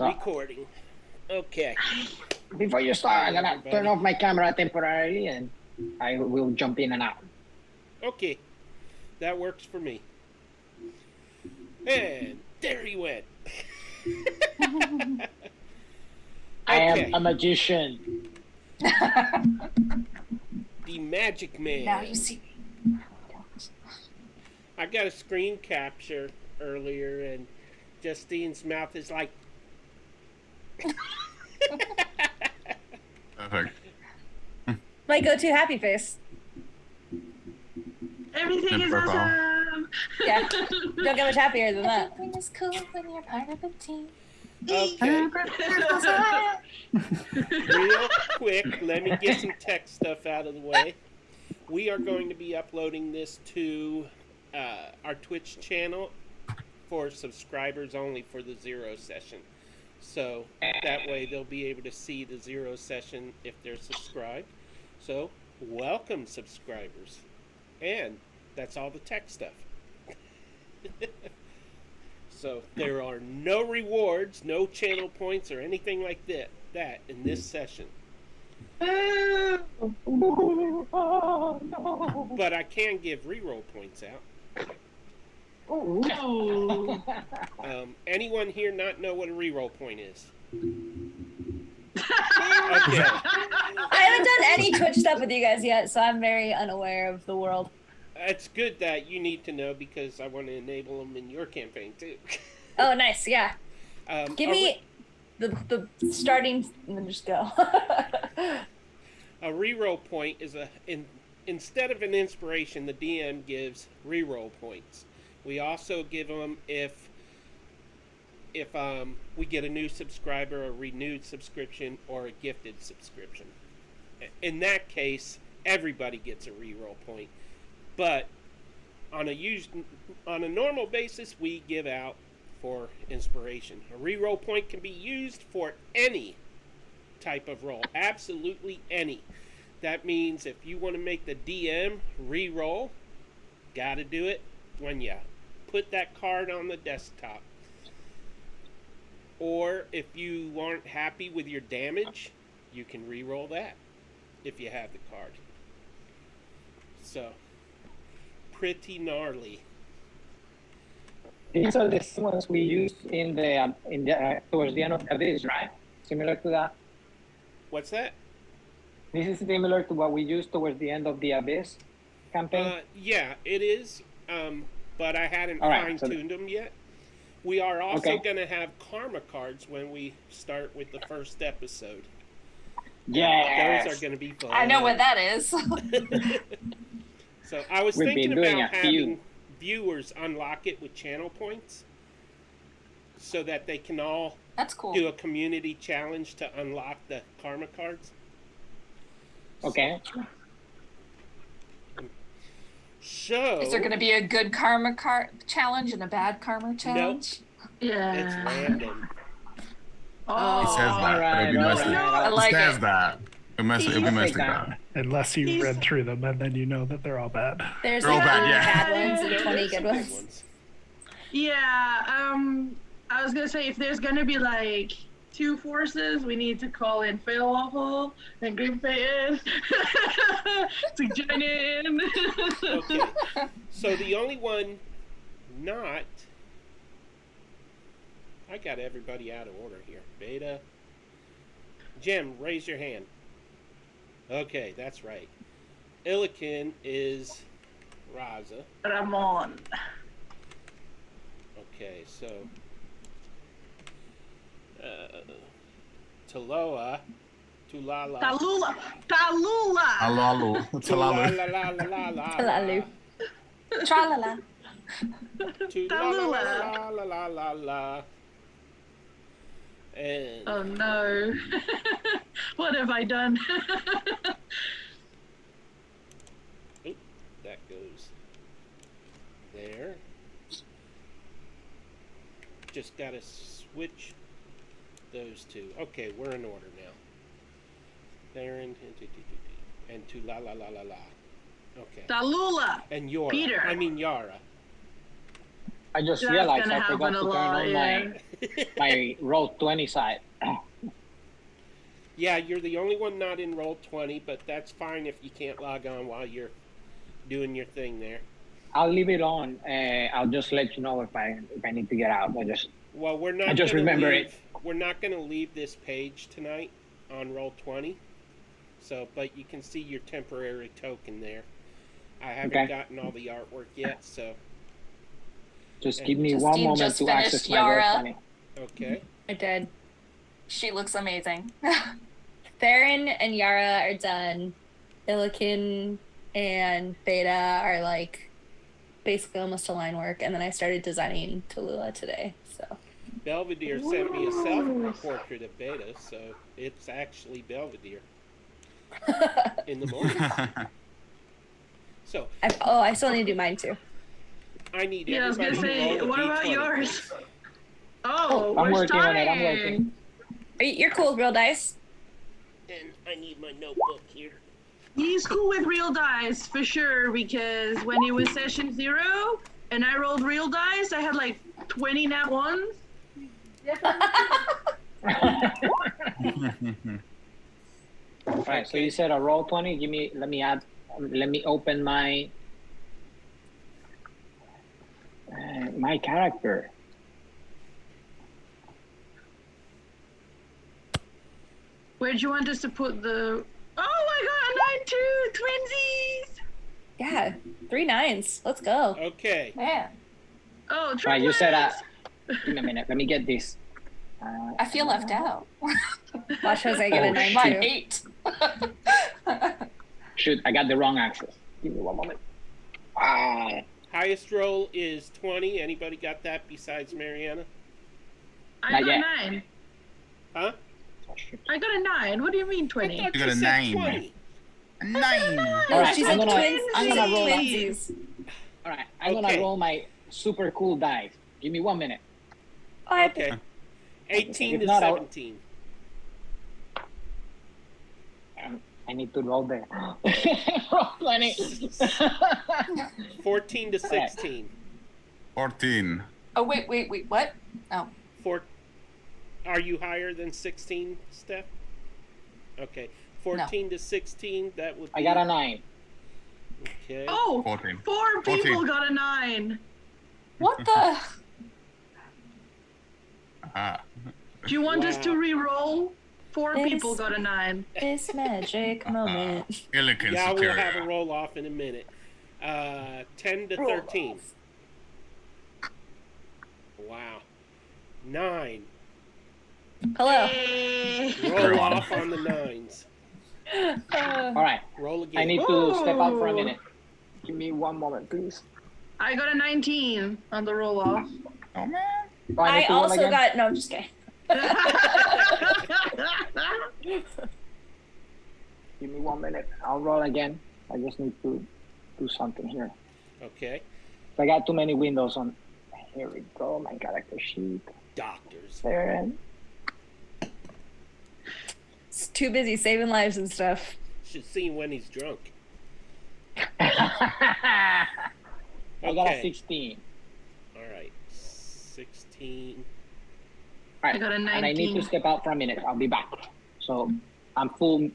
So, Recording. Okay. before you start, I'm gonna turn off my camera temporarily, and I will jump in and out. Okay. That works for me. And there he went. I am a magician. The Magic Man. Now you see me. I got a screen capture earlier, and Justine's mouth is like. Perfect. My go-to happy face. Everything is awesome. Yeah, don't get much happier than that. Everything is cool when you're part of a team. Okay. Real quick, let me get some tech stuff out of the way. We are going to be uploading this to our Twitch channel for subscribers only for the Zero Session. So that way they'll be able to see the Zero Session if they're subscribed. So welcome, subscribers. And that's all the tech stuff. So there are no rewards, no channel points, or anything like that in this session. But I can give reroll points out. Anyone here not know what a reroll point is? Okay. I haven't done any Twitch stuff with you guys yet, so I'm very unaware of the world. It's good that you need to know because I want to enable them in your campaign too. Oh, nice, yeah. Give me the starting and then just go. A reroll point is instead of an inspiration, the DM gives reroll points. We also give them if we get a new subscriber, a renewed subscription, or a gifted subscription. In that case, everybody gets a reroll point. But on a normal basis, we give out for inspiration. A reroll point can be used for any type of roll, absolutely any. That means if you want to make the DM reroll, gotta do it when you put that card on the desktop. Or if you aren't happy with your damage, you can reroll that if you have the card. So, pretty gnarly. These are the ones we used in the towards the end of the abyss, right? Similar to that. What's that? This is similar to what we used towards the end of the abyss campaign. Yeah, it is. But I hadn't fine-tuned them yet. We are also going to have karma cards when we start with the first episode. Yeah, those are going to be fun. I know what that is. So I was thinking about having viewers unlock it with channel points so that they can all do a community challenge to unlock the karma cards. Okay. So is there going to be a good karma challenge and a bad karma challenge? Nope. Yeah. It's random. He says that, but it'd be mostly. I like he says it. that. It'll be mostly bad. Unless you read through them, and then you know that they're all bad. There's all bad, bad ones and 20 good ones. Yeah, I was gonna say if there's gonna be like two forces, we need to call in Failwaffle and Grimfayan to join in. Okay. So the only one not... I got everybody out of order here. Beta. Jim, raise your hand. Okay, that's right. Illikin is Raza. Ramon. Okay, so... Taloa. Tulala. Talula. Talula. Alalu. Talalu. Talalu. Tralala. Talula. And oh no. What have I done? Oop, that goes there. Just gotta switch those two. Okay, we're in order now. Theron and to la la la la la. Okay. Talula. And Yara. Peter. I mean Yara. I just That's realized gonna I forgot happen to a turn lot, on yeah. my roll 20 side. Yeah, you're the only one not in roll 20, but that's fine if you can't log on while you're doing your thing there. I'll leave it on. I'll just let you know if I need to get out. Well, we're not. I just gonna remember leave, it. We're not going to leave this page tonight on roll 20. So, but you can see your temporary token there. I haven't gotten all the artwork yet, so. Just give me Justine one moment just to finished access my roll Yara. 20. Okay. I did. She looks amazing. Theron and Yara are done. Illikin and Beta are like basically almost to line work, and then I started designing Tallulah today. So Belvedere sent me a self-portrait of Beta, so it's actually Belvedere in the morning. So I still need to do mine too. I need Yeah, I was everybody gonna to say, roll a what about D20, yours? please. Oh, I'm we're working on it. I'm starting. working. You're cool with real dice. And I need my notebook here. He's cool with real dice for sure, because when it was session 0 and I rolled real dice, I had like 20 nat ones. Alright, so you said a roll 20. Let me open my my character. Where'd you want us to put the... Oh, I got a 9 too! Twinsies! Yeah, 3 9s. Let's go. Okay. Yeah. Oh, triplets! Right, you said give me a minute. Let me get this. I feel left out. Watch as I get a 9 My too. 8. Shoot, I got the wrong access. Give me one moment. Highest roll is 20. Anybody got that besides Mariana? I Not got yet. 9. Huh? I got a 9. What do you mean 20? I thought You got a said 9. 20. 9. No, Alright, she's I'm a gonna- twins. I'm She's gonna a roll that. twinsies. Alright, I'm Okay. gonna roll my super cool dice. Give me 1 minute. Okay. 18 If to not, I'll- 17. I need to roll there. Roll 20. 14 to 16. 14. Oh, wait. What? Oh. Are you higher than 16, Steph? Okay. 14 to 16, that would be... I got a 9. Okay. Oh, 14. 4 people 14. got a 9. What the? Ah. Do you want us to Wow. re-roll? 4 This- people got a 9. This magic moment. Illikin Yeah, we'll have a superior. roll off in a minute. 10 to 13. Wow. 9. Hello. Hey. Roll Everyone. off on the 9s. Alright, Roll again. I need to step out for a Ooh. minute. Give me 1 moment, please. I got a 19 on the roll-off. Oh, man. Oh, I need to roll also again? got. No, I'm just kidding. Give me 1 minute. I'll roll again. I just need to do something here. Okay. I got too many windows on. Here we go. My character sheet. Doctors. There. It's too busy saving lives and stuff. Should see when he's drunk. I got a Okay. 16. All right. 16. All right. I got a And I need 19. to step out for a minute. I'll be back. So I'm full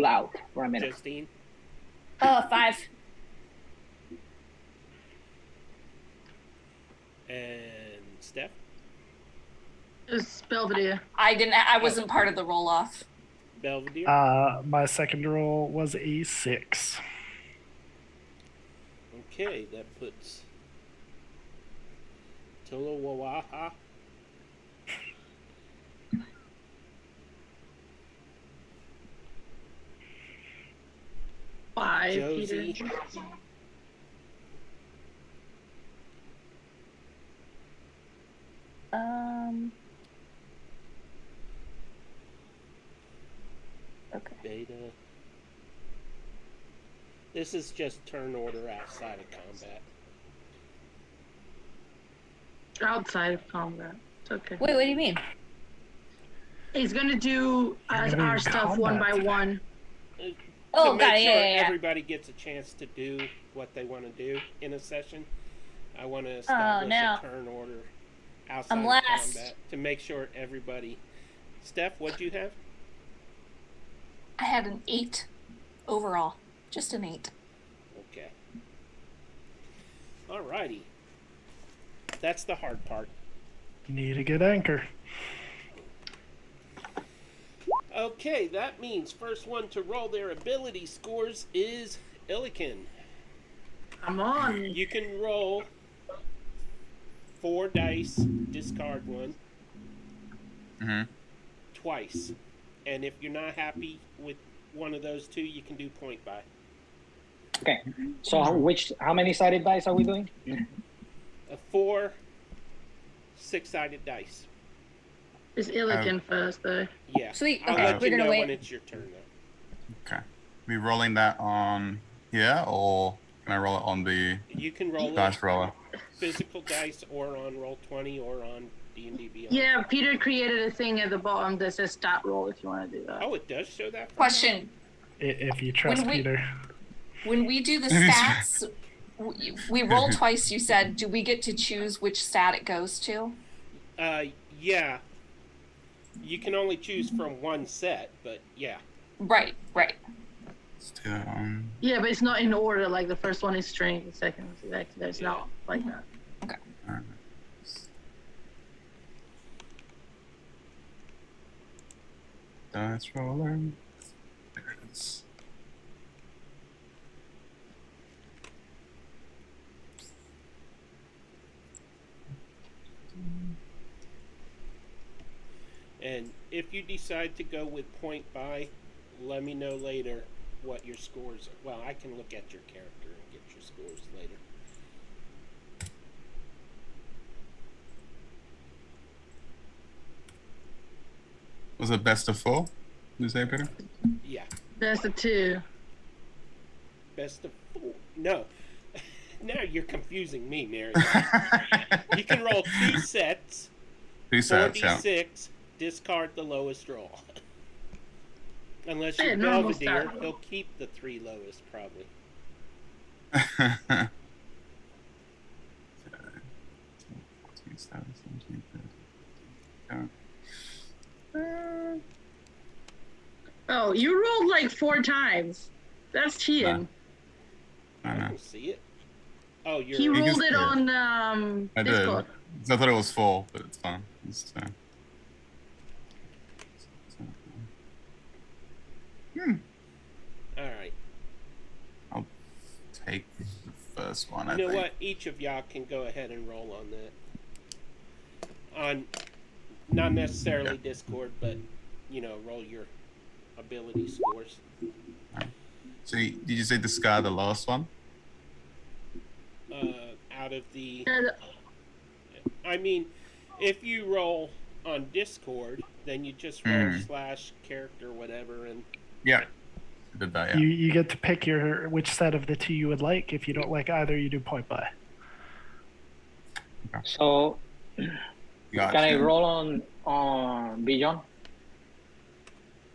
out for a minute. Justine. Oh, 5. And Steph. It's Belvedere. I wasn't part of the roll off. Belvedere. My second roll was a 6. Okay, that puts Tulawaha. Five, Josie. Peter. Okay. Beta. This is just turn order outside of combat. Outside of combat. It's okay. Wait, what do you mean? He's gonna do You're gonna our do stuff one by combat. one. Oh, to got make it. sure Yeah. everybody gets a chance to do what they want to do in a session. I want to establish no. a turn order outside I'm of last. combat to make sure everybody. Steph, what'd you have? I had an 8 overall. Just an 8. Okay. Alrighty. That's the hard part. You need a good anchor. Okay, that means first one to roll their ability scores is Illiken. Come on. You can roll 4 dice, discard one, Mm-hmm. twice. And if you're not happy with one of those two, you can do point buy. Okay. So how many sided dice are we doing? 4 6-sided dice. It's Illiken first, though. Yeah. Sweet. I'll Okay, let we're you gonna know wait. when it's your turn, though. Okay. We rolling that on here, or can I roll it on the You can roll dice it roller? physical dice or on Roll20 or on D&D Beyond. Yeah, Peter created a thing at the bottom that says stat roll if you want to do that. Oh, it does show that? Question. If you trust When we- Peter. When we do the stats, we roll twice, you said. Do we get to choose which stat it goes to? Yeah. You can only choose from one set, but yeah. Right. Let's do that on. Yeah, but it's not in order. Like the first one is strength, the second is dex. There's not like that. Alright. Dice roller. There it is. And if you decide to go with point buy, let me know later what your scores are. Well, I can look at your character and get your scores later. Was it best of 4? Did you say, Peter? Yeah. That's the 2. Best of 4. No. Now you're confusing me, Mary. You can roll 2 sets, 2 sets, yeah. 4d6, discard the lowest roll. Unless Yeah, you're normal Belvedere, stat. he'll keep the 3 lowest, probably. 14, 17, 18. Oh, you rolled like 4 times. That's cheating. I I know. don't see it. Oh, you're... He You can rolled it see it. on I did. Discord. So I thought it was 4, but it's fine. It's, Alright. I'll take the first one, I You know think. what? Each of y'all can go ahead and roll on that. On, not necessarily Discord, but, you know, roll your ability scores. So did you say discard the last one? Out of the... Uh, I mean, if you roll on Discord, then you just roll / character whatever, and Yeah. I did that, yeah. You get to pick which set of the two you would like. If you don't like either, you do point buy. So Gotcha. can I roll on Beyond?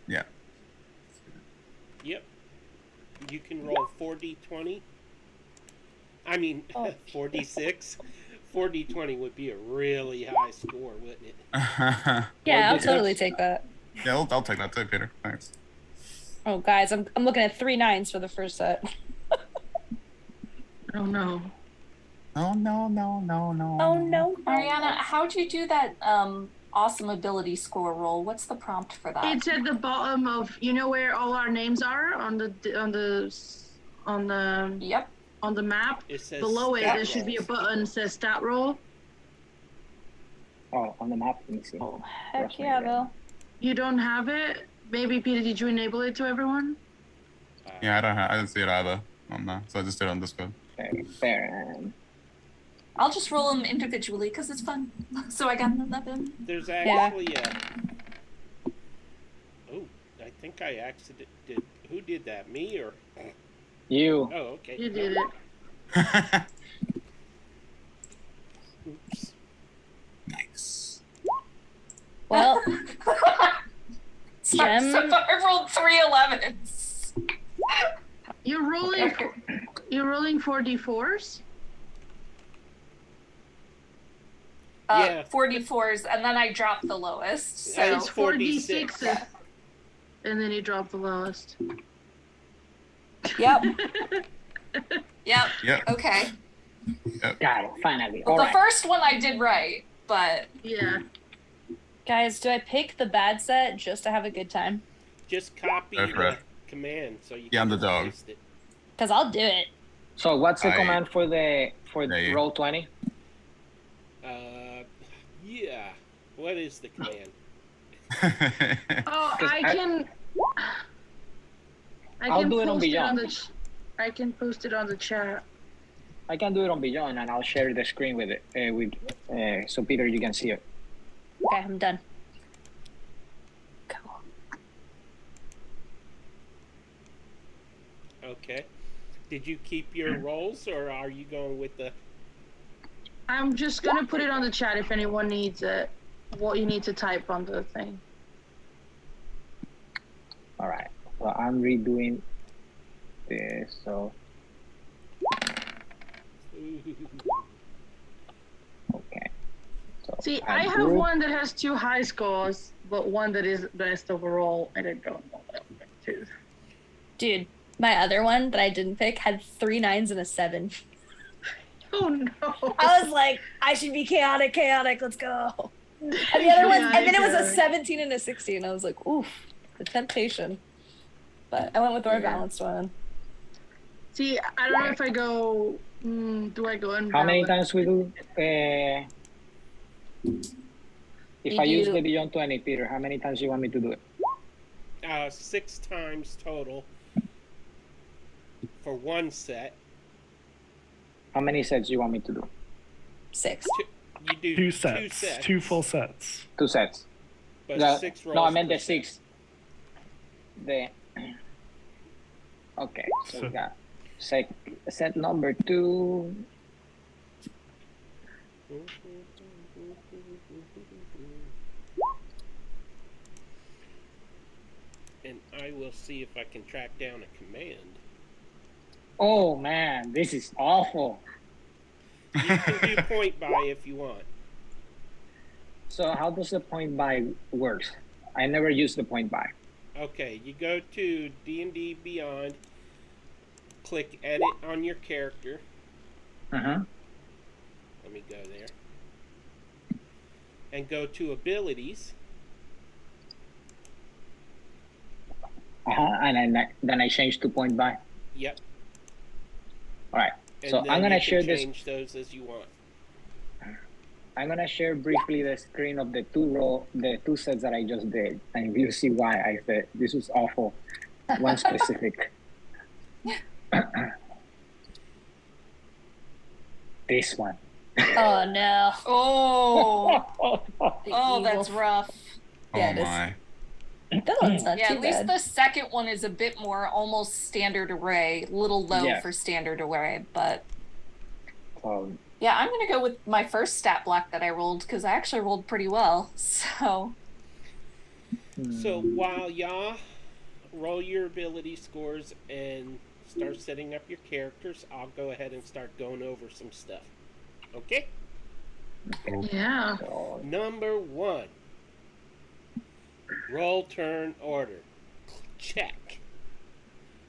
Yeah. yep. You can roll 4d20. I mean, Oh. 4d6. 4d20 would be a really high score, wouldn't it? Yeah, I'll did totally that? take that. Yeah, I'll take that too, Peter. Thanks. Oh, guys, I'm looking at 3 9s for the first set. oh no. Oh, no. Oh no, Mariana, how'd you do that awesome ability score roll? What's the prompt for that? It's at the bottom of where all our names are on the Yep. on the map. It says Below it, stat there should be a rolls. button that says stat roll. Oh, on the map. Let me see. Oh, heck yeah, Bill. You don't have it? Maybe Peter, did you enable it to everyone? Yeah, I didn't see it either on there, so I just did it on Discord. Fair. I'll just roll them individually because it's fun. So I got an 11. There's actually a... Oh, I think I accidentally did... Who did that? Me or... You. Oh, okay. You did it. Oops. Nice. Well, So Gem. I rolled 3 11s. You're rolling 4d4s? Yeah. 44s, and then I dropped the lowest. So It's 4d6s. Yeah. And then you drop the lowest. Yep. Yep. Yep. Okay. Got it. Finally. Well, All the right. first one I did right, but Yeah. Guys, do I pick the bad set just to have a good time? Just copy Go for the it. command so you Yeah, can underdog. paste it. Because I'll do it. So what's the I- command for There you- roll 20? Yeah. What is the command? Oh, 'Cause I I- can. I I'll can do it on post it on Beyond. the. I can post it on the chat. I can do it on Beyond, and I'll share the screen with it so Peter, you can see it. Okay, I'm done. Cool. Okay. Did you keep your rolls, or are you going with the... I'm just gonna put it on the chat if anyone needs it. What you need to type on the thing. All right. So I'm redoing this. So okay. So See, I have group- one that has 2 high scores, but one that is best overall, and I don't know what I'm going to. Dude, my other one that I didn't pick had 3 9s and a 7. Oh no! I was like, I should be chaotic, let's go. And the other one, and then it was a 17 and a 16. I was like, oof, the temptation. But I went with the more Yeah. balanced one. See, I don't know if I go. Do I go in? How many balance? times we do? If You I use do- the Beyond 20, Peter, how many times you want me to do it? 6 times total for one set. How many sets you want me to do? 6. You do 2 sets. 2 full sets. 2 sets. But The- 6 rolls no, I meant per the set. 6. The okay. So we got set number 2. And I will see if I can track down a command. Oh man, this is awful. You can do point buy if you want. So how does the point buy works? I never used the point buy. Okay, you go to D&D Beyond, click Edit on your character. Uh-huh. Let me go there. And go to Abilities. And then I change to point buy. Yep. All right. And So then I'm gonna you can share this. change those as you want. I'm gonna share briefly the screen of the 2 sets that I just did, and you see why I said this was awful. One specific. This one. Oh no. oh, The oh, evil- that's rough. Yeah, Oh it is. my. That one's not Yeah, too at least bad. the second one is a bit more almost standard array, little low Yeah. for standard array, but So, yeah, I'm gonna go with my first stat block that I rolled because I actually rolled pretty well. So So while y'all roll your ability scores and start setting up your characters, I'll go ahead and start going over some stuff. Okay? Yeah. so Number 1. Roll turn order. Check.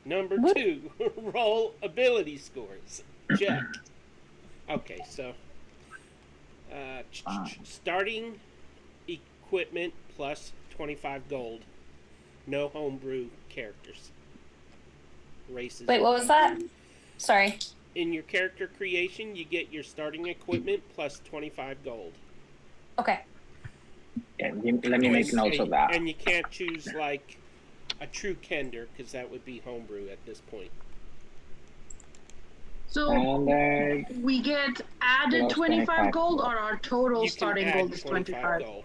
Number 2. Roll ability scores. Check. Okay, so starting equipment plus 25 gold. No homebrew characters. Races. Wait, what was that? Sorry. In your character creation, you get your starting equipment plus 25 gold. Okay. yeah, let me make notes of that. And you can't choose like a true Kender because that would be homebrew at this point. So And then we get added Plus 25 25 gold, or our total You can starting add gold is 25. gold.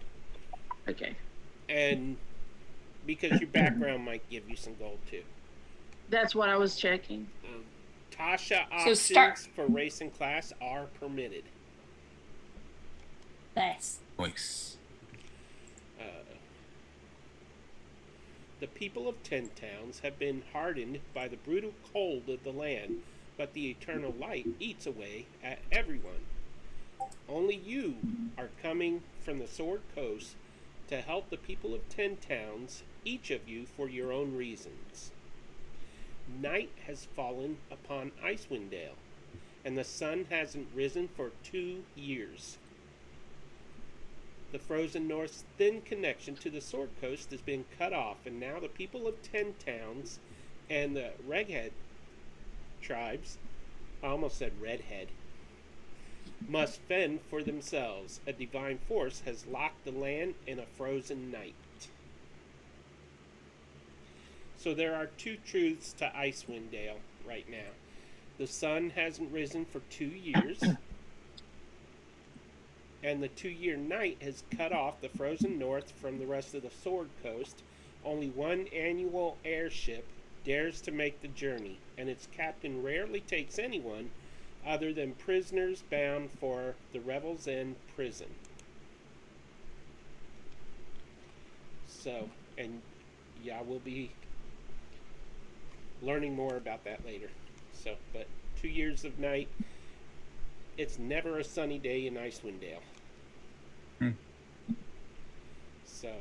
Okay, And because your background might give you some gold too. that's what I was checking. Tasha So options start- for race and class are permitted. Nice. Nice. The people of Ten Towns have been hardened by the brutal cold of the land, but the eternal light eats away at everyone. Only you are coming from the Sword Coast to help the people of 10 towns, each of you for your own reasons. Night has fallen upon Icewind Dale, and the sun hasn't risen for 2 years. The Frozen North's thin connection to the Sword Coast has been cut off, and now the people of 10 towns and the Redhead tribes, I almost said redhead, must fend for themselves. A divine force has locked the land in a frozen night. So there are 2 truths to Icewind Dale right now. The sun hasn't risen for 2 years, and the 2-year night has cut off the frozen north from the rest of the Sword Coast. Only one annual airship dares to make the journey, and its captain rarely takes anyone other than prisoners bound for the Revel's End prison. So, and yeah, we'll be learning more about that later. So, but 2 years of night, it's never a sunny day in Icewind Dale. So,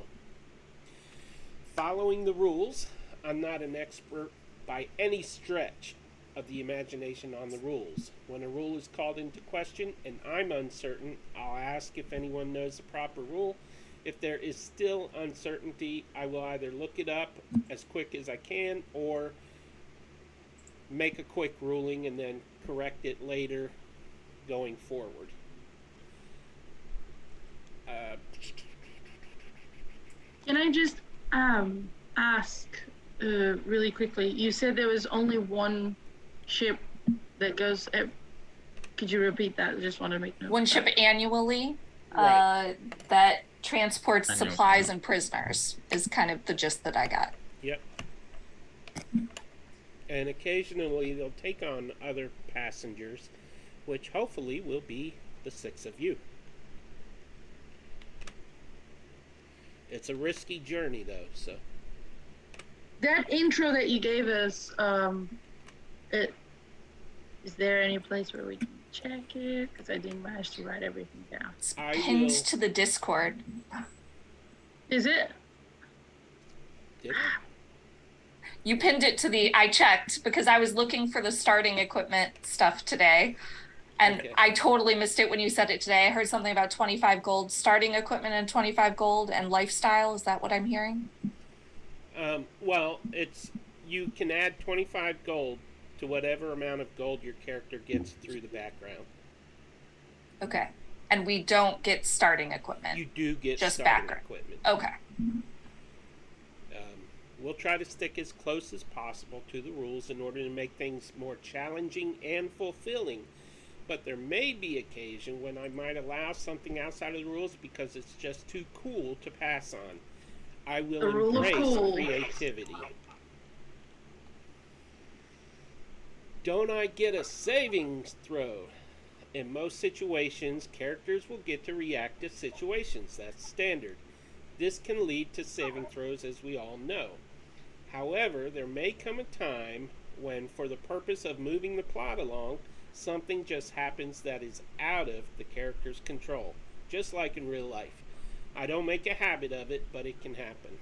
following the rules, I'm not an expert by any stretch of the imagination on the rules. When a rule is called into question and I'm uncertain, I'll ask if anyone knows the proper rule. If there is still uncertainty, I will either look it up as quick as I can or make a quick ruling and then correct it later going forward. Can I just ask really quickly? You said there was only one ship that goes. Could you repeat that? I just want to make note. One ship annually Right. that transports Annual. supplies and prisoners is kind of the gist that I got. Yep. And occasionally they'll take on other passengers, which hopefully will be the 6 of you. It's a risky journey, though, so. That intro that you gave us, is there any place where we can check it? Because I didn't manage to write everything down. It's I pinned will- to the Discord. Is it? Did it? You pinned it to the. I checked because I was looking for the starting equipment stuff today. And Okay. I totally missed it when you said it today. I heard something about 25 gold starting equipment and 25 gold and lifestyle. Is that what I'm hearing? Well, you can add 25 gold to whatever amount of gold your character gets through the background. Okay. And we don't get starting equipment. You do get Just starting background. equipment. Okay. We'll try to stick as close as possible to the rules in order to make things more challenging and fulfilling. But there may be occasion when I might allow something outside of the rules because it's just too cool to pass on. I will The rule of embrace cool. creativity. Don't I get a savings throw? In most situations, characters will get to react to situations. That's standard. This can lead to saving throws, as we all know. However, there may come a time when, for the purpose of moving the plot along, something just happens that is out of the character's control, just like in real life. I don't make a habit of it, but it can happen.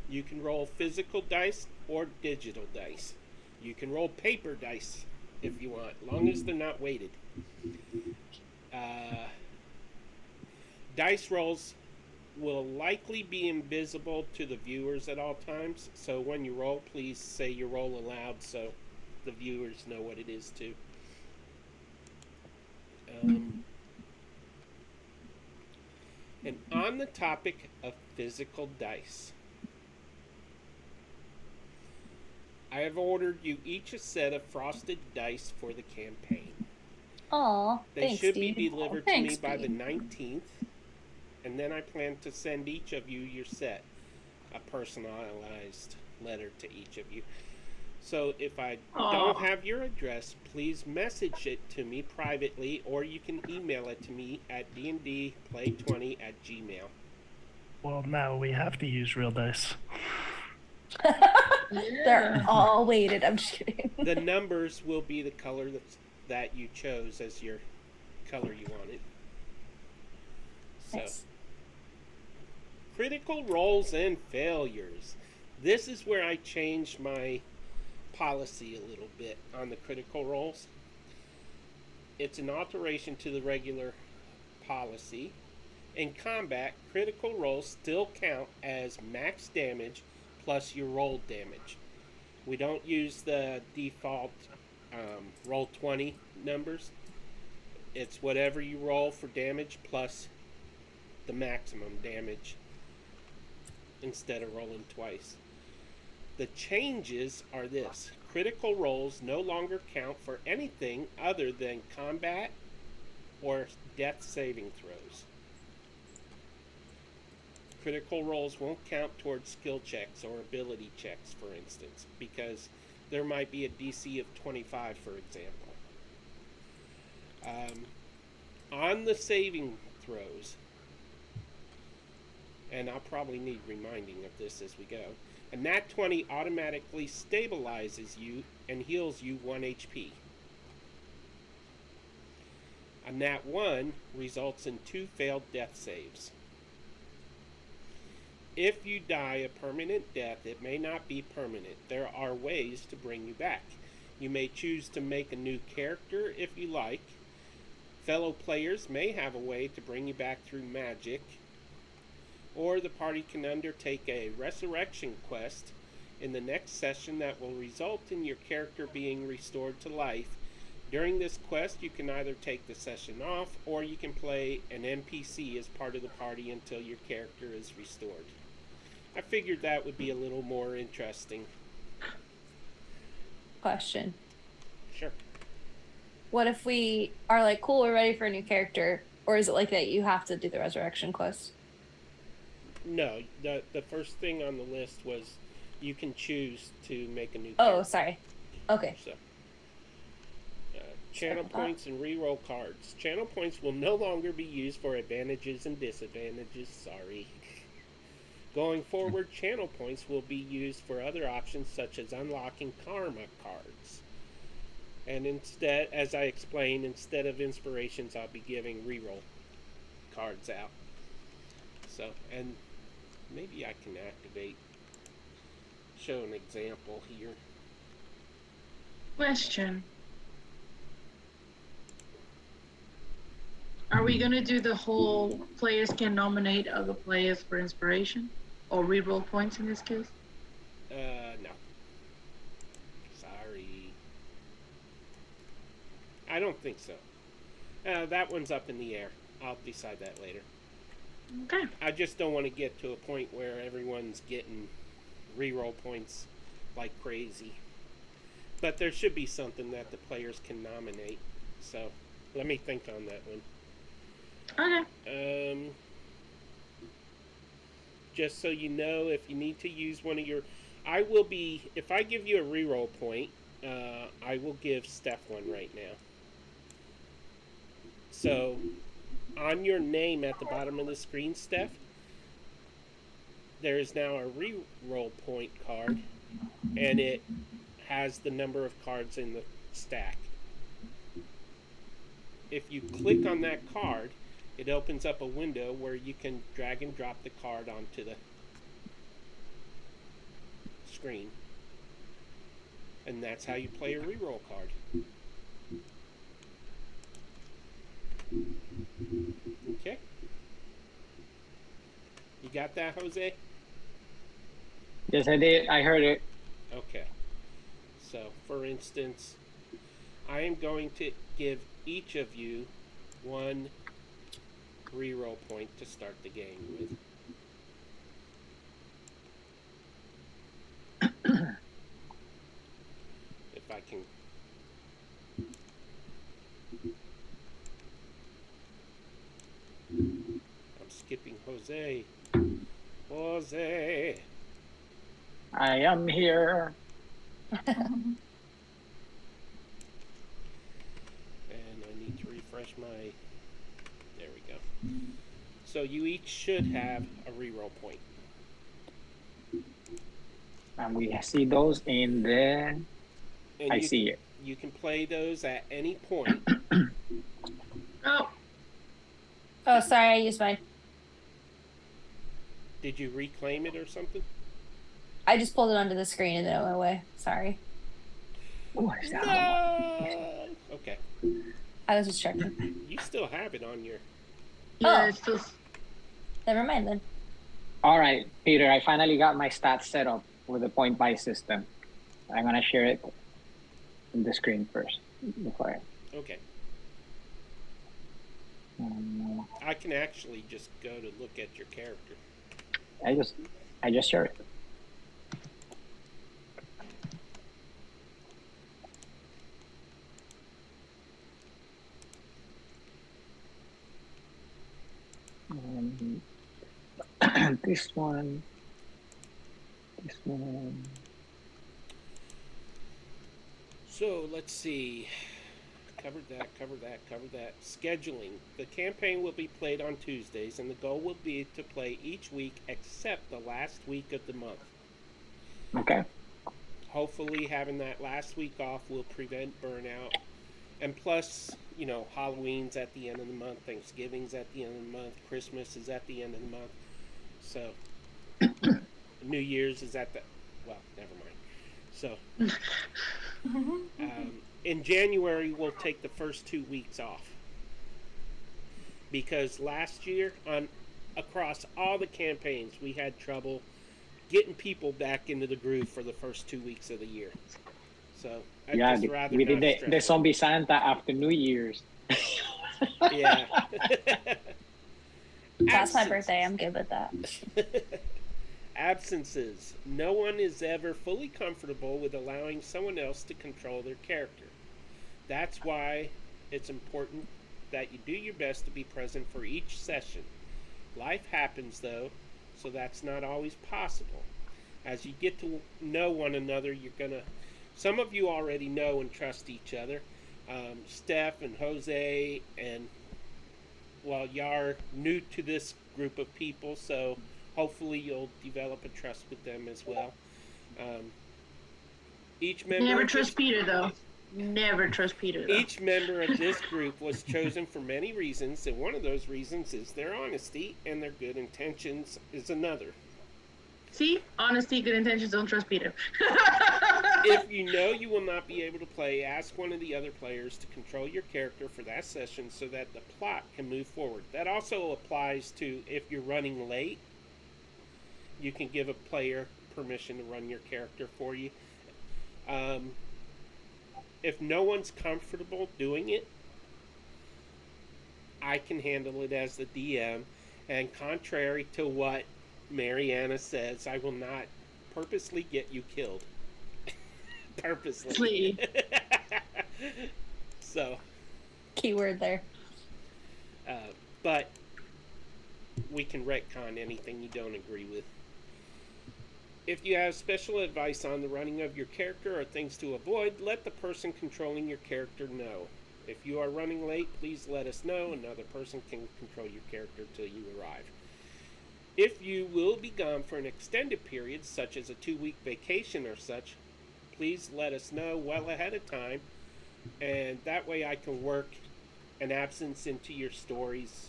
You can roll physical dice or digital dice. You can roll paper dice if you want, long as they're not weighted. Dice rolls will likely be invisible to the viewers at all times, so when you roll, please say your roll aloud so the viewers know what it is too. And on the topic of physical dice, I have ordered you each a set of frosted dice for the campaign. Aw, They thanks, should be Steve. delivered to me by the 19th, and then I plan to send each of you your set, a personalized letter to each of you. So if I don't have your address, please message it to me privately, or you can email it to me at dndplay20@gmail. Well, now we have to use real dice. They're all weighted. I'm just kidding. The numbers will be the color that you chose as your color you want it. So, Nice. critical roles and failures. This is where I changed my policy a little bit on the critical roles. It's an alteration to the regular policy. In combat, critical rolls still count as max damage plus your roll damage. We don't use the default roll 20 numbers. It's whatever you roll for damage plus the maximum damage instead of rolling twice. The changes are this. Critical rolls no longer count for anything other than combat or death saving throws. Critical rolls won't count towards skill checks or ability checks, for instance, because there might be a DC of 25, for example. On the saving throws, and I'll probably need reminding of this as we go, a nat 20 automatically stabilizes you and heals you 1 HP. A nat 1 results in 2 failed death saves. If you die a permanent death, it may not be permanent. There are ways to bring you back. You may choose to make a new character if you like. Fellow players may have a way to bring you back through magic. Or the party can undertake a resurrection quest in the next session that will result in your character being restored to life. During this quest, you can either take the session off, or you can play an NPC as part of the party until your character is restored. I figured that would be a little more interesting. Question. Sure. What if we are like, cool, we're ready for a new character? Or is it like that you have to do the resurrection quest? No, the first thing on the list was you can choose to make a new Oh, character. sorry. Okay. So, channel points and reroll cards. Channel points will no longer be used for advantages and disadvantages. Sorry. Going forward, channel points will be used for other options such as unlocking karma cards. And instead, as I explained, instead of inspirations, I'll be giving reroll cards out. So, and maybe I can show an example here. Question. Are we gonna do the whole players can nominate other players for inspiration? Or reroll points in this case? No. Sorry. I don't think so. That one's up in the air. I'll decide that later. Okay. I just don't want to get to a point where everyone's getting reroll points like crazy. But there should be something that the players can nominate. So, let me think on that one. Okay. Just so you know, if you need to use one of your... if I give you a reroll point, I will give Steph one right now. So, on your name at the bottom of the screen, Steph, there is now a reroll point card, and it has the number of cards in the stack. If you click on that card, it opens up a window where you can drag and drop the card onto the screen. And that's how you play a reroll card. Okay? You got that, Jose? Yes, I did. I heard it. Okay. So, for instance, I am going to give each of you one reroll point to start the game with. If I can... I'm skipping Jose. Jose! I am here. And I need to refresh my... There we go. So you each should have a reroll point. And we see those in the... And I see it. You can play those at any point. Oh, Oh, sorry, I used mine. Did you reclaim it or something? I just pulled it onto the screen and then it went away. Sorry. What is that? No. Okay. I was just checking. You still have it on your. Yeah, Oh. it's just Never mind then. All right, Peter, I finally got my stats set up with the point buy system. I'm gonna share it in the screen first before Okay. I, I can actually just go to look at your character. I just share it. This one. So let's see. Covered that. Scheduling. The campaign will be played on Tuesdays, and the goal will be to play each week except the last week of the month. Okay. Hopefully, having that last week off will prevent burnout. And plus, you know, Halloween's at the end of the month, Thanksgiving's at the end of the month, Christmas is at the end of the month. So, New Year's is at the. Well, never mind. So, in January, we'll take the first 2 weeks off. Because last year, across all the campaigns, we had trouble getting people back into the groove for the first 2 weeks of the year. So, Yeah, we did the Zombie Santa after New Year's. Yeah. That's my birthday. I'm good with that. Absences. No one is ever fully comfortable with allowing someone else to control their character. That's why it's important that you do your best to be present for each session. Life happens, though, so that's not always possible. As you get to know one another, you're going to... Some of you already know and trust each other. Steph and Jose and... Well, you're new to this group of people, so hopefully you'll develop a trust with them as well. Each member... Never trust Peter, though. Never trust Peter, though. Each member of this group was chosen for many reasons, and one of those reasons is their honesty, and their good intentions is another. See? Honesty, good intentions, don't trust Peter. If you know you will not be able to play, ask one of the other players to control your character for that session so that the plot can move forward. That also applies to if you're running late. You can give a player permission to run your character for you. If no one's comfortable doing it, I can handle it as the DM. And contrary to what Mariana says, I will not purposely get you killed. Purposely. So. Keyword there. But we can retcon anything you don't agree with. If you have special advice on the running of your character or things to avoid, let the person controlling your character know. If you are running late, please let us know. Another person can control your character till you arrive. If you will be gone for an extended period, such as a 2-week vacation or such, please let us know well ahead of time. And that way I can work an absence into your stories,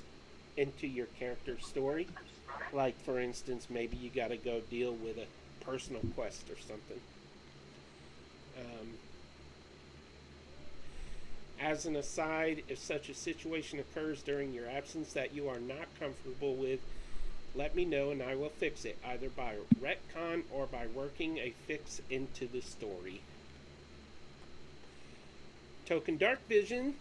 into your character's story. Like, for instance, maybe you got to go deal with a personal quest or something. As an aside, if such a situation occurs during your absence that you are not comfortable with, let me know and I will fix it, either by retcon or by working a fix into the story. Token Dark Vision.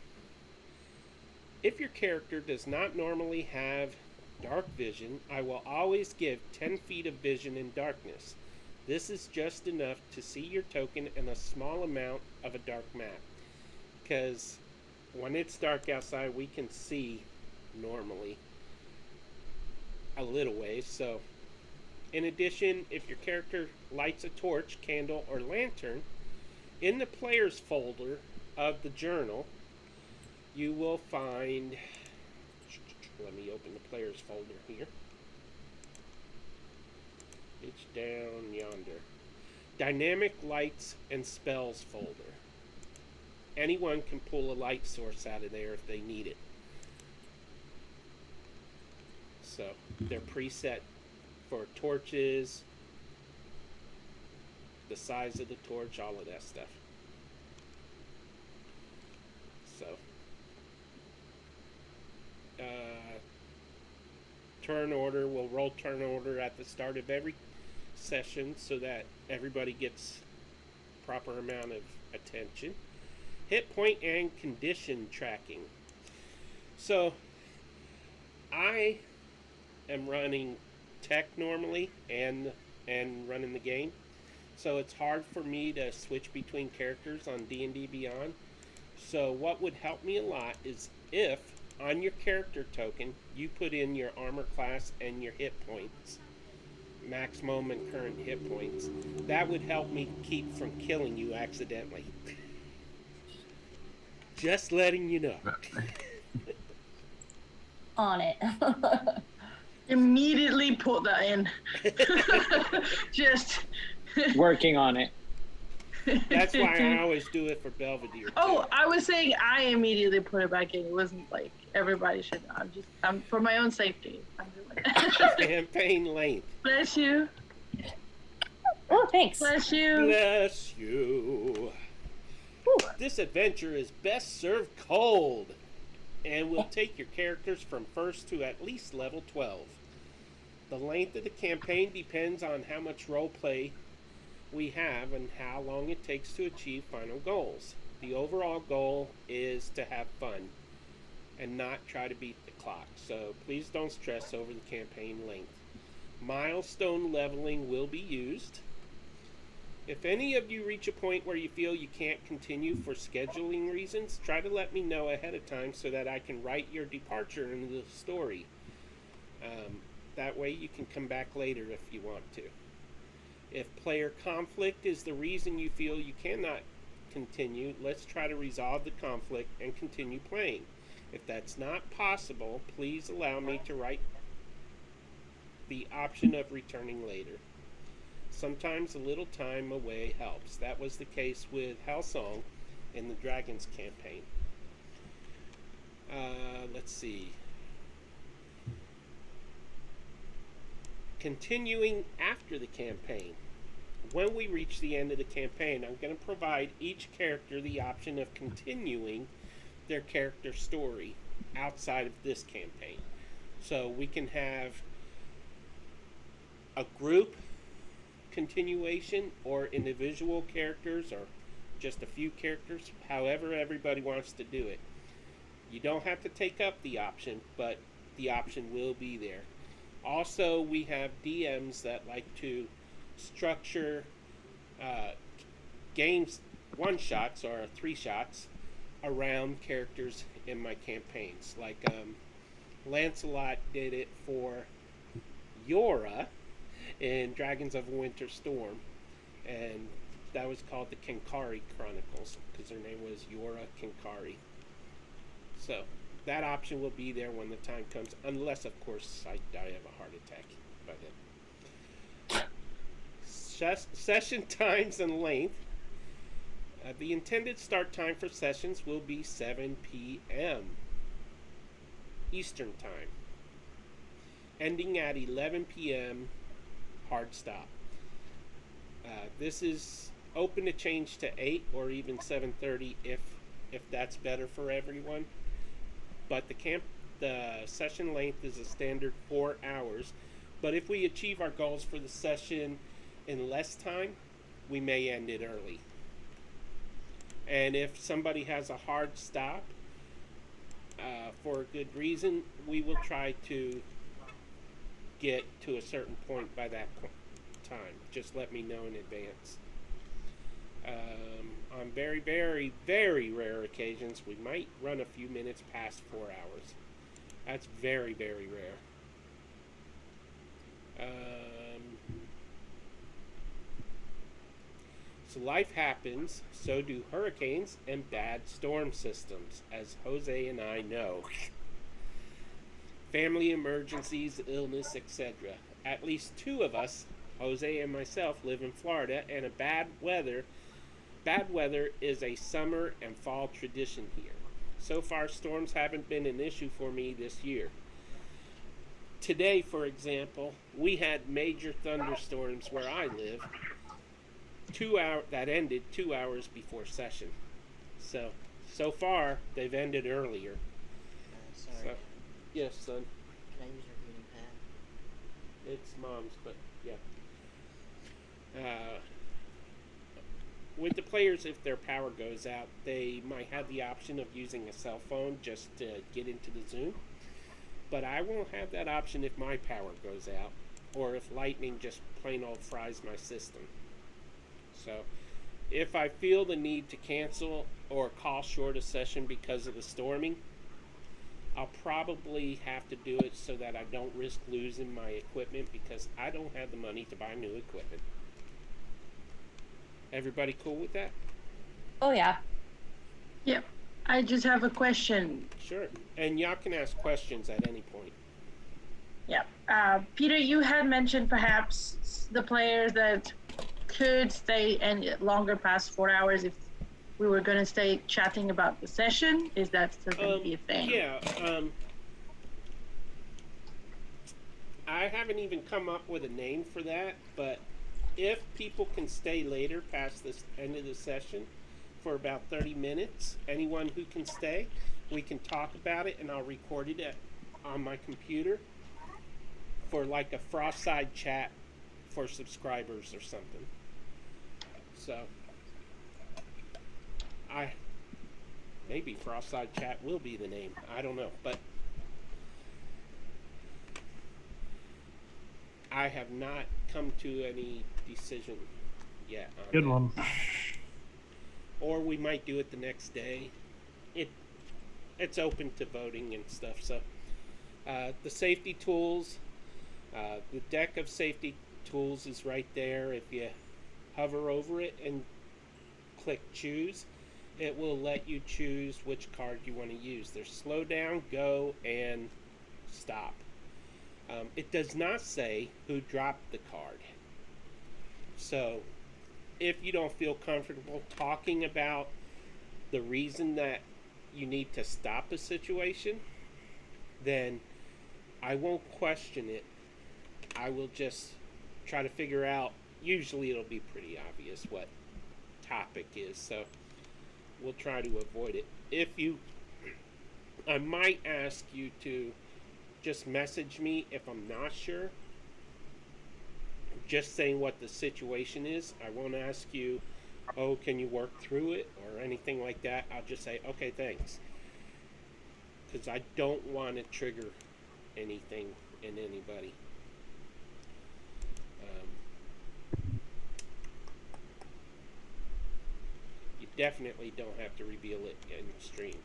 If your character does not normally have dark vision, I will always give 10 feet of vision in darkness. This is just enough to see your token and a small amount of a dark map. Because when it's dark outside, we can see normally a little ways. So, in addition, if your character lights a torch, candle, or lantern, in the player's folder of the journal, you will find... Let me open the player's folder here. It's down yonder. Dynamic lights and spells folder. Anyone can pull a light source out of there if they need it. So they're preset for torches, the size of the torch, all of that stuff. So turn order, we'll roll turn order at the start of every session so that everybody gets proper amount of attention. Hit point and condition tracking. So I am running tech normally and running the game, so it's hard for me to switch between characters on D&D Beyond. So what would help me a lot is if on your character token you put in your armor class and your hit points, maximum and current hit points. That would help me keep from killing you accidentally. Just letting you know. On it. Immediately put that in. Just Working on it. That's why I always do it for Belvedere. Oh, too. I was saying I immediately put it back in. It wasn't like everybody should. I'm for my own safety. I'm doing it. Campaign length. Bless you. Oh, thanks. Bless you. Bless you. Whew. This adventure is best served cold, and will take your characters from first to at least level 12. The length of the campaign depends on how much role play we have and how long it takes to achieve final goals. The overall goal is to have fun and not try to beat the clock, so please don't stress over the campaign length. Milestone leveling will be used. If any of you reach a point where you feel you can't continue for scheduling reasons, try to let me know ahead of time so that I can write your departure into the story. That way you can come back later if you want to. If player conflict is the reason you feel you cannot continue, let's try to resolve the conflict and continue playing. If that's not possible, please allow me to write the option of returning later. Sometimes a little time away helps. That was the case with Hellsong in the Dragons campaign. Let's see. Continuing after the campaign. When we reach the end of the campaign, I'm going to provide each character the option of continuing their character story outside of this campaign. So we can have a group continuation or individual characters or just a few characters, however everybody wants to do it. You don't have to take up the option, but the option will be there. Also, we have DMs that like to structure games, one-shots or three-shots around characters in my campaigns. Like Lancelot did it for Yora in Dragons of Winter Storm, and that was called the Kinkari Chronicles because her name was Yora Kinkari. So that option will be there when the time comes, unless of course I die of a heart attack by then. Session times and length. The intended start time for sessions will be 7 p.m. Eastern Time, ending at 11 p.m. hard stop. This is open to change to 8 or even 7:30 if that's better for everyone. But the session length is a standard 4 hours. But if we achieve our goals for the session in less time, we may end it early. And if somebody has a hard stop for a good reason, we will try to get to a certain point by that time. Just let me know in advance. On very, very, very rare occasions, we might run a few minutes past 4 hours. That's very, very rare. So life happens, so do hurricanes and bad storm systems, as Jose and I know. Family emergencies, illness, etc. At least 2 of us, Jose and myself, live in Florida, and bad weather is a summer and fall tradition here. So far, storms haven't been an issue for me this year. today, for example, we had major thunderstorms where I live. That ended 2 hours before session. So far they've ended earlier. Sorry. So, yes, son. Can I use your reading pad? It's mom's, but yeah. With the players, if their power goes out, they might have the option of using a cell phone just to get into the Zoom. But I won't have that option if my power goes out, or if lightning just plain old fries my system. So, if I feel the need to cancel or call short a session because of the storming, I'll probably have to do it so that I don't risk losing my equipment, because I don't have the money to buy new equipment. Everybody cool with that? Oh yeah. Yep. I just have a question. Sure. And y'all can ask questions at any point. Yep. Peter, you had mentioned perhaps the players that could stay and longer past 4 hours if we were going to stay chatting about the session. Is that still going to be a thing? Yeah. I haven't even come up with a name for that, but if people can stay later past the end of the session for about 30 minutes, anyone who can stay, we can talk about it, and I'll record it on my computer for like a Frostside chat for subscribers or something. So, maybe Frostside chat will be the name. I don't know, but I have not come to any decision yet on Good that. one. Or we might do it the next day. It's open to voting and stuff. So the safety tools, the deck of safety tools is right there. If you hover over it and click choose, it will let you choose which card you want to use. There's slow down, go, and stop. It does not say who dropped the card. So if you don't feel comfortable talking about the reason that you need to stop a situation, then I won't question it. I will just try to figure out, usually it'll be pretty obvious what topic is, so we'll try to avoid it. I might ask you to just message me if I'm not sure. Just saying what the situation is. I won't ask you, oh, can you work through it or anything like that. I'll just say, okay, thanks. Because I don't want to trigger anything in anybody. You definitely don't have to reveal it in stream.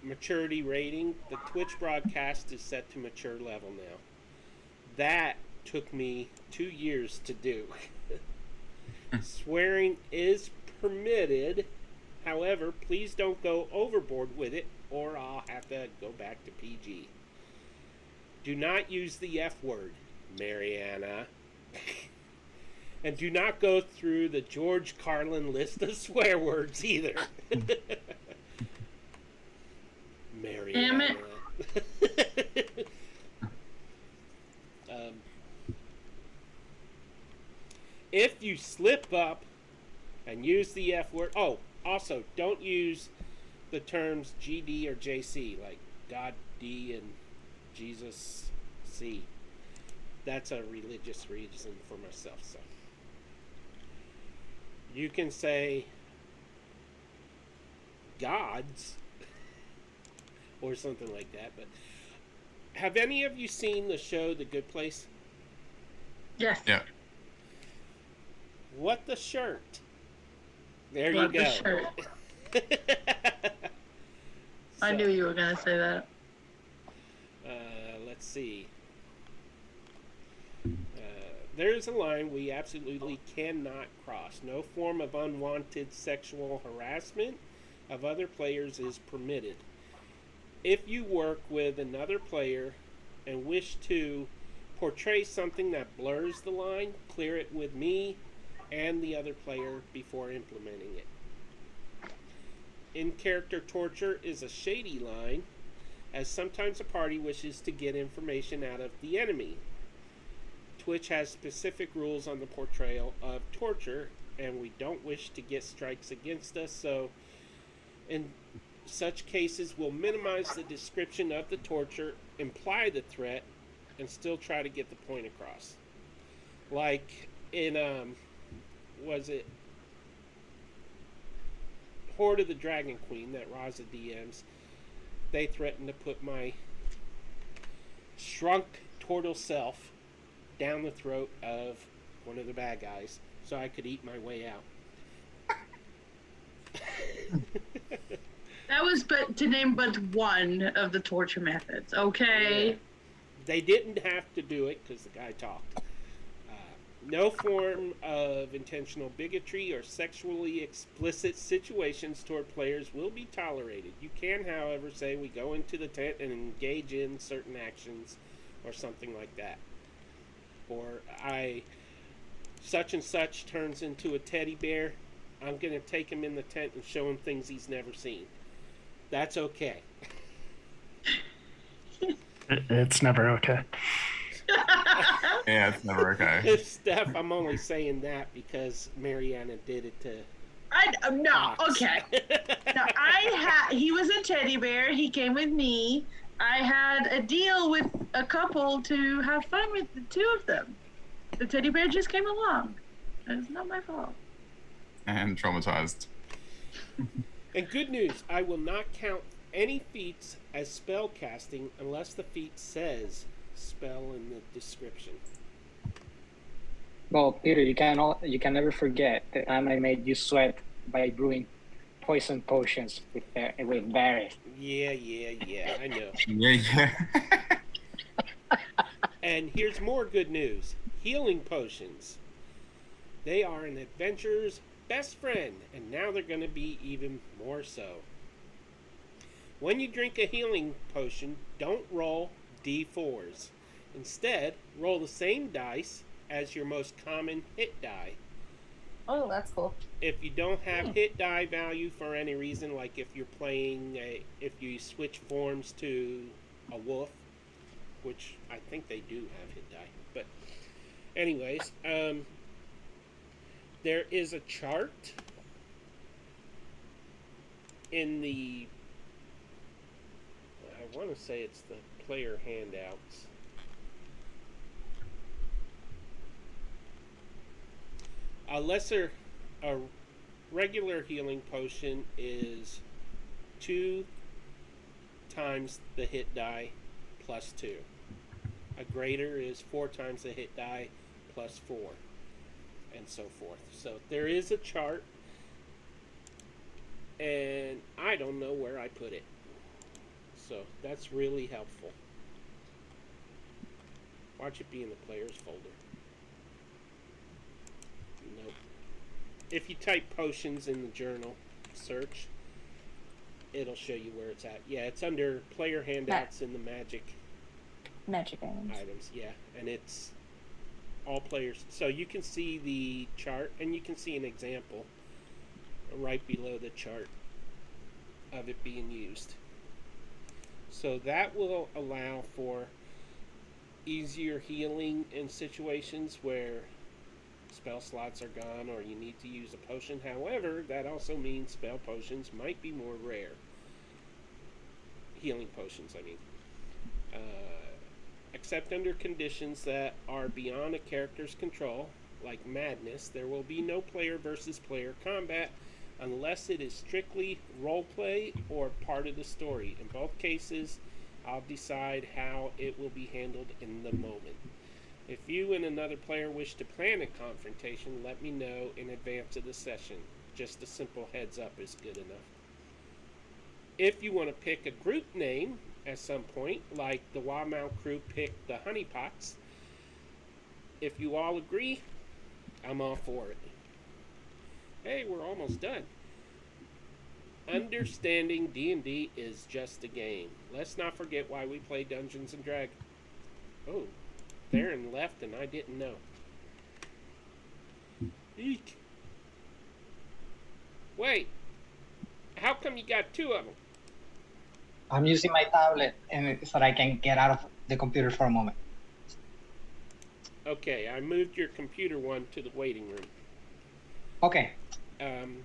Maturity rating. The Twitch broadcast is set to mature level now. That took me 2 years to do. Swearing is permitted. However, please don't go overboard with it, or I'll have to go back to PG. Do not use the F word, Mariana. And do not go through the George Carlin list of swear words either. Mariana. Damn it. If you slip up and use the F word, oh, also don't use the terms GD or JC, like God D and Jesus C. That's a religious reason for myself, so. You can say gods or something like that, but have any of you seen the show The Good Place? Yes. Yeah. What the shirt? There What you the go. shirt. I knew you were going to say that. Let's see. There's a line we absolutely cannot cross. No form of unwanted sexual harassment of other players is permitted. If you work with another player and wish to portray something that blurs the line, clear it with me and the other player before implementing it. In-character torture is a shady line as sometimes a party wishes to get information out of the enemy. Twitch has specific rules on the portrayal of torture, and we don't wish to get strikes against us, so in such cases we'll minimize the description of the torture, imply the threat, and still try to get the point across. Like in was it Horde of the Dragon Queen that Raza DMs, they threatened to put my shrunk turtle self down the throat of one of the bad guys so I could eat my way out. That was but to name but one of the torture methods, okay? Yeah. They didn't have to do it because the guy talked. No form of intentional bigotry or sexually explicit situations toward players will be tolerated. You can, however, say we go into the tent and engage in certain actions or something like that. Or such and such turns into a teddy bear. I'm going to take him in the tent and show him things he's never seen. That's okay. It's never okay. Yeah, it's never okay. Steph, I'm only saying that because Mariana did it to. No, Fox. okay. No, he was a teddy bear. He came with me. I had a deal with a couple to have fun with the two of them. The teddy bear just came along. It's not my fault. And traumatized. And good news, I will not count any feats as spell casting unless the feat says spell in the description. Well, Peter, you can never forget the time I made you sweat by brewing poison potions with berries. Yeah, I know. Yeah. And here's more good news. Healing potions. They are an adventurer's best friend, and now they're going to be even more so. When you drink a healing potion, don't roll d4s. Instead, roll the same dice as your most common hit die. Oh, that's cool. If you don't have hit die value for any reason, like if you're playing, if you switch forms to a wolf, which I think they do have hit die, but anyways, there is a chart in the, I want to say it's the player handouts. A regular healing potion is 2 times the hit die plus 2. A greater is 4 times the hit die plus 4, and so forth. So there is a chart, and I don't know where I put it. So that's really helpful. Watch it be in the players folder. Nope. If you type potions in the journal search, it'll show you where it's at. Yeah, it's under player handouts in the magic items. Yeah, and it's all players. So you can see the chart, and you can see an example right below the chart of it being used. So that will allow for easier healing in situations where spell slots are gone or you need to use a potion. However, that also means spell potions might be more rare. Healing potions, I mean. Except under conditions that are beyond a character's control, like madness, there will be no player versus player combat unless it is strictly roleplay or part of the story. In both cases, I'll decide how it will be handled in the moment. If you and another player wish to plan a confrontation, let me know in advance of the session. Just a simple heads up is good enough. If you want to pick a group name at some point, like the Wamau crew picked the Honeypots, if you all agree, I'm all for it. Hey, we're almost done. Understanding D&D is just a game. Let's not forget why we play Dungeons and Dragons. Oh, Theron left and I didn't know. Eek. Wait, how come you got 2 of them? I'm using my tablet and so that I can get out of the computer for a moment. Okay, I moved your computer one to the waiting room. Okay. Um,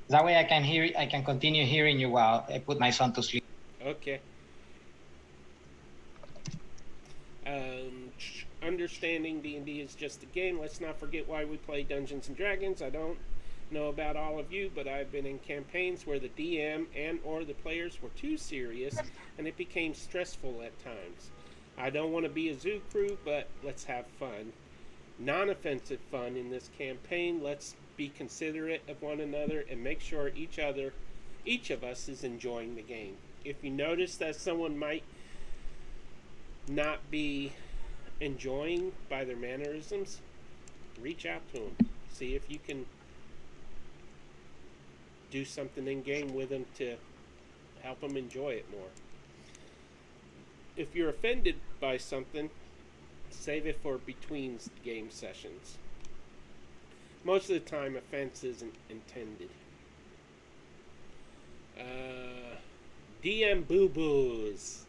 That way I can continue hearing you while I put my son to sleep. okay. Understanding D&D is just a game. Let's not forget why we play Dungeons and Dragons. I don't know about all of you, but I've been in campaigns where the DM and or the players were too serious and it became stressful at times. I don't want to be a zoo crew, but let's have fun. Non-offensive fun in this campaign. Let's be considerate of one another and make sure each of us is enjoying the game. If you notice that someone might not be enjoying by their mannerisms, reach out to them. See if you can do something in game with them to help them enjoy it more. If you're offended by something, save it for between game sessions. Most of the time, offense isn't intended. DM boo-boos.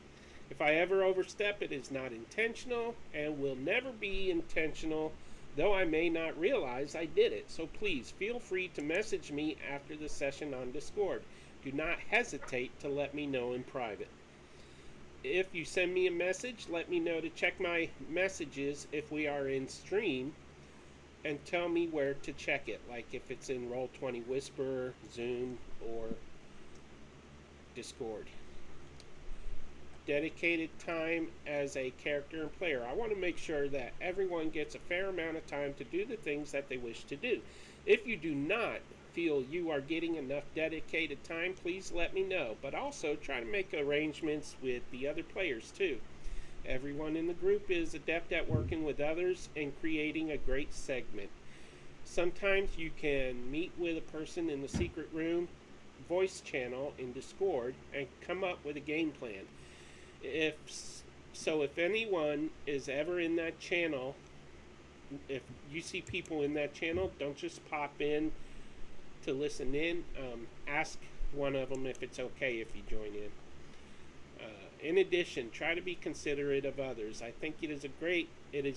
If I ever overstep, it is not intentional and will never be intentional, though I may not realize I did it. So please feel free to message me after the session on Discord. Do not hesitate to let me know in private. If you send me a message, let me know to check my messages if we are in stream and tell me where to check it, like if it's in Roll20 Whisper, Zoom, or Discord. Dedicated time as a character and player. I want to make sure that everyone gets a fair amount of time to do the things that they wish to do. If you do not feel you are getting enough dedicated time, please let me know. But also try to make arrangements with the other players too. Everyone in the group is adept at working with others and creating a great segment. Sometimes you can meet with a person in the secret room, voice channel in Discord, and come up with a game plan. If anyone is ever in that channel, if you see people in that channel, don't just pop in to listen in. Ask one of them if it's okay if you join in. In addition, try to be considerate of others. I think it is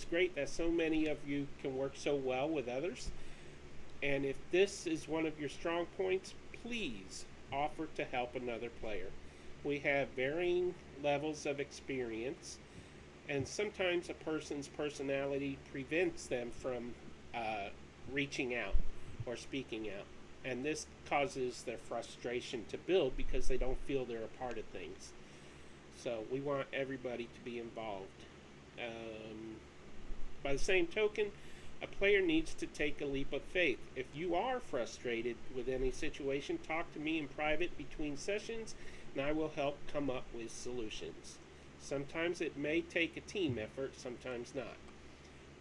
great that so many of you can work so well with others. And if this is one of your strong points, please offer to help another player. We have varying levels of experience, and sometimes a person's personality prevents them from reaching out or speaking out. And this causes their frustration to build because they don't feel they're a part of things. So we want everybody to be involved. By the same token, a player needs to take a leap of faith. If you are frustrated with any situation, talk to me in private between sessions, and I will help come up with solutions. Sometimes it may take a team effort, sometimes not.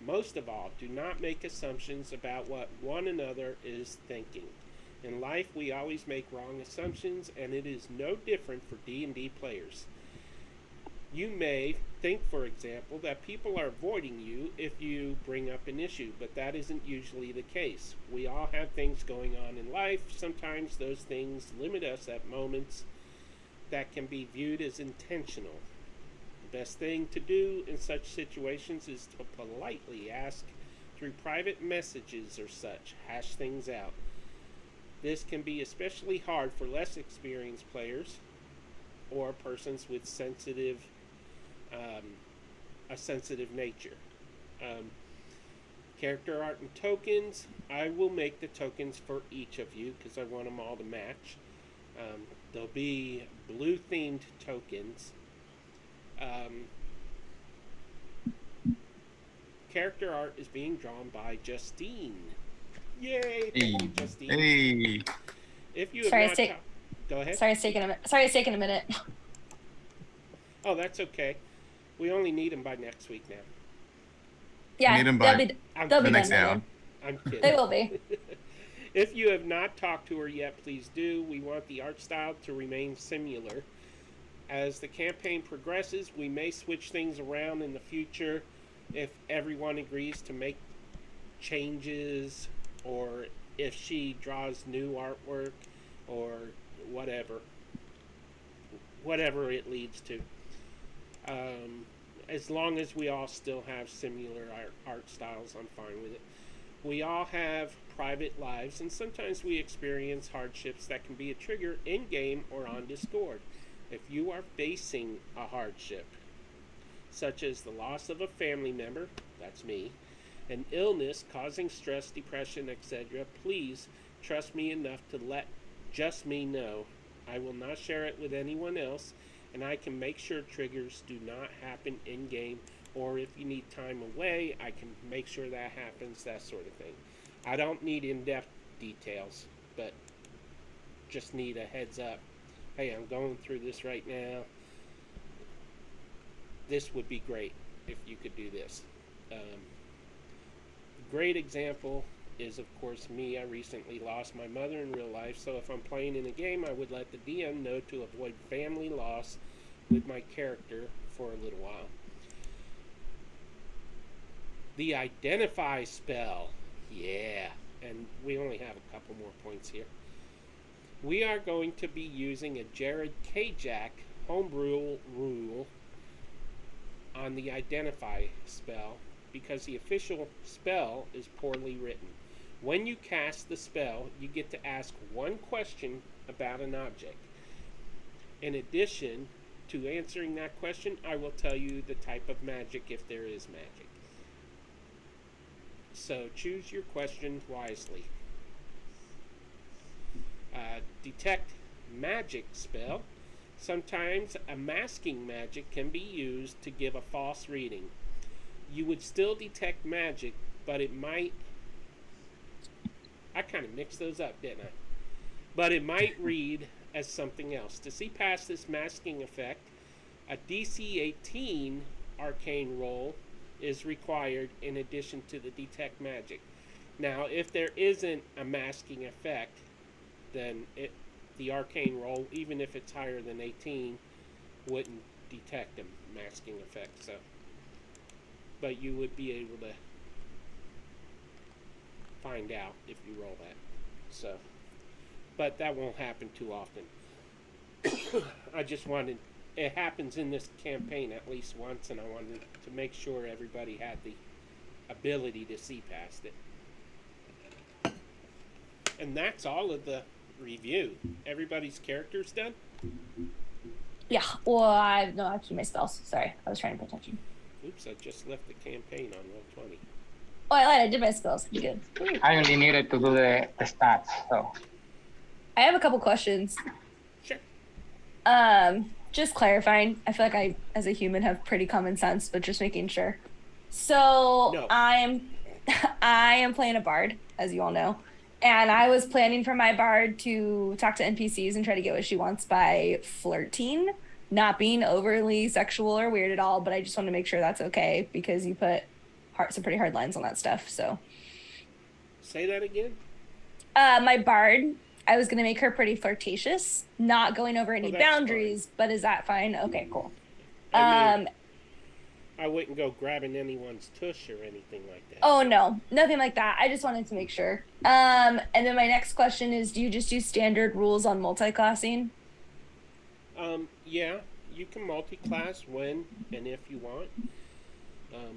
Most of all, do not make assumptions about what one another is thinking. In life, we always make wrong assumptions, and it is no different for D&D players. You may think, for example, that people are avoiding you if you bring up an issue, but that isn't usually the case. We all have things going on in life. Sometimes those things limit us at moments that can be viewed as intentional. The best thing to do in such situations is to politely ask through private messages or such, hash things out. This can be especially hard for less experienced players or persons with a sensitive nature. Character art and tokens. I will make the tokens for each of you because I want them all to match. There'll be blue themed tokens. Character art is being drawn by Justine. Yay! Thank you, Justine. Hey. If you have go ahead. Sorry, it's taking a minute. Oh, that's okay. We only need them by next week now. Yeah, Need them by they'll be the next done. hour. I'm kidding. They will be. If you have not talked to her yet, please do. We want the art style to remain similar. As the campaign progresses, we may switch things around in the future if everyone agrees to make changes or if she draws new artwork or whatever. whatever it leads to. As long as we all still have similar art styles, I'm fine with it. We all have private lives, and sometimes we experience hardships that can be a trigger in-game or on Discord. If you are facing a hardship, such as the loss of a family member, that's me, an illness causing stress, depression, etc., please trust me enough to let just me know. I will not share it with anyone else, and I can make sure triggers do not happen in-game, or if you need time away, I can make sure that happens, that sort of thing. I don't need in-depth details, but just need a heads up. Hey, I'm going through this right now. This would be great if you could do this. Great example is, of course, me. I recently lost my mother in real life, so if I'm playing in a game, I would let the DM know to avoid family loss with my character for a little while. The identify spell. Yeah, and we only have a couple more points here. We are going to be using a Jared K-Jack homebrew rule on the identify spell because the official spell is poorly written. When you cast the spell, you get to ask one question about an object. In addition to answering that question, I will tell you the type of magic if there is magic. So choose your question wisely. Detect magic spell. Sometimes a masking magic can be used to give a false reading. You would still detect magic, but it might... I kind of mixed those up, didn't I? But it might read as something else. To see past this masking effect, a DC 18 arcane roll is required in addition to the detect magic. Now, if there isn't a masking effect, then the arcane roll, even if it's higher than 18, wouldn't detect a masking effect. So, but you would be able to find out if you roll that. So, but that won't happen too often. I just wanted, it happens in this campaign at least once, and I wanted to make sure everybody had the ability to see past it. And that's all of the review. Everybody's character's done? Yeah, well, I no, actually my spells. Sorry, I was trying to pay attention. Oops, I just left the campaign on roll 20. Oh, I lied. I did my spells. You good? I only needed to do the stats, so. I have a couple questions. Sure. Just clarifying. I feel like I, as a human, have pretty common sense, but just making sure. So No. I am playing a bard, as you all know, and I was planning for my bard to talk to NPCs and try to get what she wants by flirting, not being overly sexual or weird at all. But I just want to make sure that's okay because you put some pretty hard lines on that stuff. So Say that again? my bard, I was going to make her pretty flirtatious, not going over any that's boundaries, but is that fine? Okay, cool. I mean, I wouldn't go grabbing anyone's tush or anything like that. Oh, no, nothing like that. I just wanted to make sure. And then my next question is, do you just do standard rules on multi-classing? Yeah, you can multi-class when and if you want.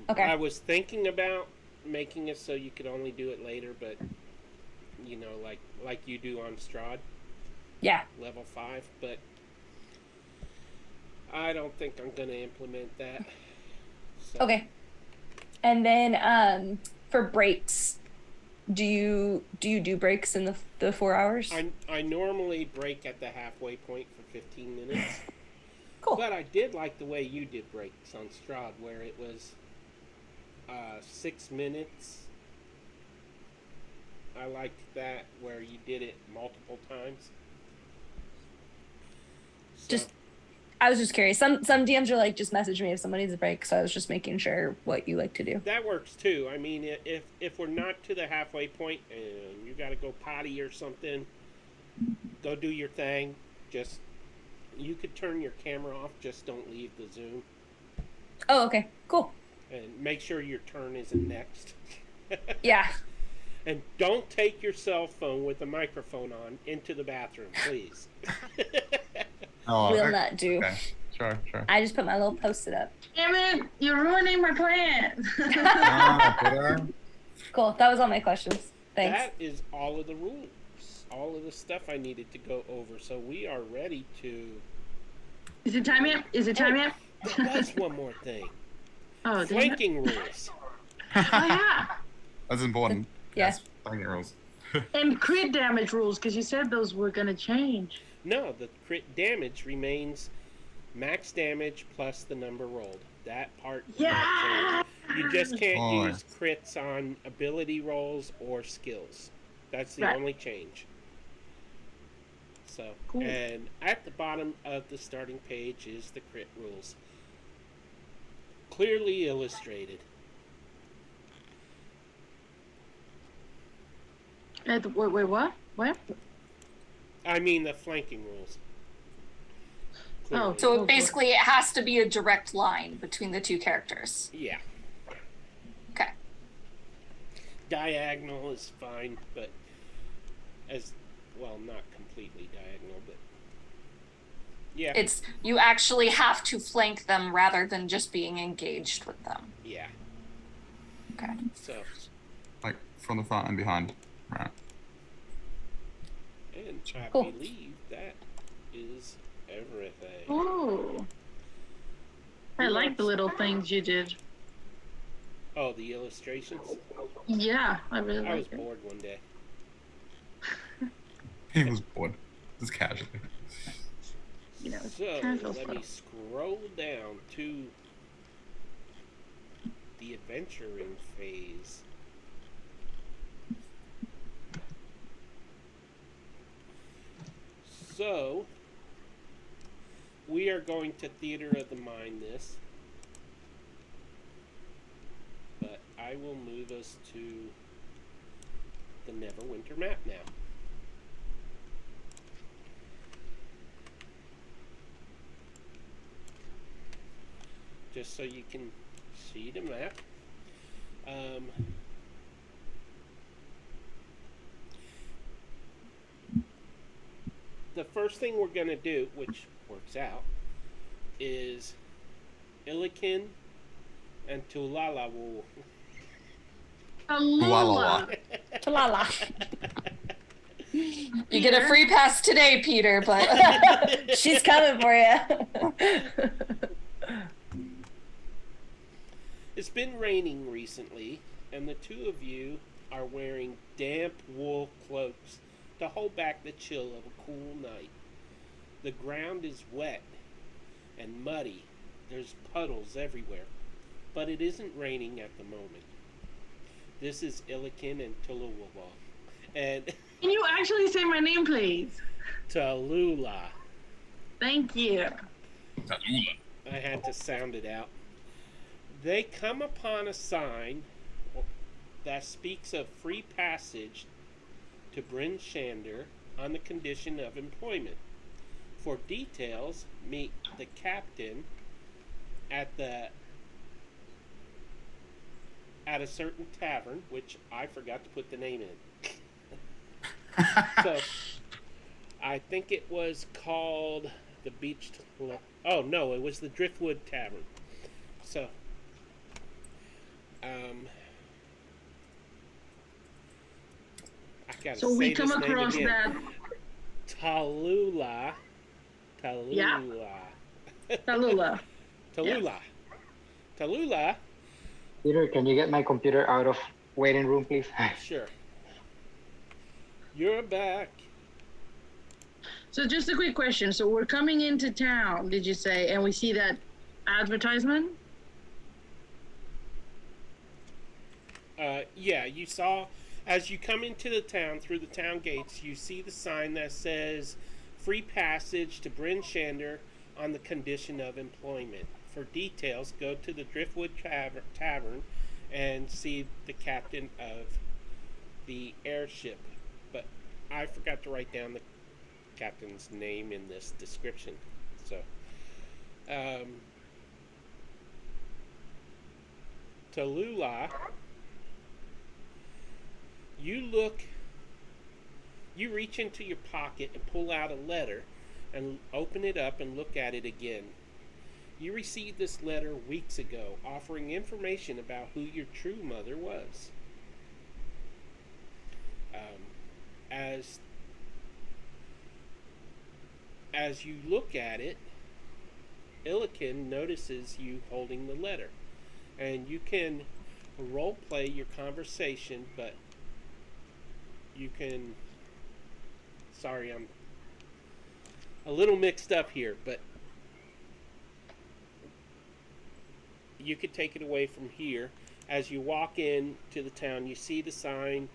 Okay. I was thinking about making it so you could only do it later, but, you know, like you do on Strahd. Yeah. Level 5, but I don't think I'm going to implement that. So. Okay. And then for breaks, do you do breaks in the 4 hours? I normally break at the halfway point for 15 minutes. Cool. But I did like the way you did breaks on Strahd, where it was 6 minutes. I liked that, where you did it multiple times. So, I was just curious. Some DMs are like, just message me if someone needs a break. So I was just making sure what you like to do. that works too. I mean, if we're not to the halfway point and you got to go potty or something, go do your thing. Just, you could turn your camera off. Just don't leave the Zoom. Oh, okay. Cool. And make sure your turn isn't next. Yeah. And don't take your cell phone with the microphone on into the bathroom, please. Oh, will not do. Okay. Sure. I just put my little post-it up. Damn it! You're ruining my plans. Peter. Cool. That was all my questions. Thanks. That is all of the rules. All of the stuff I needed to go over. So we are ready to... Is it time yet? There was one more thing. Oh, damn it. Flanking rules. Oh, yeah. That's important. Yeah. Yes. Flanking rules. And crit damage rules, because you said those were going to change. No, the crit damage remains max damage plus the number rolled. That part will not Yeah. change. You just can't Boy. use crits on ability rolls or skills. That's the Right. only change. So, Cool. and at the bottom of the starting page is the crit rules. Clearly illustrated. Wait, what? What? I mean the flanking rules. Oh, Clearly. So basically, it has to be a direct line between the two characters. Yeah. Okay. Diagonal is fine, but as well, not completely diagonal, but yeah. It's you actually have to flank them rather than just being engaged with them. Yeah. Okay. So, Like from the front and behind. Right. and I Cool. believe that is everything. Ooh. I like the little things you did. Oh, the illustrations? Yeah, I really I was like it. bored one day. He was bored. Just casually. You know, So, casual let me stuff. scroll down to the adventuring phase. So, we are going to Theater of the Mind this. But I will move us to the Neverwinter map now. Just so you can see the map. The first thing we're going to do, which works out, is Illikin and Tulalawu. Alola. Talala. You get a free pass today, Peter, but She's coming for you. It's been raining recently, and the two of you are wearing damp wool cloaks to hold back the chill of a cool night. The ground is wet and muddy. There's puddles everywhere, but it isn't raining at the moment. This is Illikin and Tuluwa. And Can you actually say my name, please? Tallulah. Thank you. I had to sound it out. They come upon a sign that speaks of free passage to Bryn Shander on the condition of employment. For details, meet the captain at a certain tavern, which I forgot to put the name in. So, I think it was called the Beach. Oh no, it was the Driftwood Tavern. So, I gotta So say we come this name across again. that Tallulah. Yeah. Tallulah. Tallulah. Tallulah. Peter, can you get my computer out of waiting room, please? Sure. You're back. So just a quick question. So we're coming into town, did you say, and we see that advertisement? Yeah, you saw, as you come into the town, through the town gates, you see the sign that says free passage to Bryn Shander on the condition of employment. For details, go to the Driftwood Tavern and see the captain of the airship. But I forgot to write down the captain's name in this description. So, Tallulah, you reach into your pocket and pull out a letter and open it up and look at it again. You received this letter weeks ago offering information about who your true mother was. As you look at it, Illiken notices you holding the letter. And you can role play your conversation, but you can... Sorry, I'm a little mixed up here, but you could take it away from here. As you walk in to the town, you see the sign.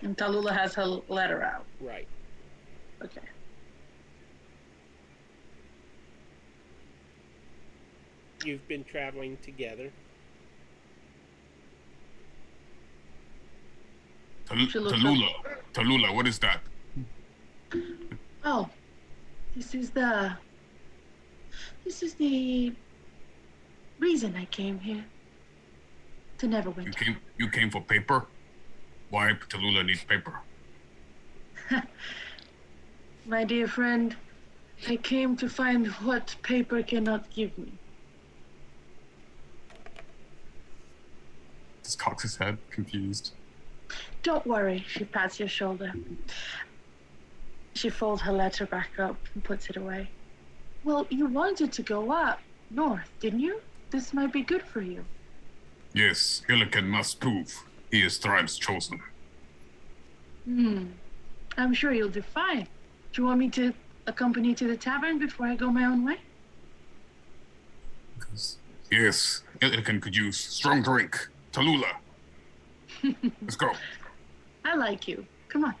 And Tallulah has her letter out. Right. Okay. You've been traveling together. Tallulah, what is that? Oh, this is the reason I came here. To Neverwinter. You came for paper? Why Tallulah needs paper? My dear friend, I came to find what paper cannot give me. Just cocks his head, confused. Don't worry, she pats your shoulder. She folds her letter back up and puts it away. Well, you wanted to go up north, didn't you? This might be good for you. Yes, Illiken must prove he is Thrive's chosen. I'm sure you'll do fine. Do you want me to accompany you to the tavern before I go my own way? Yes, Illiken could use strong drink. Tallulah. Let's go. I like you. Come on.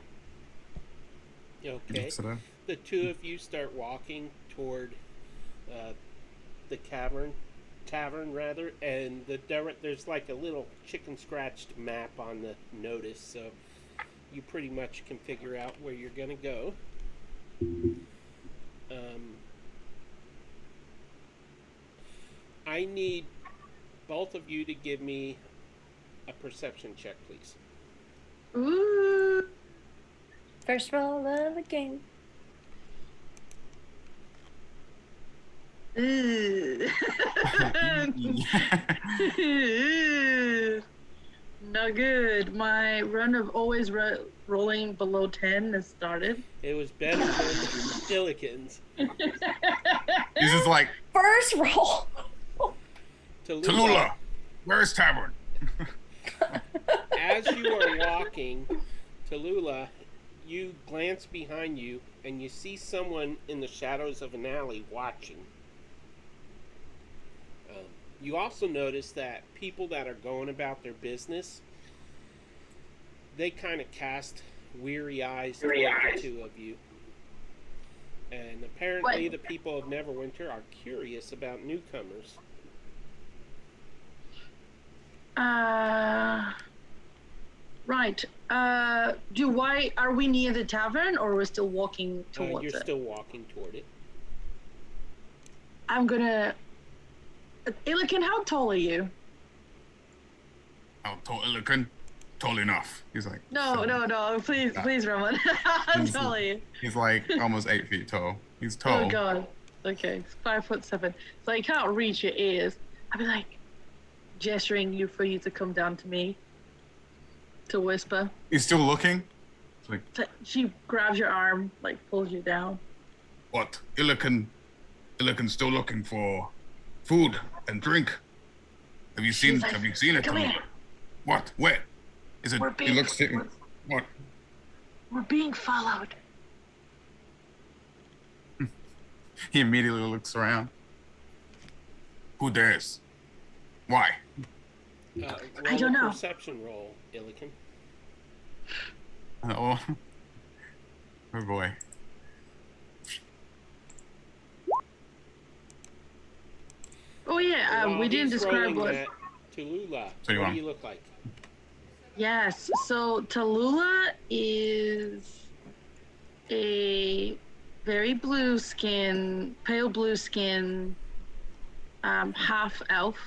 Okay. The two of you start walking toward the tavern, and there's like a little chicken scratched map on the notice, so you pretty much can figure out where you're gonna go. I need both of you to give me a perception check, please. Ooh. First roll of the game. Not good. My run of always rolling below 10 has started. It was better than Illiken's. This is like First roll. Tallulah, where's tavern? As you are walking, Tallulah, you glance behind you and you see someone in the shadows of an alley watching. You also notice that people that are going about their business, they kind of cast weary eyes toward the two of you. And apparently the people of Neverwinter are curious about newcomers. Right. Are we near the tavern or are we still walking towards it? You're still walking toward it. I'm gonna... Illiken, how tall are you? How tall, Illiken? Tall enough. He's like... No, please, Roman. How tall are you? He's like almost 8 feet tall. He's tall. Oh, God. Okay, 5'7". So I can't reach your ears. I'd be like gesturing you for you to come down to me. To whisper. He's still looking? Like, she grabs your arm, like pulls you down. What? Illiken's still looking for food and drink. Have you seen it? Come here. What? Where? Is it? What? We're being followed. He immediately looks around. Who dares? Why? I don't know. Perception roll, Illiken. Oh boy. Oh yeah, we didn't describe what. Tallulah. So what do you look like? Yes, so Tallulah is a very pale blue skin, half elf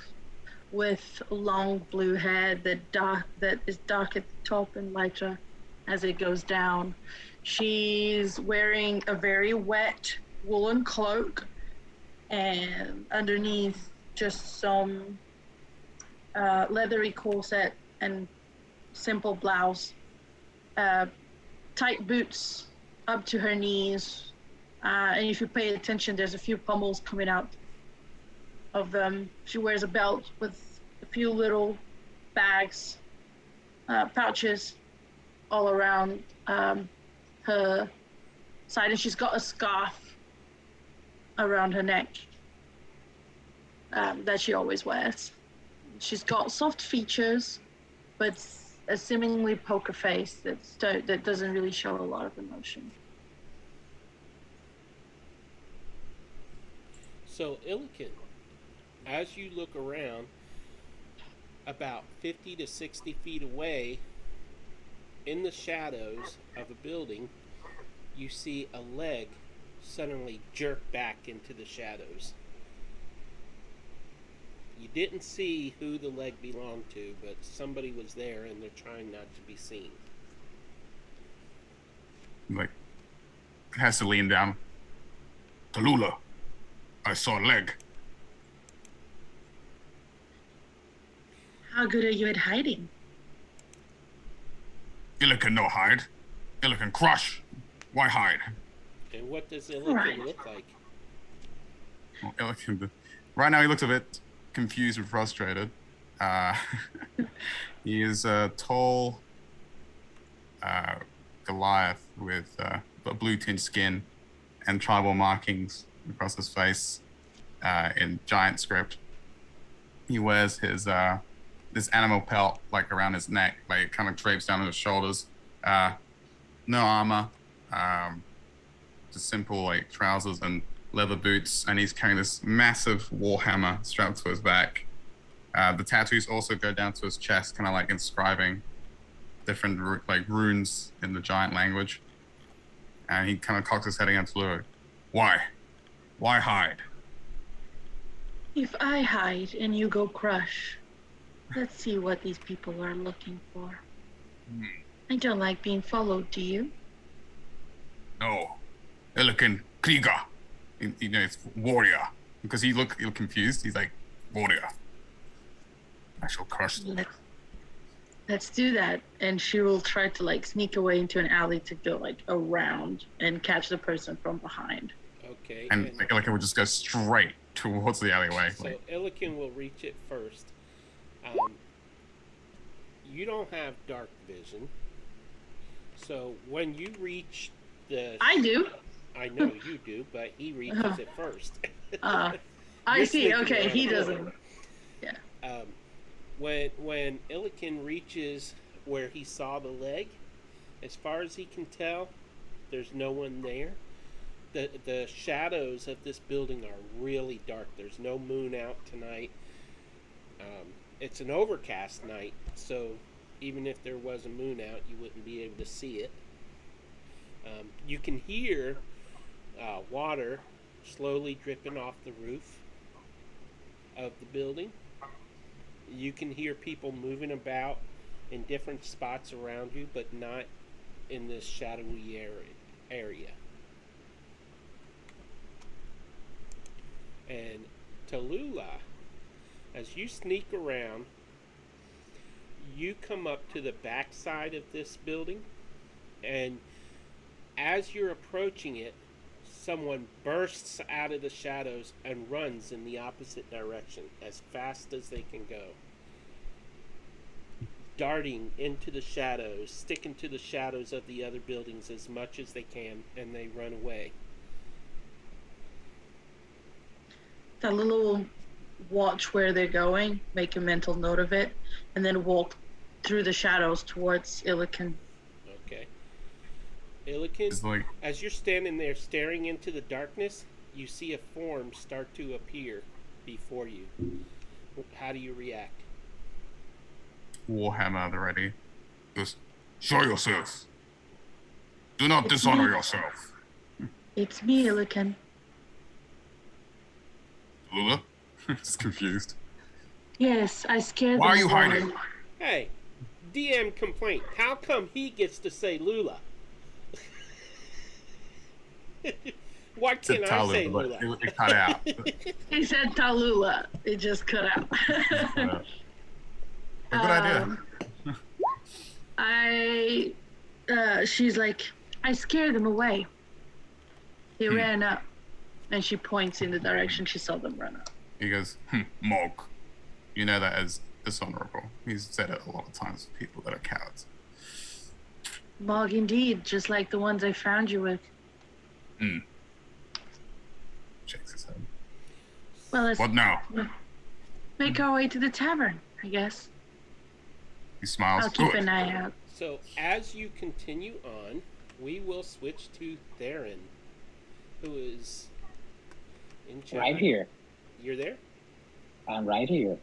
with long blue hair that is dark at the top and lighter as it goes down. She's wearing a very wet woolen cloak, and underneath just some leathery corset and simple blouse. Tight boots up to her knees. And if you pay attention, there's a few pummels coming out of them. She wears a belt with a few little bags, pouches all around her side, and she's got a scarf around her neck that she always wears. She's got soft features, but a seemingly poker face that doesn't really show a lot of emotion. So, Illiken, as you look around, about 50 to 60 feet away, in the shadows of a building, you see a leg suddenly jerk back into the shadows. You didn't see who the leg belonged to, but somebody was there and they're trying not to be seen. Like, has to lean down. Tallulah, I saw a leg. How good are you at hiding? Illiken no hide. Illiken crush. Why hide? And what does Illiken look like? Well, Illiken, right now he looks a bit confused and frustrated. He is a tall Goliath with blue tinged skin and tribal markings across his face in giant script. He wears his this animal pelt like around his neck, like it kind of drapes down his shoulders. No armor, just simple like trousers and leather boots, and he's carrying this massive war hammer strapped to his back. The tattoos also go down to his chest, kind of like inscribing different like runes in the giant language. And he kind of cocks his head against Lure. Why? Why hide? If I hide and you go crush, let's see what these people are looking for. I don't like being followed, do you? No. Illiken Krieger. You know, it's warrior. Because he look confused. He's like, warrior. I shall crush them. Let's do that. And she will try to like sneak away into an alley to go like around and catch the person from behind. Okay. And Illiken would just go straight towards the alleyway. So Illiken will reach it first. You don't have dark vision. So when you reach the... I do. I know you do, but he reaches it first. I see. Okay, he doesn't. Yeah. When Illiken reaches where he saw the leg, as far as he can tell, there's no one there. The shadows of this building are really dark. There's no moon out tonight. It's an overcast night, so even if there was a moon out, you wouldn't be able to see it. You can hear water slowly dripping off the roof of the building. You can hear people moving about in different spots around you, but not in this shadowy area. And Tallulah, as you sneak around, you come up to the back side of this building, and as you're approaching it, someone bursts out of the shadows and runs in the opposite direction as fast as they can go. Darting into the shadows, sticking to the shadows of the other buildings as much as they can, and they run away. Tallulah will watch where they're going, make a mental note of it, and then walk through the shadows towards Illiken. Okay. Illiken, as you're standing there staring into the darkness, you see a form start to appear before you. How do you react? Warhammer at the ready. Just show yourself. Do not dishonor yourself. It's me, Illiken. Lula? Just confused. Yes, I scared them. Why are you hiding? Hey, DM complaint. How come he gets to say Lula? Why It's a can't I say Talu, but Lula? it cut out. He said Tallulah. It just cut out. A good idea. She's like, I scared them away. They ran up. And she points in the direction she saw them run up. He goes, Mog. You know that as dishonorable. He's said it a lot of times to people that are cowards. Mog indeed, just like the ones I found you with. Shakes his head. Well, let's What now? make our way to the tavern, I guess. He smiles. I'll keep Good. an eye out. So as you continue on, we will switch to Theron, who is in chat. Right here. You're there? I'm right here.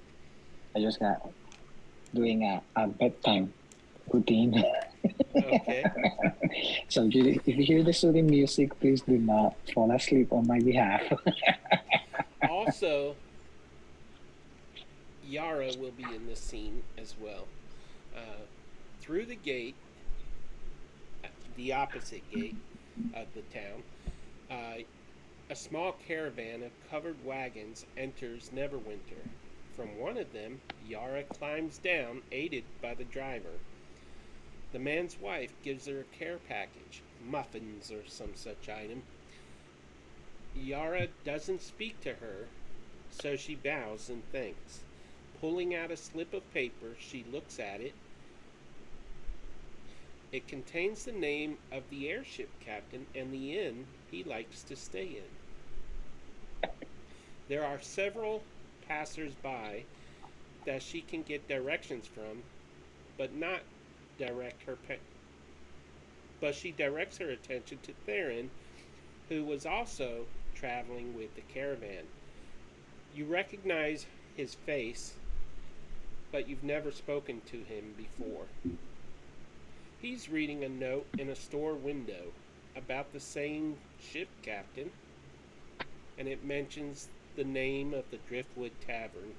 I just got doing a bedtime routine. Okay. So if you hear the soothing music, please do not fall asleep on my behalf. Also, Yara will be in this scene as well. Through the gate, the opposite gate of the town, a small caravan of covered wagons enters Neverwinter. From one of them, Yara climbs down, aided by the driver. The man's wife gives her a care package, muffins or some such item. Yara doesn't speak to her, so she bows and thanks. Pulling out a slip of paper, she looks at it. It contains the name of the airship captain and the inn he likes to stay in. There are several passers-by that she can get directions from, but she directs her attention to Theron, who was also traveling with the caravan. You recognize his face, but you've never spoken to him before. He's reading a note in a store window about the same ship captain, and it mentions the name of the Driftwood Tavern.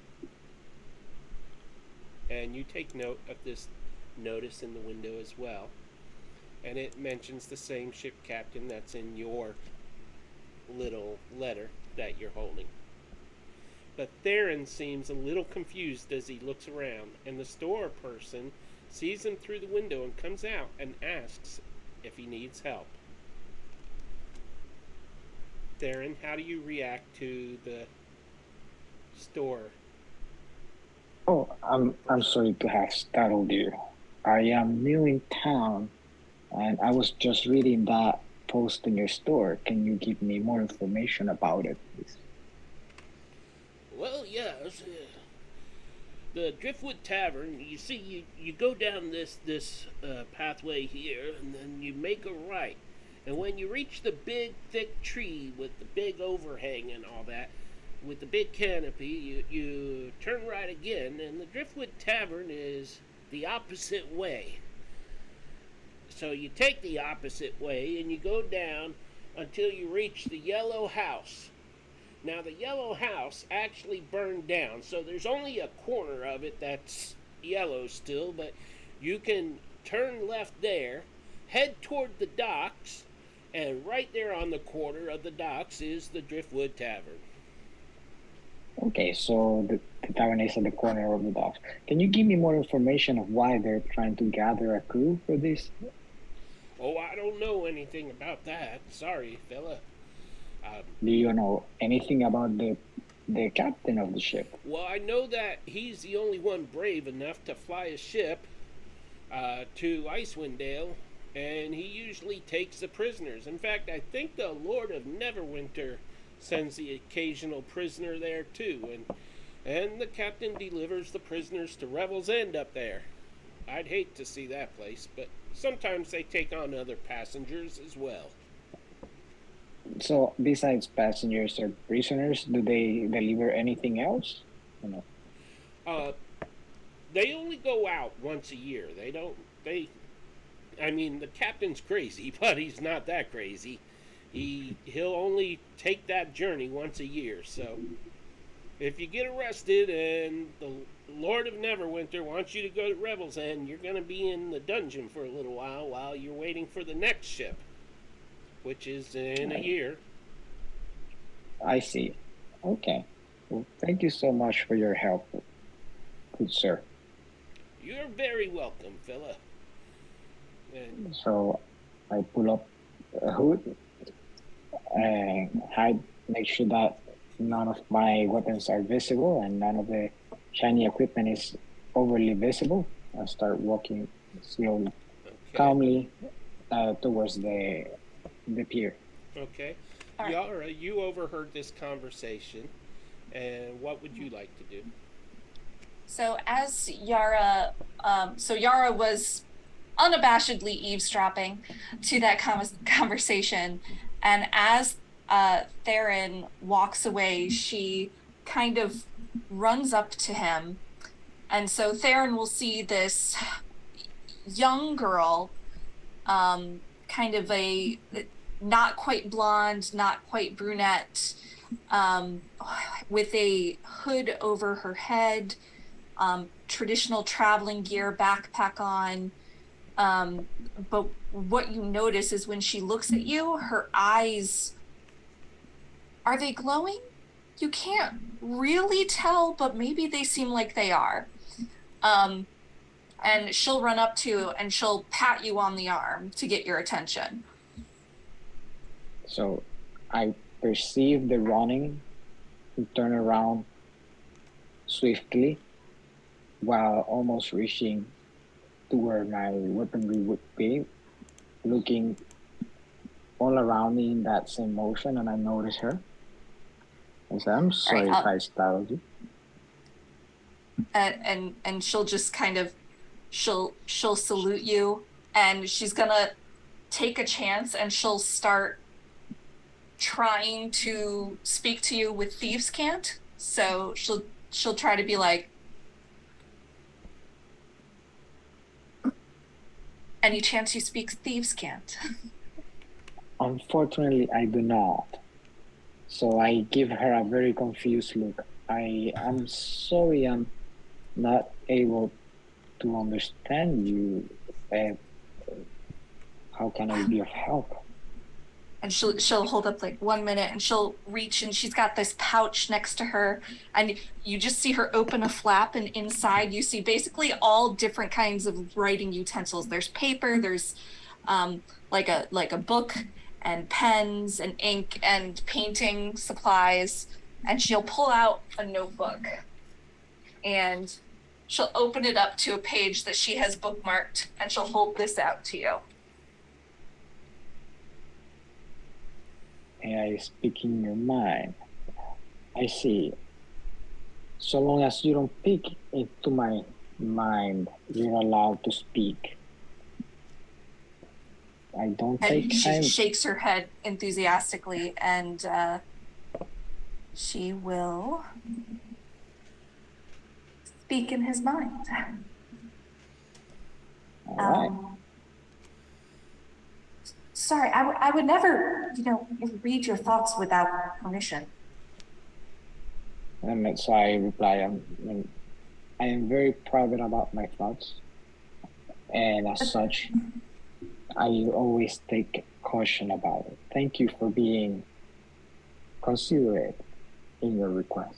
And you take note of this notice in the window as well. And it mentions the same ship captain that's in your little letter that you're holding. But Theron seems a little confused as he looks around, and the store person sees him through the window and comes out and asks if he needs help. Theron, how do you react to the store? Oh, I'm sorry to have startled you. I am new in town, and I was just reading that post in your store. Can you give me more information about it, please? Well, yes. The Driftwood Tavern, you see, you go down this pathway here, and then you make a right. And when you reach the big, thick tree with the big overhang and all that, with the big canopy, you turn right again, and the Driftwood Tavern is the opposite way. So you take the opposite way, and you go down until you reach the yellow house. Now, the yellow house actually burned down, so there's only a corner of it that's yellow still, but you can turn left there, head toward the docks, and right there on the corner of the docks is the Driftwood Tavern. Okay, so the tavern is at the corner of the docks. Can you give me more information of why they're trying to gather a crew for this? Oh, I don't know anything about that. Sorry, fella. Do you know anything about the captain of the ship? Well, I know that he's the only one brave enough to fly a ship to Icewind Dale, and he usually takes the prisoners. In fact, I think the Lord of Neverwinter sends the occasional prisoner there too, and the captain delivers the prisoners to Revel's End up there. I'd hate to see that place, but sometimes they take on other passengers as well. So, besides passengers or prisoners, do they deliver anything else? They only go out once a year. I mean, the captain's crazy, but he's not that crazy. He'll only take that journey once a year. So if you get arrested and Lord of Neverwinter wants you to go to Revel's End. You're going to be in the dungeon for a little while you're waiting for the next ship, which is in a year. I see. Okay. Well, thank you so much for your help, good sir. You're very welcome, fella. And So I pull up a hood and hide, make sure that none of my weapons are visible and none of the shiny equipment is overly visible. I start walking slowly, calmly towards the pier. Okay. All right. Yara, you overheard this conversation, and what would you like to do? So as Yara, Yara was unabashedly eavesdropping to that conversation, and as Theron walks away, she kind of runs up to him, and so Theron will see this young girl, kind of a not quite blonde, not quite brunette, with a hood over her head, traditional traveling gear, backpack on. But what you notice is when she looks at you, her eyes, are they glowing? You can't really tell, but maybe they seem like they are. And she'll run up to you and she'll pat you on the arm to get your attention. So I perceive the running and turn around swiftly while almost reaching to where my weaponry would be, looking all around me in that same motion, and I notice her. I say, I'm sorry if I startled you. And she'll just kind of, she'll salute you, and she's gonna take a chance and she'll start trying to speak to you with thieves' cant. So she'll try to be like, any chance you speak thieves' cant? Unfortunately, I do not. So I give her a very confused look. I'm sorry, I'm not able to understand you. How can I be of help? And she'll hold up like 1 minute, and she'll reach, and she's got this pouch next to her, and you just see her open a flap, and inside you see basically all different kinds of writing utensils. There's paper, there's like a book, and pens and ink and painting supplies, and she'll pull out a notebook and she'll open it up to a page that she has bookmarked, and she'll hold this out to you. And I speak in your mind. I see. So long as you don't peek into my mind, you're allowed to speak. I don't take time. She shakes her head enthusiastically, and she will speak in his mind. All right. Sorry, I would never, read your thoughts without permission. And so I reply, I am very private about my thoughts, and as such, I always take caution about it. Thank you for being considerate in your request.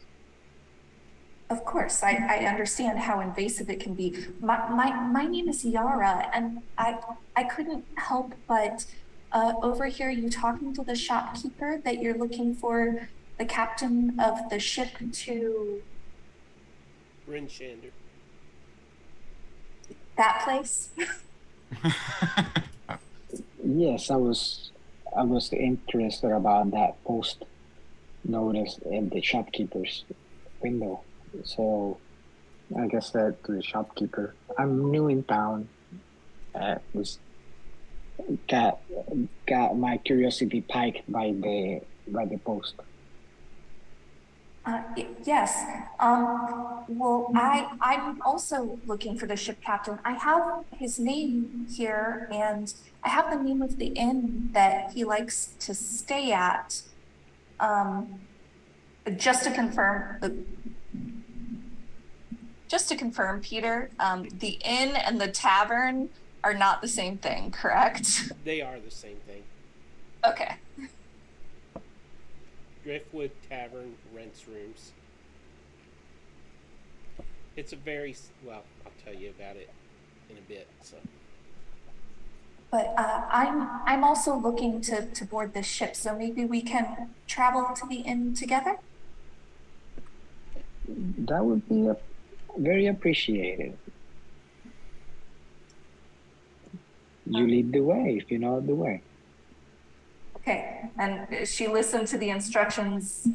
Of course, I understand how invasive it can be. My name is Yara, and I couldn't help but overhear you talking to the shopkeeper that you're looking for the captain of the ship to... Rinshander. That place? Yes, I was interested about that post notice in the shopkeeper's window. So like I said to the shopkeeper, I'm new in town. Was got my curiosity piqued by the post. Yes. Well, I'm also looking for the ship captain. I have his name here, and I have the name of the inn that he likes to stay at. Just to confirm, just to confirm, Peter, the inn and the tavern are not the same thing, correct? They are the same thing. Okay. Driftwood Tavern rents rooms. It's a very well. I'll tell you about it in a bit. So. But I'm also looking to board this ship, so maybe we can travel to the inn together. That would be very appreciated. You lead the way if you know the way. Okay, and she listened to the instructions.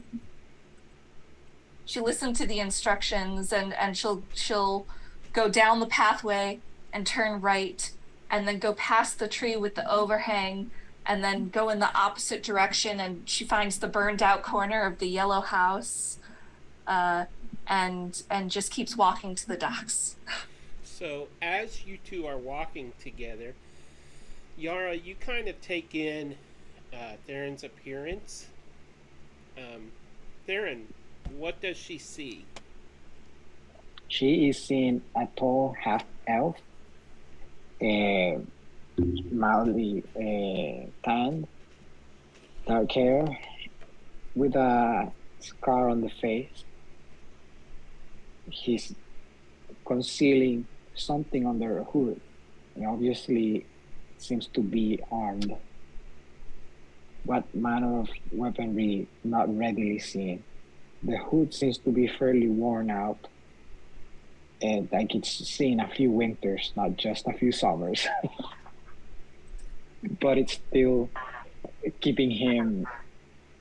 And she'll go down the pathway and turn right, and then go past the tree with the overhang, and then go in the opposite direction, and she finds the burned out corner of the yellow house, and just keeps walking to the docks. So as you two are walking together, Yara, you kind of take in Theron's appearance. Theron, what does she see? She is seeing a tall half-elf, mildly tanned, dark hair, with a scar on the face. He's concealing something under a hood, and obviously seems to be armed. What manner of weaponry not readily seen. The hood seems to be fairly worn out, and like it's seen a few winters, not just a few summers. But it's still keeping him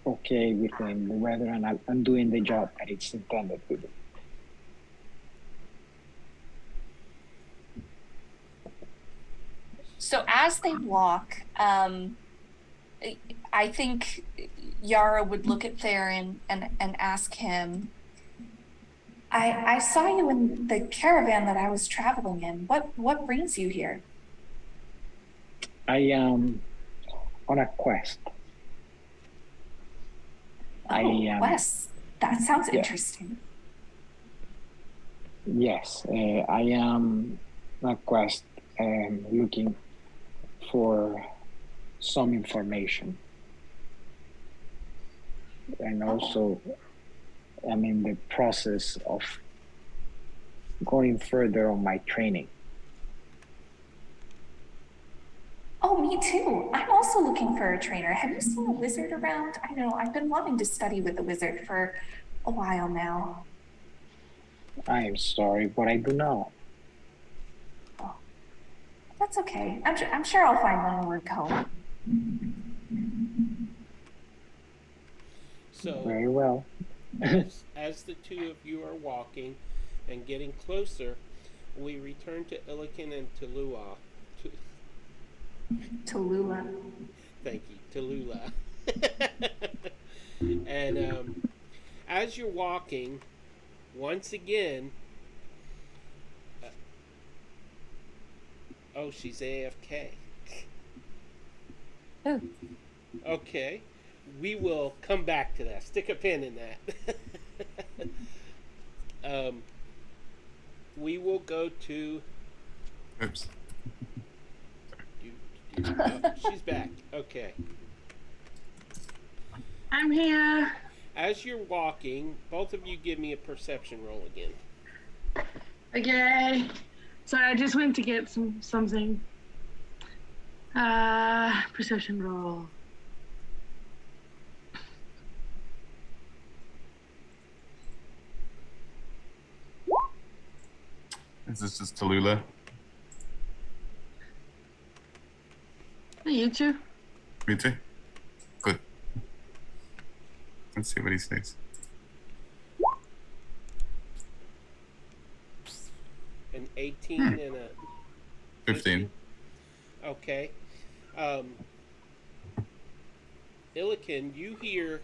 okay within the weather and doing the job that it's intended to do. So as they walk, I think Yara would look at Theron and ask him, I saw you in the caravan that I was traveling in. What brings you here? I am on a quest. Quest. That sounds yeah. interesting. Yes, I am on a quest looking for some information. And also, I'm in the process of going further on my training. Oh, me too. I'm also looking for a trainer. Have you seen a wizard around? I know, I've been wanting to study with a wizard for a while now. I am sorry, but I do not. Oh, that's okay. I'm sure I'll find one when we're home. So, very well. as the two of you are walking and getting closer, we return to Illiken and Tallulah. Tallulah. Thank you, Tallulah. And as you're walking, once again, oh, she's AFK. Oh. Okay, we will come back to that. Stick a pin in that. We will go to. Oops. She's back. Okay. I'm here. As you're walking, both of you give me a perception roll again. Okay. Sorry, I just went to get something. Perception roll. Is this just Tallulah? Hey, you too. Me too. Good. Let's see what he says. An 18 and a 15. Okay. Illiken, you hear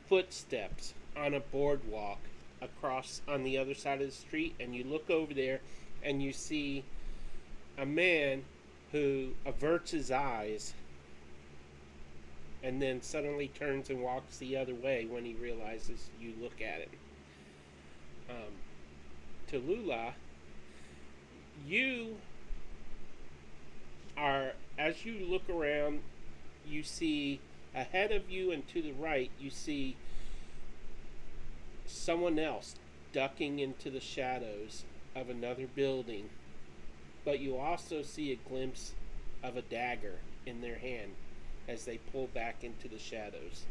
footsteps on a boardwalk across on the other side of the street, and you look over there and you see a man who averts his eyes and then suddenly turns and walks the other way when he realizes you look at him. Tallulah, you are, as you look around, you see ahead of you and to the right, you see someone else ducking into the shadows of another building. But you also see a glimpse of a dagger in their hand as they pull back into the shadows.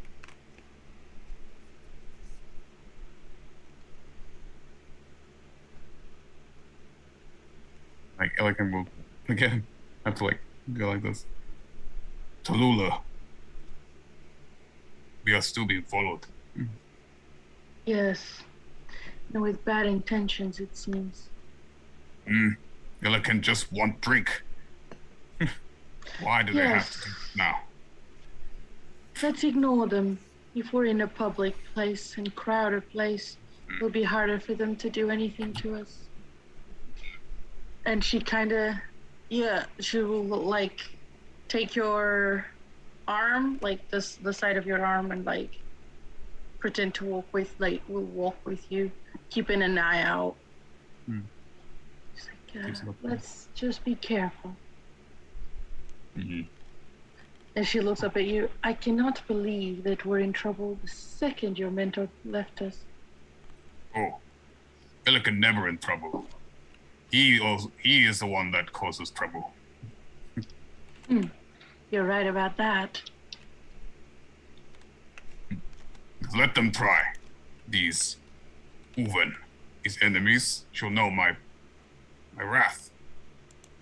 Like Elican will again have to like go like this. Tallulah, we are still being followed. Yes. And with bad intentions, it seems. Elican just want drink. Why do they have to do it now? Let's ignore them. If we're in a public place and crowded place, it'll be harder for them to do anything to us. And she she will like take your arm, like the side of your arm, and like pretend to walk with you, keeping an eye out. She's like, let's just be careful. And she looks up at you. I cannot believe that we're in trouble the second your mentor left us. Oh, Elican never in trouble. He is the one that causes trouble. You're right about that. Let them try. These Uven, his enemies, shall know my wrath.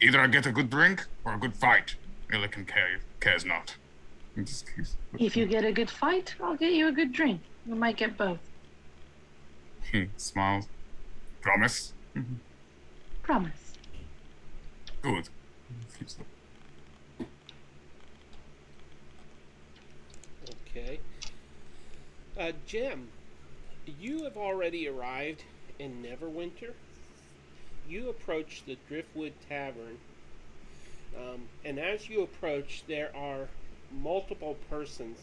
Either I get a good drink or a good fight. Elican cares not. If you get a good fight, I'll get you a good drink. We might get both. He smiles. Promise? Promise. Good. Okay. Jim, you have already arrived in Neverwinter. You approach the Driftwood Tavern, and as you approach, there are multiple persons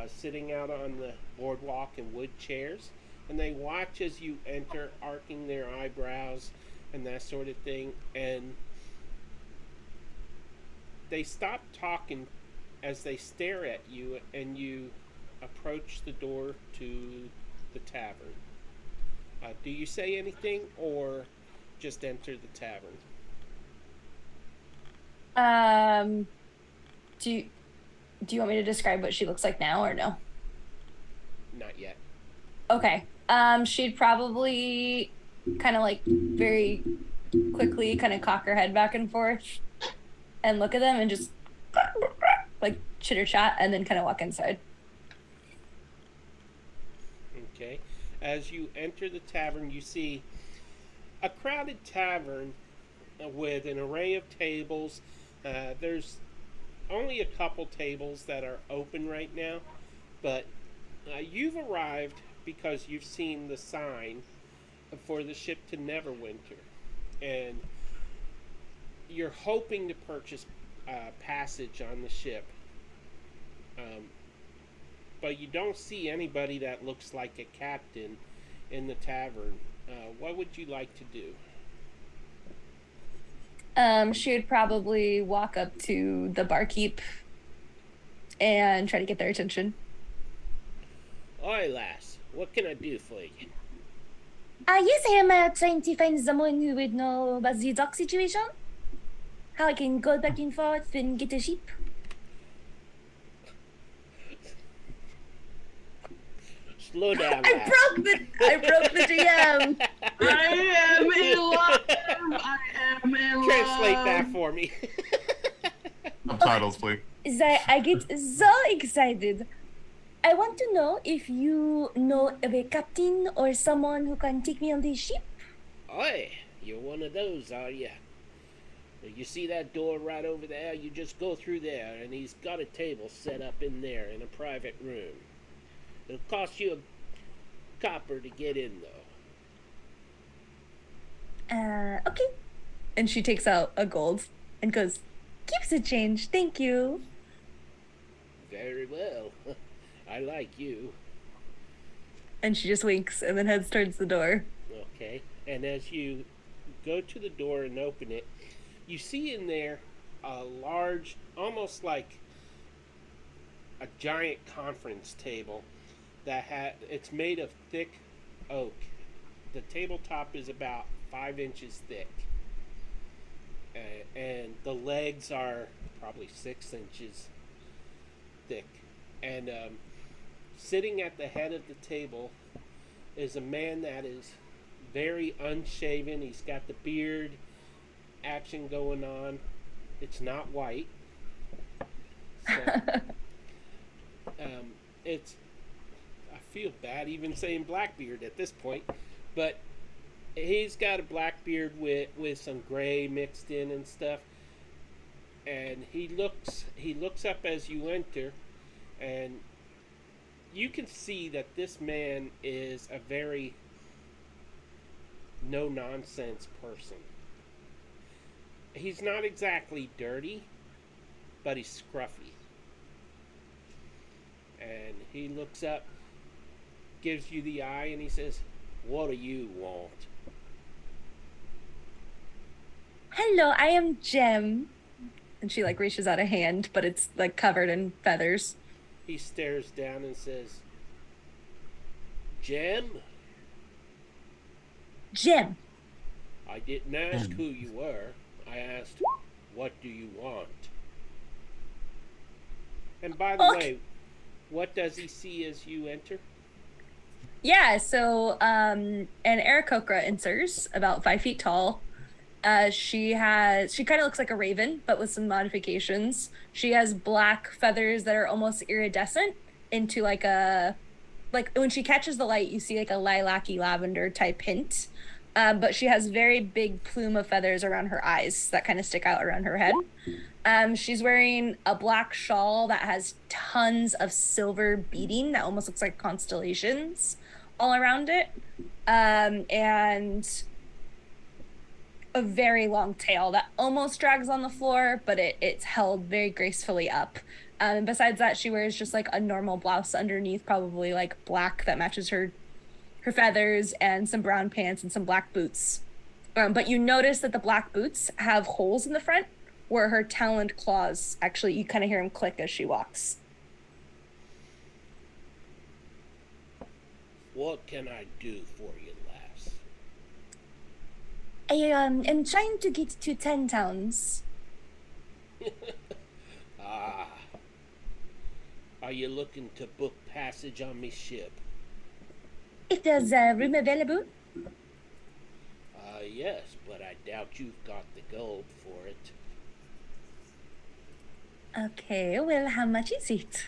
sitting out on the boardwalk in wood chairs, and they watch as you enter, arcing their eyebrows and that sort of thing, and they stop talking as they stare at you, and you approach the door to the tavern. Do you say anything, or just enter the tavern? Do you want me to describe what she looks like now or no? Not yet. Okay. She'd probably kind of like very quickly kind of cock her head back and forth and look at them and just like chitter chat and then kind of walk inside. Okay. As you enter the tavern, you see a crowded tavern with an array of tables. There's only a couple tables that are open right now, but you've arrived because you've seen the sign for the ship to Neverwinter, and you're hoping to purchase passage on the ship, but you don't see anybody that looks like a captain in the tavern. What would you like to do? She would probably walk up to the barkeep and try to get their attention. Oi, lass, what can I do for you? Yes, I am trying to find someone who would know about the dock situation. How I can go back and forth and get a ship. Slow down, I lass. broke the DM. I am in love. I am in love. Translate that for me. Subtitles, please. I get so excited. I want to know if you know of a captain or someone who can take me on this ship. Oi, you're one of those, are you? You see that door right over there? You just go through there, and he's got a table set up in there in a private room. It'll cost you a copper to get in, though. Okay. And she takes out a gold and goes, keeps the change, thank you. Very well. I like you. And she just winks and then heads towards the door. Okay, and as you go to the door and open it, you see in there a large, almost like a giant conference table it's made of thick oak. The tabletop is about 5 inches thick, and the legs are probably 6 inches thick. And sitting at the head of the table is a man that is very unshaven. He's got the beard action going on. It's not white. So, it's. I feel bad even saying Blackbeard at this point, but he's got a black beard with some gray mixed in and stuff. And he looks up as you enter, and you can see that this man is a very no nonsense person. He's not exactly dirty, but he's scruffy. And he looks up, gives you the eye, and he says, "What do you want?" Hello, I am Jem. And she like reaches out a hand, but it's like covered in feathers. He stares down and says, "Jem? Jem. I didn't ask who you were. I asked, what do you want?" And by the way, what does he see as you enter? Yeah, so an Aarakocra enters, about 5 feet tall. She kind of looks like a raven, but with some modifications. She has black feathers that are almost iridescent into like when she catches the light, you see like a lilac-y lavender type hint. But she has very big plume of feathers around her eyes that kind of stick out around her head. She's wearing a black shawl that has tons of silver beading that almost looks like constellations all around it. And a very long tail that almost drags on the floor, but it's held very gracefully up. And besides that, she wears just like a normal blouse underneath, probably like black that matches her feathers, and some brown pants and some black boots. But you notice that the black boots have holes in the front where her taloned claws, actually, you kind of hear them click as she walks. What can I do for you, lass? I am trying to get to 10 towns. Ah. Are you looking to book passage on me ship? If there's a room available. Yes, but I doubt you've got the gold for it. Okay, well, how much is it?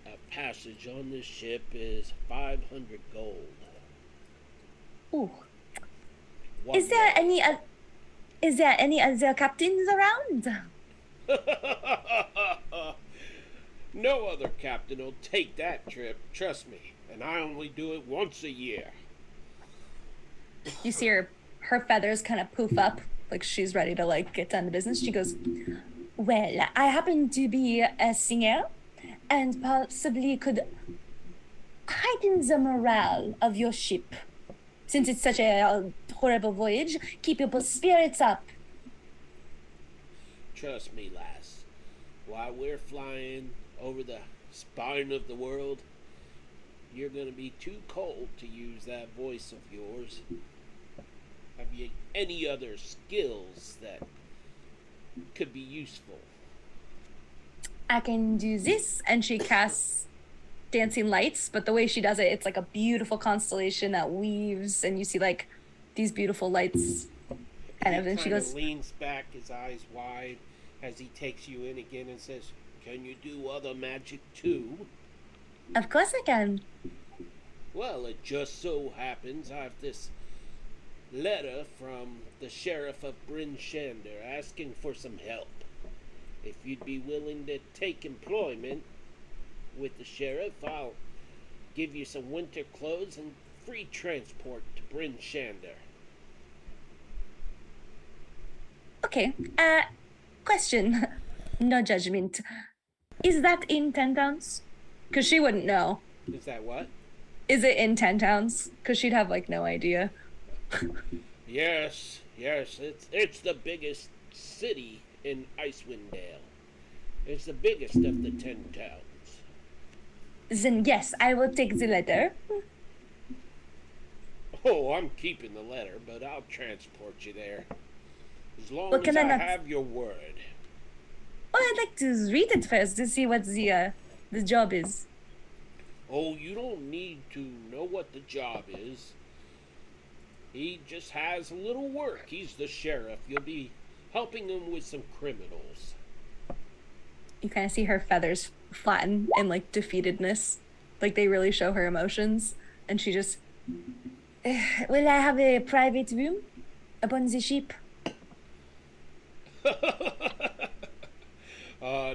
A passage on this ship is 500 gold. Ooh. One Is there way. any other captains around? No other captain will take that trip, trust me. And I only do it once a year. You see her feathers kind of poof up, like she's ready to like get down to business. She goes, well, I happen to be a singer and possibly could heighten the morale of your ship. Since it's such a horrible voyage, keep your spirits up. Trust me, lass. While we're flying over the spine of the world, you're going to be too cold to use that voice of yours. Have you any other skills that could be useful? I can do this. And she casts dancing lights, but the way she does it, it's like a beautiful constellation that weaves, and you see like these beautiful lights kind of, and she goes, leans back, his eyes wide, as he takes you in again and says, "Can you do other magic too?" Of course I can. Well, it just so happens I've this letter from the sheriff of Bryn Shander asking for some help. If you'd be willing to take employment with the sheriff, I'll give you some winter clothes and free transport to Bryn Shander. Okay. Question. No judgment. Is that in 10 towns? Because she wouldn't know. Is that what? Is it in 10 towns? Because she'd have like no idea. Yes, it's the biggest city in Icewind Dale. It's the biggest of the 10 towns. Then yes, I will take the letter. Oh, I'm keeping the letter, but I'll transport you there. As long Well, as can I I not- have your word. Well, I'd like to read it first to see what the job is. Oh, you don't need to know what the job is. He just has a little work. He's the sheriff. You'll be helping him with some criminals. You kind of see her feathers flatten in like defeatedness. Like they really show her emotions. And she just, will I have a private room upon the ship?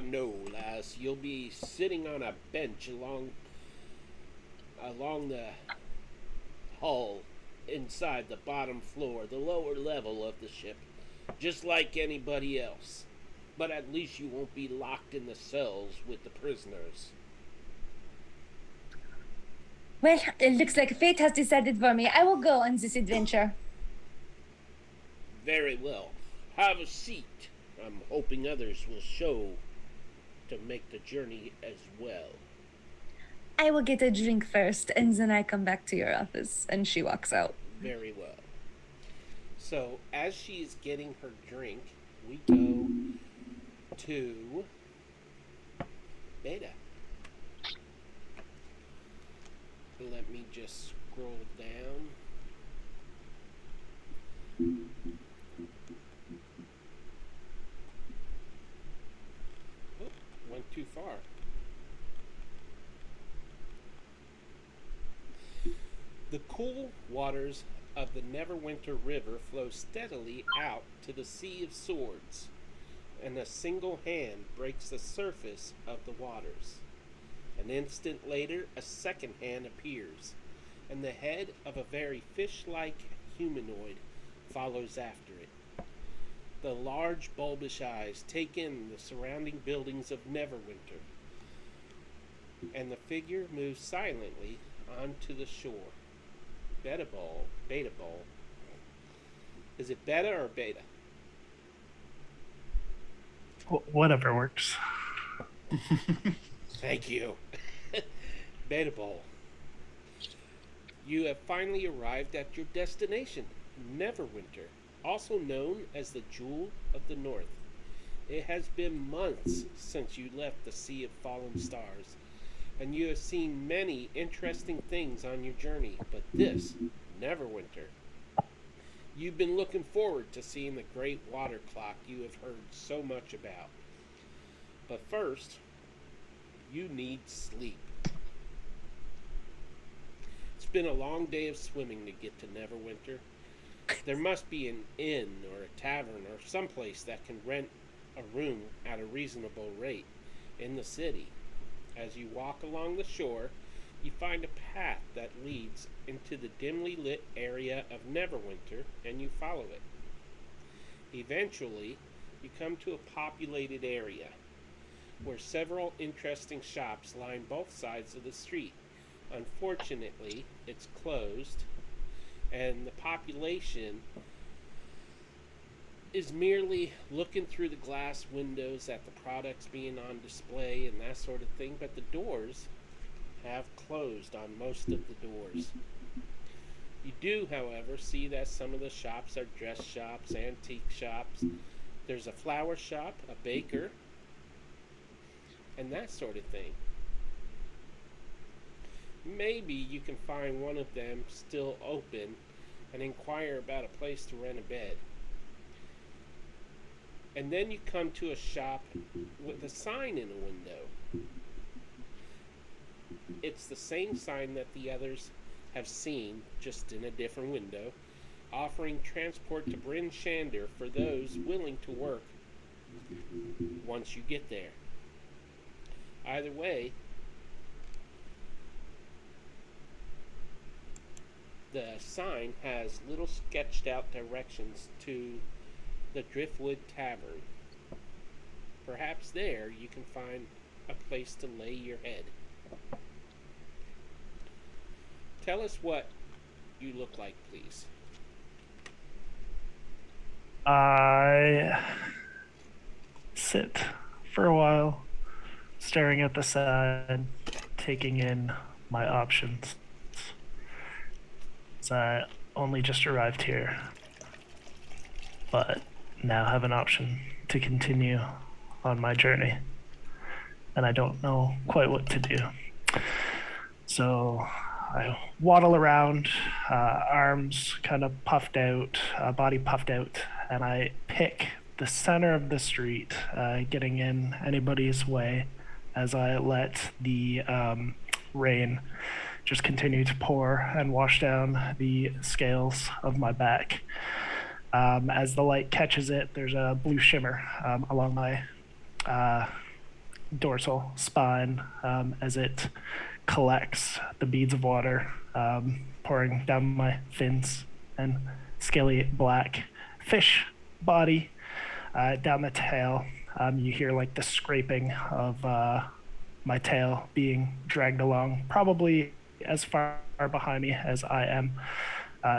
No, lass. You'll be sitting on a bench along the hull inside the bottom floor, the lower level of the ship, just like anybody else. But at least you won't be locked in the cells with the prisoners. Well, it looks like fate has decided for me. I will go on this adventure. Very well. Have a seat. I'm hoping others will show to make the journey as well. I will get a drink first, and then I come back to your office. And she walks out. Very well. So, as she is getting her drink, we go to Beta. Let me just scroll down. Oh, went too far. The cool waters of the Neverwinter River flow steadily out to the Sea of Swords, and a single hand breaks the surface of the waters. An instant later, a second hand appears, and the head of a very fish-like humanoid follows after it. The large, bulbous eyes take in the surrounding buildings of Neverwinter, and the figure moves silently onto the shore. Beta Ball. Is it Beta or Beta? Whatever works. Thank you. Beta Ball. You have finally arrived at your destination, Neverwinter, also known as the Jewel of the North. It has been months since you left the Sea of Fallen Stars, and you have seen many interesting things on your journey, but this, Neverwinter. You've been looking forward to seeing the great water clock you have heard so much about. But first, you need sleep. It's been a long day of swimming to get to Neverwinter. There must be an inn or a tavern or someplace that can rent a room at a reasonable rate in the city. As you walk along the shore, you find a path that leads into the dimly lit area of Neverwinter, and you follow it. Eventually, you come to a populated area where several interesting shops line both sides of the street. Unfortunately, it's closed, and the population is merely looking through the glass windows at the products being on display and that sort of thing, but the doors have closed on most of the doors. You do, however, see that some of the shops are dress shops, antique shops. There's a flower shop, a baker, and that sort of thing. Maybe you can find one of them still open and inquire about a place to rent a bed. And then you come to a shop with a sign in a window. It's the same sign that the others have seen, just in a different window, offering transport to Bryn Shander for those willing to work once you get there. Either way, the sign has little sketched out directions to the Driftwood Tavern. Perhaps there you can find a place to lay your head. tell us what you look like, please. I sit for a while, staring at the side, taking in my options. As I only just arrived here, but now have an option to continue on my journey, and I don't know quite what to do. So I waddle around, arms kind of puffed out, body puffed out, and I pick the center of the street, getting in anybody's way as I let the rain just continue to pour and wash down the scales of my back. As the light catches it, there's a blue shimmer along my dorsal spine as it collects the beads of water pouring down my fins and scaly black fish body down the tail. You hear like the scraping of my tail being dragged along, probably as far behind me as I am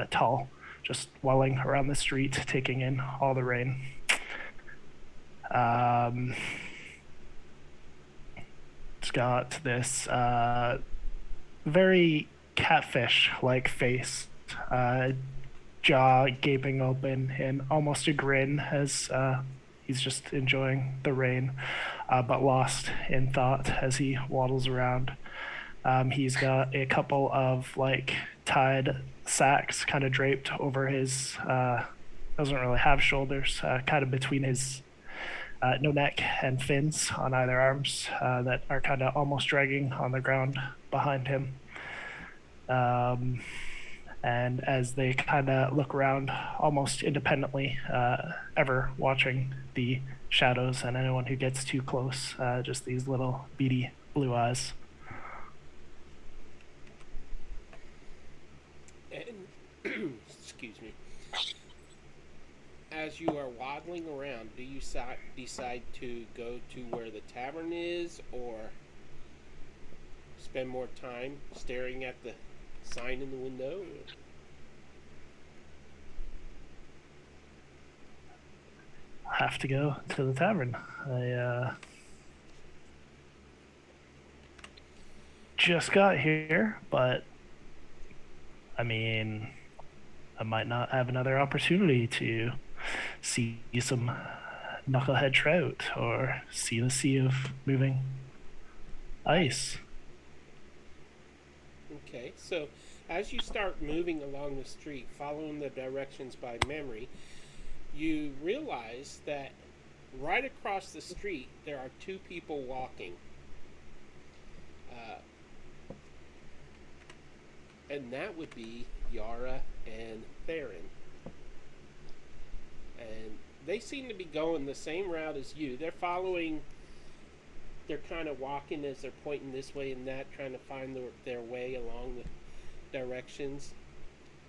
tall, just walling around the street, taking in all the rain. It's got this very catfish-like face, jaw gaping open in almost a grin as he's just enjoying the rain, but lost in thought as he waddles around. He's got a couple of like tied sacks kind of draped over his, doesn't really have shoulders, kind of between his no neck and fins on either arms that are kind of almost dragging on the ground behind him. And as they kind of look around almost independently, ever watching the shadows and anyone who gets too close, just these little beady blue eyes. And, excuse me. As you are waddling around, do you decide to go to where the tavern is, or spend more time staring at the sign in the window? I have to go to the tavern. I just got here, but I mean, I might not have another opportunity to see some knucklehead trout or see the sea of moving ice. Okay, so as you start moving along the street, following the directions by memory, you realize that right across the street there are two people walking. And that would be Yara and Theron. And they seem to be going the same route as you. They're kind of walking as they're pointing this way and that, trying to find their way along the directions.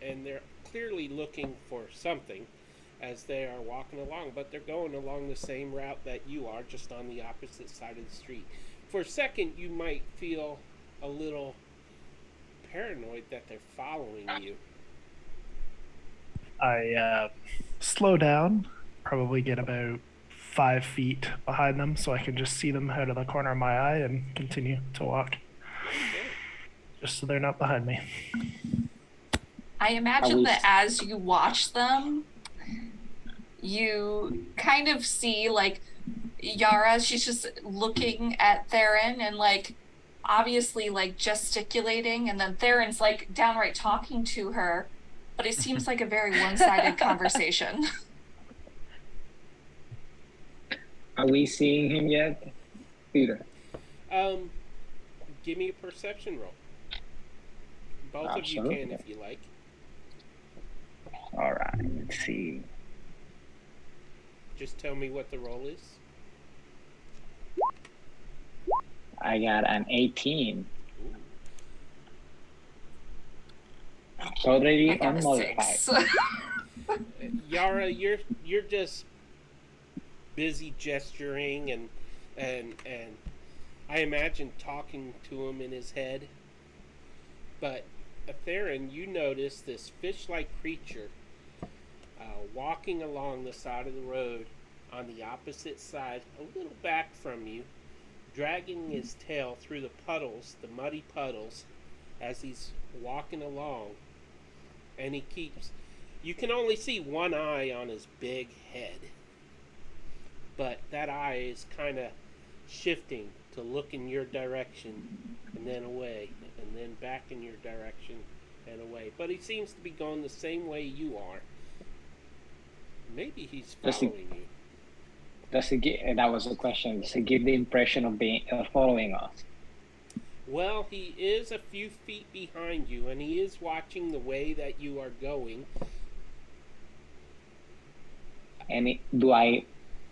And they're clearly looking for something as they are walking along, but they're going along the same route that you are, just on the opposite side of the street. For a second, you might feel a little paranoid that they're following you. I slow down, probably get about 5 feet behind them so I can just see them out of the corner of my eye and continue to walk. Okay. Just so they're not behind me. I imagine that as you watch them, you kind of see like Yara, she's just looking at Theron and like obviously like gesticulating, and then Theron's like downright talking to her, but it seems like a very one-sided conversation. Are we seeing him yet, Peter? Give me a perception roll. Both Absolutely. of you can if you like. All right, let's see. Just tell me what the roll is. I got an 18. Already I got a unmodified. 6. Yara, you're just busy gesturing and I imagine talking to him in his head, but Theron, you notice this fish-like creature walking along the side of the road on the opposite side, a little back from you, dragging his tail through the puddles, the muddy puddles, as he's walking along. And he keeps... You can only see one eye on his big head. But that eye is kind of shifting to look in your direction and then away, and then back in your direction and away. But he seems to be going the same way you are. Maybe he's following you. Does he give, that was the question. Does he give the impression of being following us? Well, he is a few feet behind you, and he is watching the way that you are going. Do I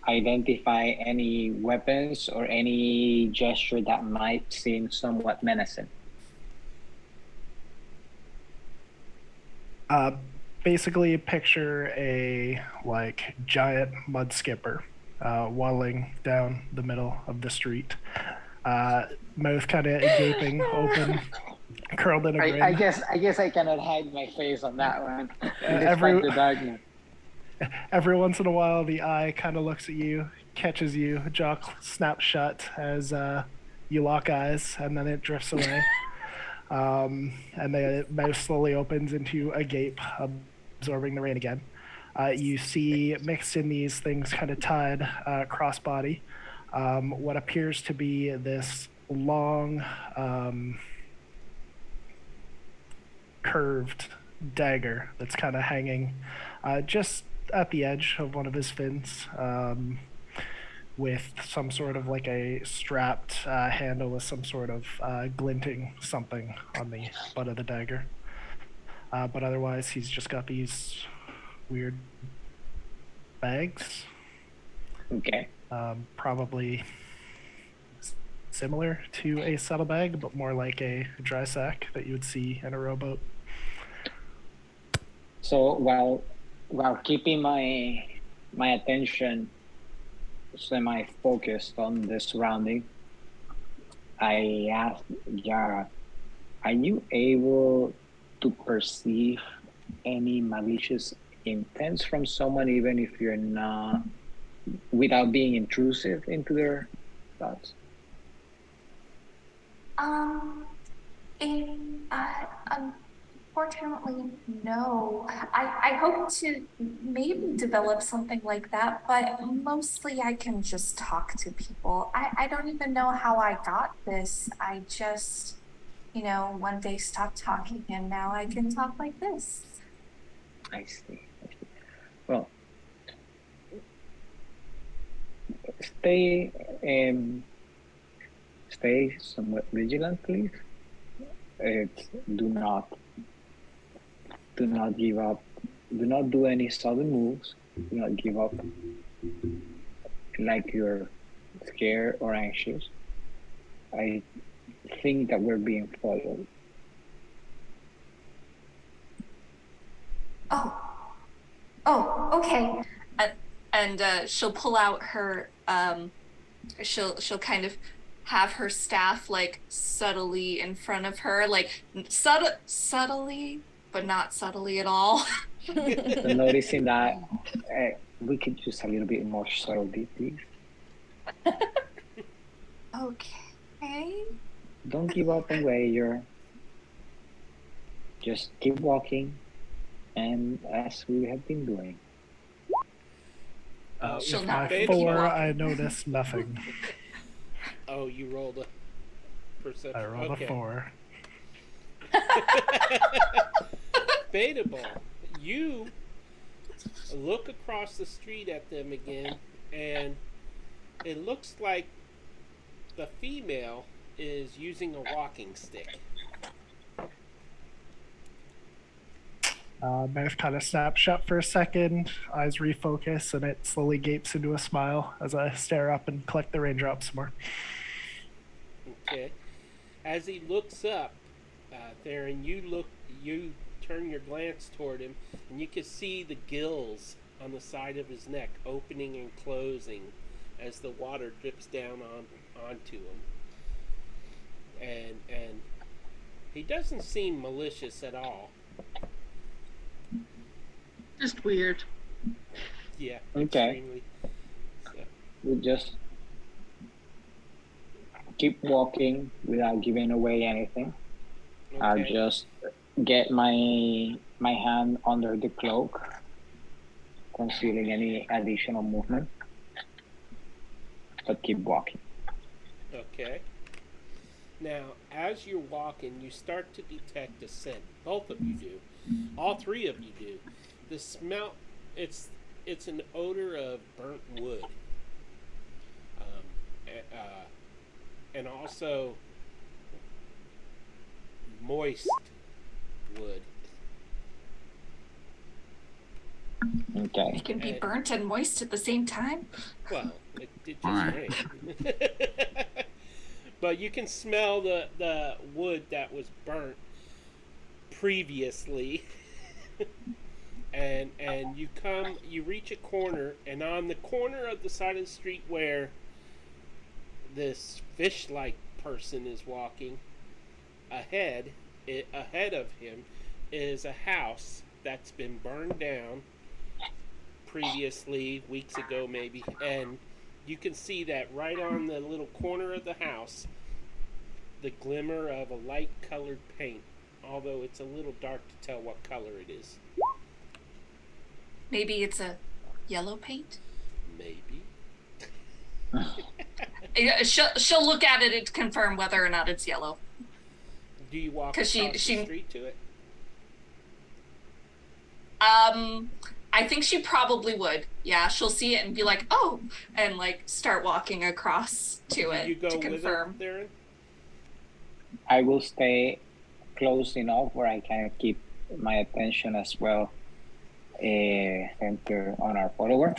identify any weapons or any gesture that might seem somewhat menacing? Basically, picture a giant mud skipper waddling down the middle of the street, mouth kind of gaping open, curled in a grin. I guess I cannot hide my face on that one. Every the darkness. Every once in a while, the eye kind of looks at you, catches you, jaw snaps shut as you lock eyes, and then it drifts away. And the mouth slowly opens into a gape, absorbing the rain again. You see mixed in these things kind of tied crossbody, what appears to be this long, curved dagger that's kind of hanging just at the edge of one of his fins, with some sort of a strapped handle with some sort of glinting something on the butt of the dagger. But otherwise, he's just got these weird bags. Okay. Probably similar to a saddlebag, but more like a dry sack that you would see in a rowboat. So while keeping my attention semi-focused on the surrounding, I asked Yara, are you able to perceive any malicious intents from someone, even if you're not, without being intrusive into their thoughts? Unfortunately, no. I hope to maybe develop something like that, but mostly I can just talk to people. I don't even know how I got this. I just, one day stopped talking, and now I can talk like this. I see. Well, stay somewhat vigilant, please. Do not give up. Do not do any sudden moves. Do not give up like you're scared or anxious. I think that we're being followed. Oh, okay. And she'll pull out her, she'll kind of have her staff subtly in front of her, subtly, but not subtly at all. Noticing that we could use a little bit more subtlety, please. Okay. Don't give up on where you're. Just keep walking, and as we have been doing. She'll With not my 4, I notice nothing. Oh, you rolled a perception. I rolled a 4. Beta Ball, you look across the street at them again, and it looks like the female is using a walking stick. Mouth kind of snaps shut for a second, eyes refocus, and it slowly gapes into a smile as I stare up and collect the raindrops some more. Okay. As he looks up, Theron, you turn your glance toward him, and you can see the gills on the side of his neck opening and closing as the water drips down onto him. And He doesn't seem malicious at all. Just weird. Yeah, Okay. extremely. So, We just keep walking without giving away anything. I'll okay. just get my hand under the cloak, concealing any additional movement, but keep walking. Okay. Now, as you're walking, you start to detect a scent. Both of you do. All three of you do. The smell, it's an odor of burnt wood. And also moist wood. Okay. It can be burnt and moist at the same time. Well, it just Alright. rained. But you can smell the wood that was burnt previously. and you reach a corner, and on the corner of the side of the street where this fish-like person is walking, ahead of him is a house that's been burned down previously, weeks ago maybe, and you can see that right on the little corner of the house, the glimmer of a light colored paint, although it's a little dark to tell what color it is. Maybe it's a yellow paint. Maybe. Yeah, she'll look at it and confirm whether or not it's yellow. Do you walk 'Cause across she- the street to it? I think she probably would. Yeah, she'll see it and be like, "Oh," and like start walking across to Do it you go to with her, confirm. Darren? I will stay close enough where I can keep my attention as well centered on our follower.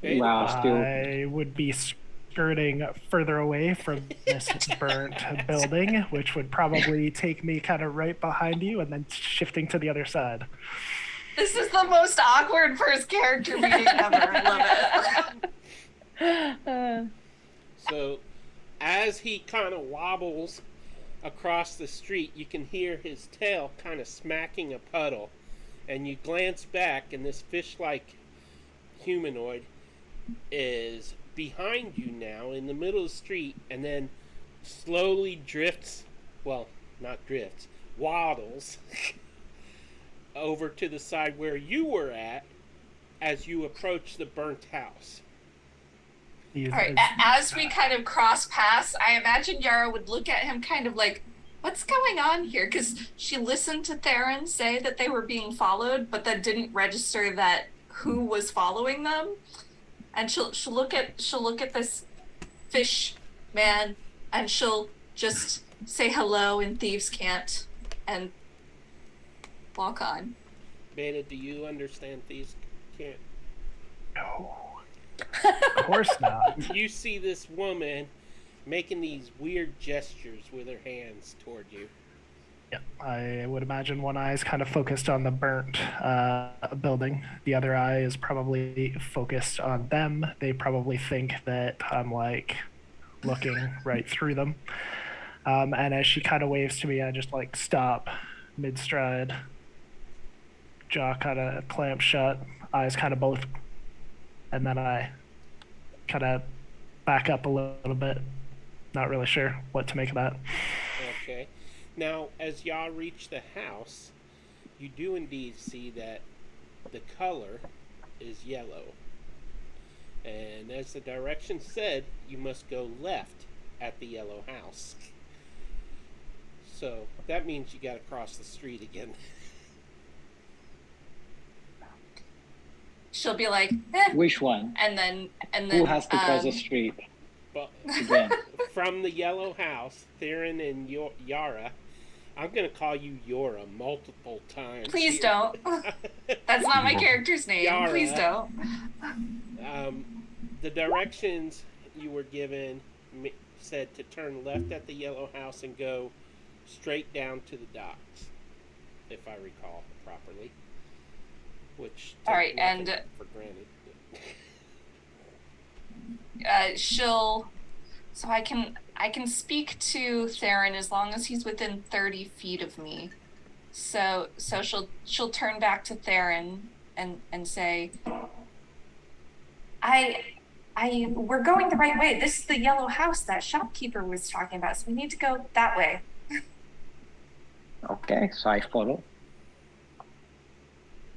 Beta, While still I would be skirting further away from this burnt building, which would probably take me kind of right behind you and then shifting to the other side. This is the most awkward first character meeting ever. I love it. So, as he kind of wobbles across the street, you can hear his tail kind of smacking a puddle. And you glance back, and this fish-like humanoid is behind you now in the middle of the street, and then slowly drifts, well, not drifts, waddles over to the side where you were at as you approach the burnt house. He is- All right. As we kind of cross paths, I imagine Yara would look at him kind of like, "What's going on here?" Because she listened to Theron say that they were being followed, but that didn't register that who was following them. And she'll look at this fish man, and she'll just say hello in thieves' cant and walk on. Beta, do you understand these? Can't. No. Of course not. You see this woman making these weird gestures with her hands toward you. Yeah, I would imagine one eye is kind of focused on the burnt building. The other eye is probably focused on them. They probably think that I'm like looking right through them. And as she kind of waves to me, I just like stop mid stride, jaw kind of clamped shut, eyes kind of both, and then I kind of back up a little bit. Not really sure what to make of that. Okay. Now, as y'all reach the house, you do indeed see that the color is yellow. And as the directions said, you must go left at the yellow house. So that means you gotta cross the street again. She'll be like, "Eh," which one? and then Who has to cross the street But again? from the yellow house, Theron and Yara, I'm gonna call you Yora multiple times. Please here. don't. That's not my character's name. Yara. Please don't. The directions you were given said to turn left at the yellow house and go straight down to the docks, if I recall properly. Which All right, take nothing and for granted. she'll. So I can I can speak to Theron as long as he's within 30 feet of me. So she'll turn back to Theron and say, we're going the right way. This is the yellow house that shopkeeper was talking about, so we need to go that way. Okay, so I follow.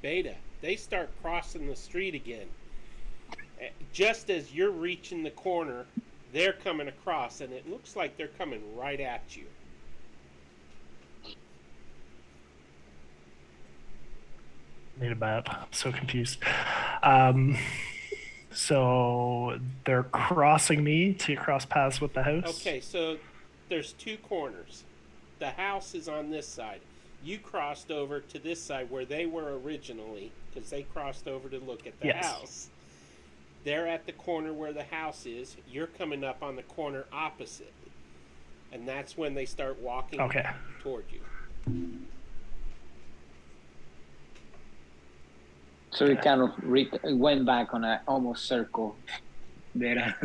Beta, they start crossing the street again. Just as you're reaching the corner, they're coming across, and it looks like they're coming right at you. Need a map. I'm so confused. So they're crossing me to cross paths with the house. Okay, so there's two corners. The house is on this side. You crossed over to this side where they were originally, because they crossed over to look at the house. They're at the corner where the house is. You're coming up on the corner opposite. And that's when they start walking toward you. So we kind of went back on an almost circle there.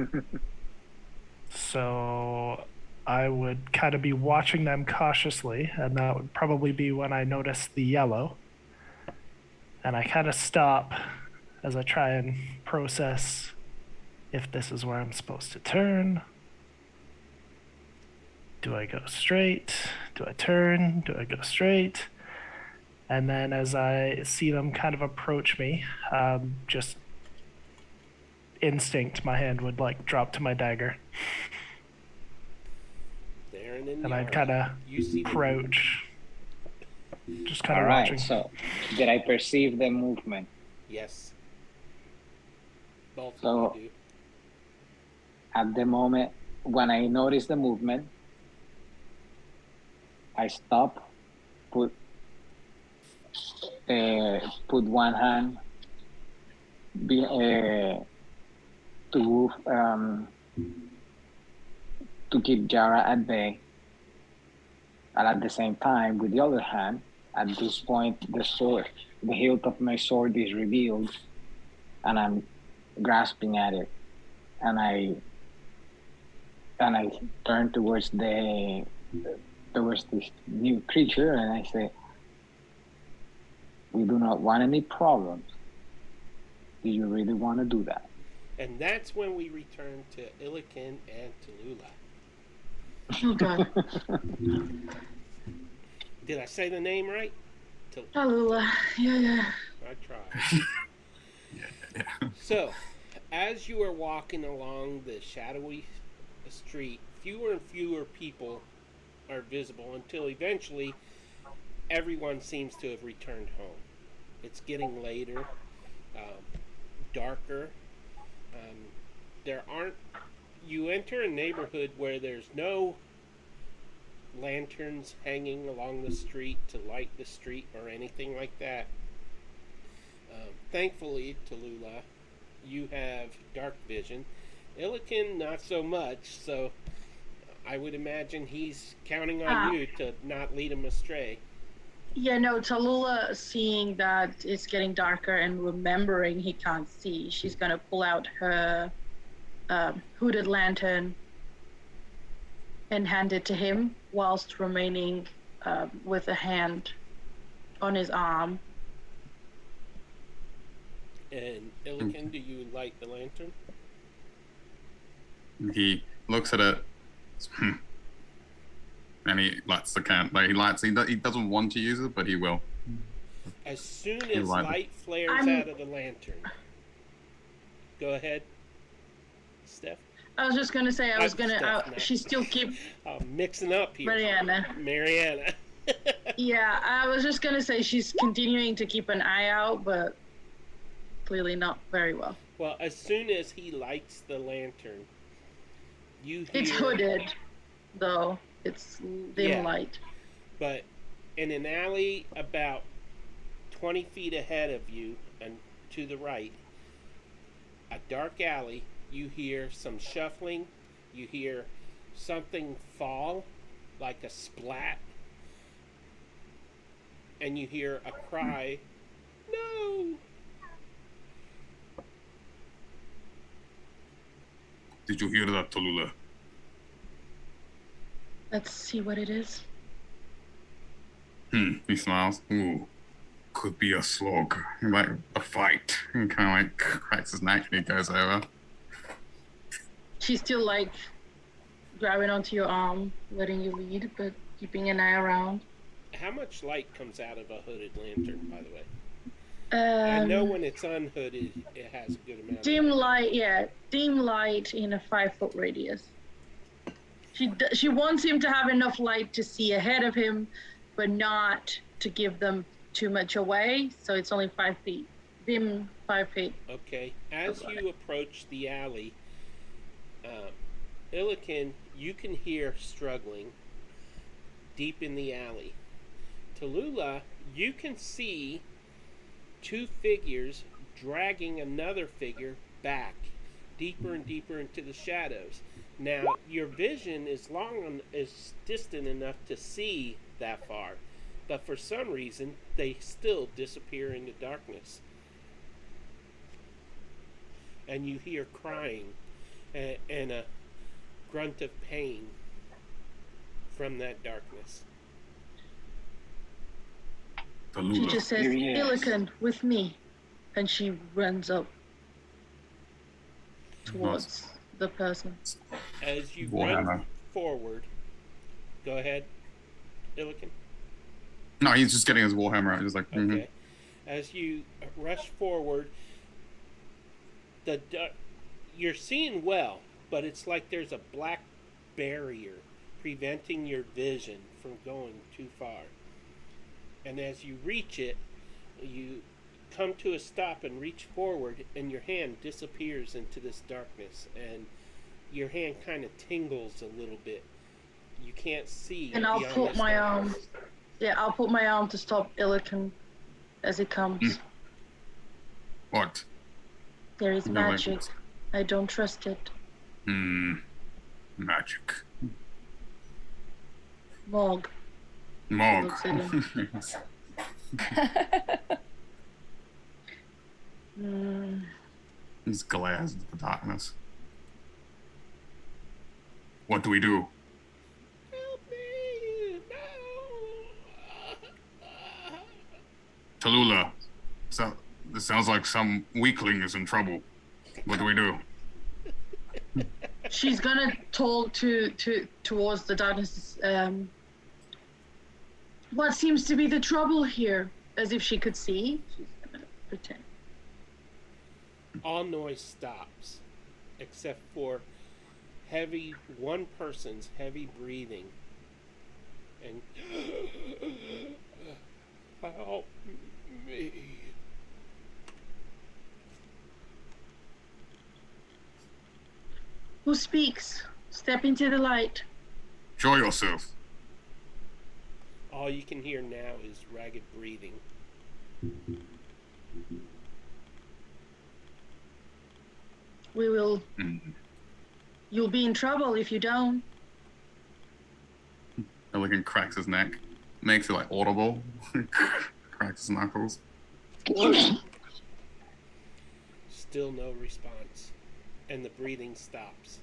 So I would kind of be watching them cautiously, and that would probably be when I notice the yellow. And I kind of stop as I try and process if this is where I'm supposed to turn. Do I go straight? Do I turn? Do I go straight? And then as I see them kind of approach me, just instinct, my hand would like drop to my dagger. And I'd kind of crouch, just kind of watching. So did I perceive the movement? Yes. Both So of you do. At the moment, when I notice the movement, I stop, put one hand to keep Jara at bay, and at the same time, with the other hand, at this point, the hilt of my sword is revealed, and I'm grasping at it, and I turn towards this new creature, and I say, "We do not want any problems. Do you really want to do that?" And that's when we return to Illiken and Tallulah. Oh God. Did I say the name right? Tallulah. Yeah. I tried. Yeah. So, as you are walking along the shadowy street, fewer and fewer people are visible until eventually everyone seems to have returned home. It's getting later, darker. You enter a neighborhood where there's no lanterns hanging along the street to light the street or anything like that. Thankfully, Tallulah, you have dark vision. Illiken, not so much, so I would imagine he's counting on you to not lead him astray. Yeah, no, Tallulah, seeing that it's getting darker and remembering he can't see, she's going to pull out her hooded lantern and hand it to him whilst remaining with a hand on his arm. And Illiken, do you light the lantern? He looks at it, and he lights the can. Like he doesn't want to use it, but he will. As soon as light flares out of the lantern. Go ahead, Steph. I was just gonna say, she still keep mixing up here. Mariana. Yeah, I was just gonna say she's continuing to keep an eye out, but clearly not very well. Well, as soon as he lights the lantern, you hear... It's hooded, though. It's dim light. But in an alley about 20 feet ahead of you and to the right, a dark alley, you hear some shuffling. You hear something fall, like a splat. And you hear a cry, "No!" Did you hear that, Tallulah? Let's see what it is. He smiles. Ooh, could be a slog. Like a fight. He kind of like cracks his neck and he goes over. She's still like grabbing onto your arm, letting you lead, but keeping an eye around. How much light comes out of a hooded lantern, by the way? I know when it's unhooded, it has a good amount dim of light. Yeah, dim light in a 5-foot radius. She wants him to have enough light to see ahead of him, but not to give them too much away. So it's only 5 feet. Dim 5 feet. Okay. As you approach the alley, Illiken, you can hear struggling deep in the alley. Tallulah, you can see 2 figures dragging another figure back deeper and deeper into the shadows. Now, your vision is distant enough to see that far, but for some reason, they still disappear into darkness. And you hear crying and a grunt of pain from that darkness. She just says, Illiken, with me. And she runs up towards the person. As you run forward, go ahead, Illiken. No, he's just getting his warhammer out. He's like, okay. As you rush forward, you're seeing well, but it's like there's a black barrier preventing your vision from going too far. And as you reach it, you come to a stop and reach forward, and your hand disappears into this darkness, and your hand kind of tingles a little bit. You can't see. And I'll put my arm. Yeah, I'll put my arm to stop Illiken as he comes. What? There is magic. I don't trust it. Magic. Mog. He's glares into the darkness. What do we do? Help me! No! Tallulah, so this sounds like some weakling is in trouble. What do we do? She's gonna talk towards the darkness. What seems to be the trouble here? As if she could see. She's gonna pretend. All noise stops, except for one person's heavy breathing. And help me. Who speaks? Step into the light. Show yourself. All you can hear now is ragged breathing. We will. You'll be in trouble if you don't. Illiken cracks his neck, makes it like audible, cracks his knuckles. Still no response, and the breathing stops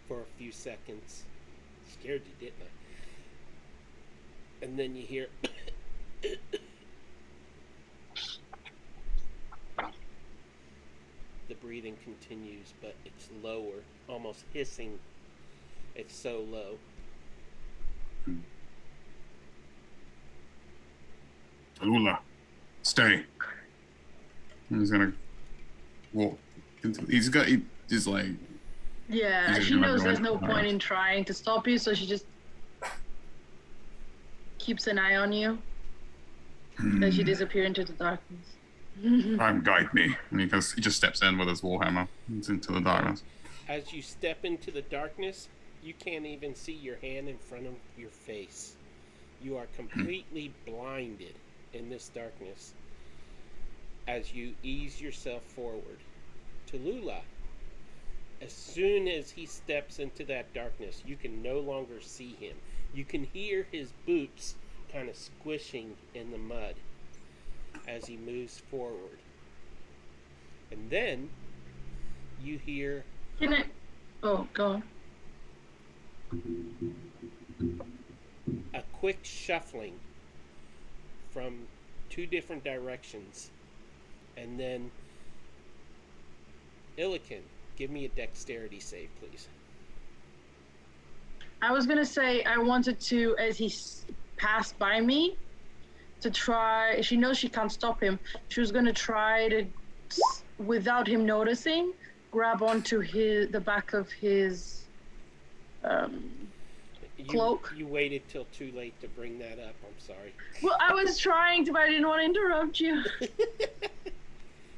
for a few seconds. Scared you, didn't I? And then you hear the breathing continues, but it's lower, almost hissing. It's so low. Tallulah, stay. He's gonna walk. He's like. Yeah, she knows there's no point in trying to stop you, so she just keeps an eye on you as you disappear into the darkness. Guide me. And he just steps in with his warhammer into the darkness. As you step into the darkness, you can't even see your hand in front of your face. You are completely blinded in this darkness as you ease yourself forward. Tallulah, as soon as he steps into that darkness, you can no longer see him. You can hear his boots kind of squishing in the mud as he moves forward. And then you hear... Oh, go on. a quick shuffling from two different directions, and then Illiken, give me a dexterity save, please. I was gonna say I wanted to, as he passed by me, to try. She knows she can't stop him. She was gonna try to, without him noticing, grab onto the back of his cloak. You waited till too late to bring that up. I'm sorry. Well, I was trying to, but I didn't want to interrupt you.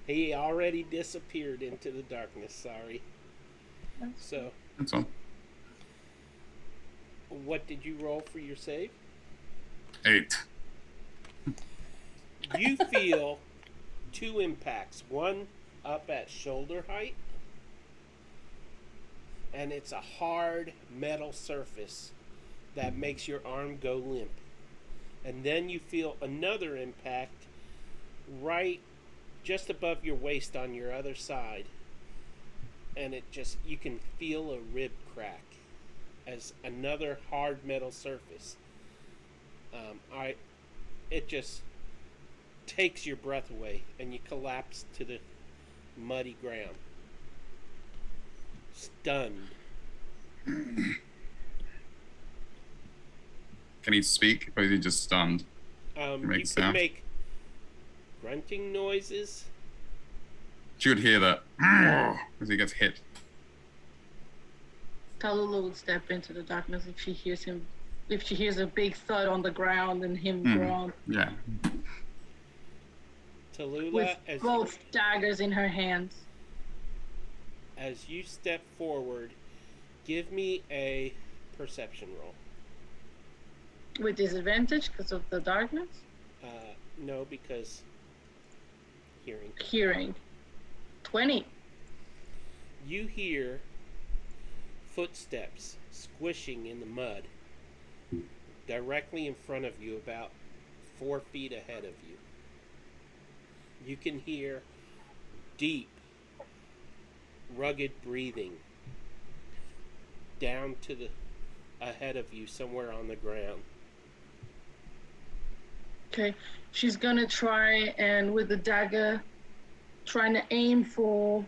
He already disappeared into the darkness. Sorry. So, That's all. what did you roll for your save? 8. You feel two impacts. One up at shoulder height, and it's a hard metal surface that makes your arm go limp. And then you feel another impact right just above your waist on your other side, and you can feel a rib crack as another hard metal surface. It just takes your breath away, and you collapse to the muddy ground, stunned. Can he speak, or is he just stunned? You Make can sound. make grunting noises. She would hear that as he gets hit. Tallulah would step into the darkness if she hears him. If she hears a big thud on the ground and him groan, Yeah. Tallulah, with both daggers in her hands. as you step forward, give me a perception roll. With disadvantage because of the darkness? No, because hearing. Hearing. 20. You hear footsteps squishing in the mud directly in front of you, about 4 feet ahead of you. You can hear deep, rugged breathing down to the ahead of you, somewhere on the ground. Okay. She's gonna try and with the dagger, trying to aim for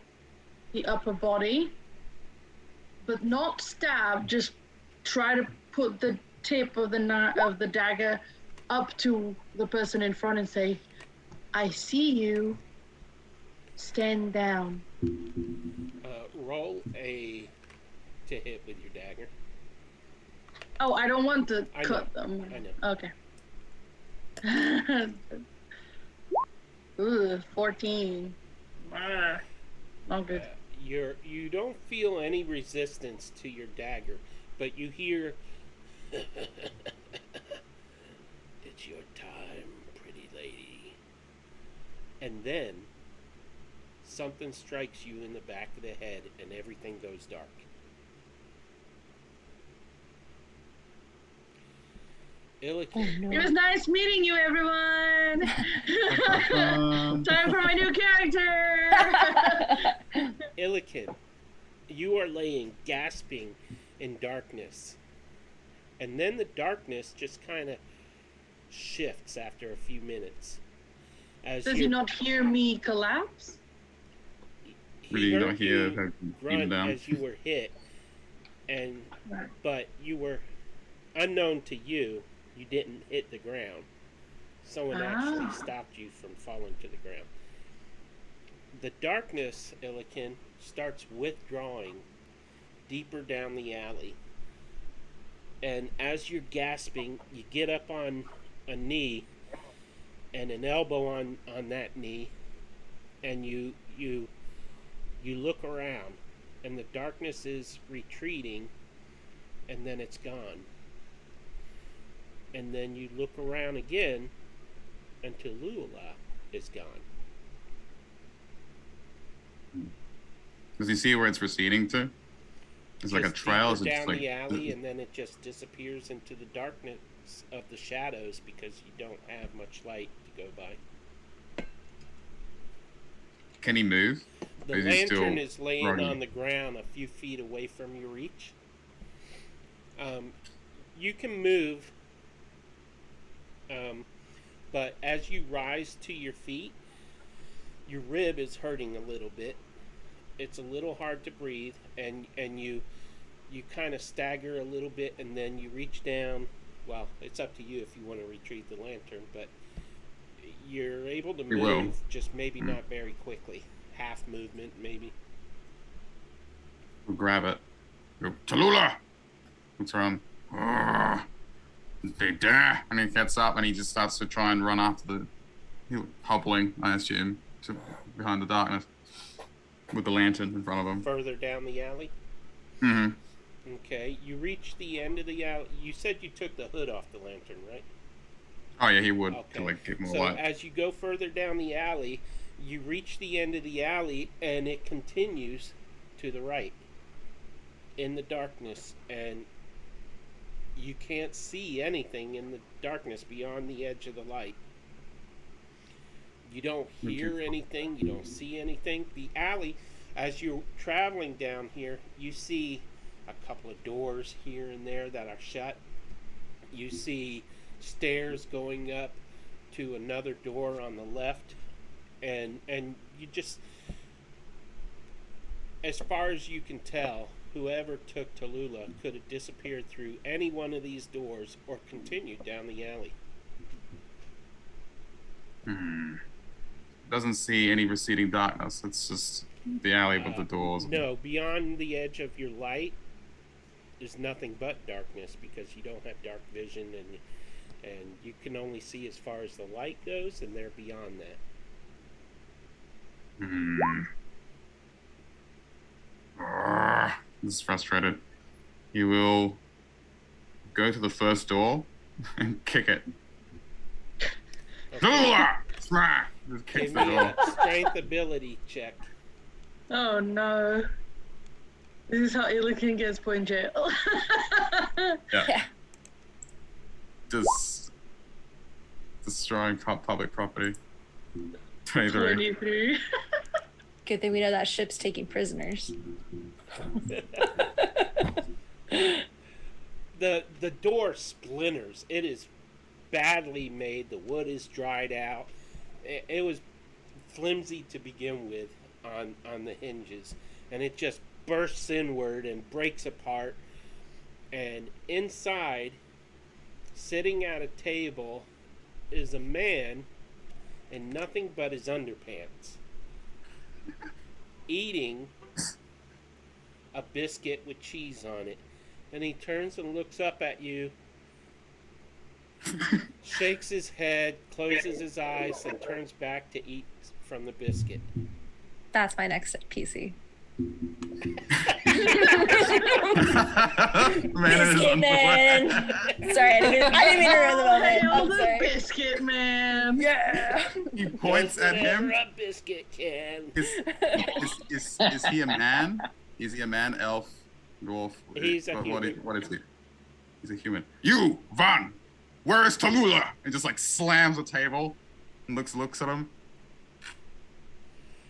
the upper body, but not stab, just try to put the tip of the dagger up to the person in front and say, I see you. Stand down. Roll to hit with your dagger. Oh, I don't want to I cut know. them. I know. Okay. Ooh, 14. Not good. You don't feel any resistance to your dagger, but you hear, it's your time, pretty lady. And then something strikes you in the back of the head and everything goes dark. Illiken, It was nice meeting you, everyone. Time for my new character. Illiken, you are laying gasping in darkness. And then the darkness just kind of shifts after a few minutes. As Does he not hear me collapse? he You heard don't hear you her grunt even down. as you were hit, and Right. but you were unknown to you. You didn't hit the ground. Someone actually stopped you from falling to the ground. The darkness, Illiken, starts withdrawing deeper down the alley. And as you're gasping, you get up on a knee and an elbow on that knee, and you look around, and the darkness is retreating, and then it's gone. And then you look around again until Tallulah is gone. Does he see where it's receding to? It's like a Just trail. deeper Is it down just like the alley, and then it just disappears into the darkness of the shadows because you don't have much light to go by. Can he move? The Or is he still lantern is laying groggy? on the ground a few feet away from your reach. You can move, but as you rise to your feet, your rib is hurting a little bit. It's a little hard to breathe, and you kind of stagger a little bit, and then you reach down. Well, it's up to you if you want to retrieve the lantern, but you're able to move, just maybe not very quickly. Half movement, maybe. We'll grab it. Go, Tallulah! Looks around. They dare! And he gets up and he just starts to try and run after hobbling, I assume, to behind the darkness with the lantern in front of him. Further down the alley? Mm-hmm. Okay, you reach the end of the alley. You said you took the hood off the lantern, right? Oh yeah, he would. Okay. To like give more So light. as you go further down the alley, you reach the end of the alley, and it continues to the right in the darkness, and you can't see anything in the darkness beyond the edge of the light. You don't hear anything. You don't see anything. The alley, as you're traveling down here, you see a couple of doors here and there that are shut. You see stairs going up to another door on the left, and you just, as far as you can tell, whoever took Tallulah could have disappeared through any one of these doors or continued down the alley. Doesn't see any receding darkness. It's just the alley with the doors. No, beyond the edge of your light is nothing but darkness, because you don't have dark vision, and you can only see as far as the light goes, and they're beyond that. This is frustrated. He will go to the first door and kick it. Tallulah! Smack! Just kicks Give the me door. a strength ability check. Oh no. This is how Illikin gets put in jail. Yeah. Just destroying public property. 23. 23. Good thing we know that ship's taking prisoners. The door splinters. It is badly made. The wood is dried out. It was flimsy to begin with on the hinges, and it just bursts inward and breaks apart. And inside, sitting at a table, is a man in nothing but his underpants, eating a biscuit with cheese on it. And he turns and looks up at you, shakes his head, closes his eyes, and turns back to eat from the biscuit. That's my next PC. Man, Man. Sorry, I didn't mean to ruin the moment. Hail I'm the sorry. biscuit man. Yeah. he points at him. A biscuit can. Is he a man? Is he a man, elf, dwarf? He's a human. What is he? He's a human. You, Van! Where is Tallulah? And just like slams the table and looks at him.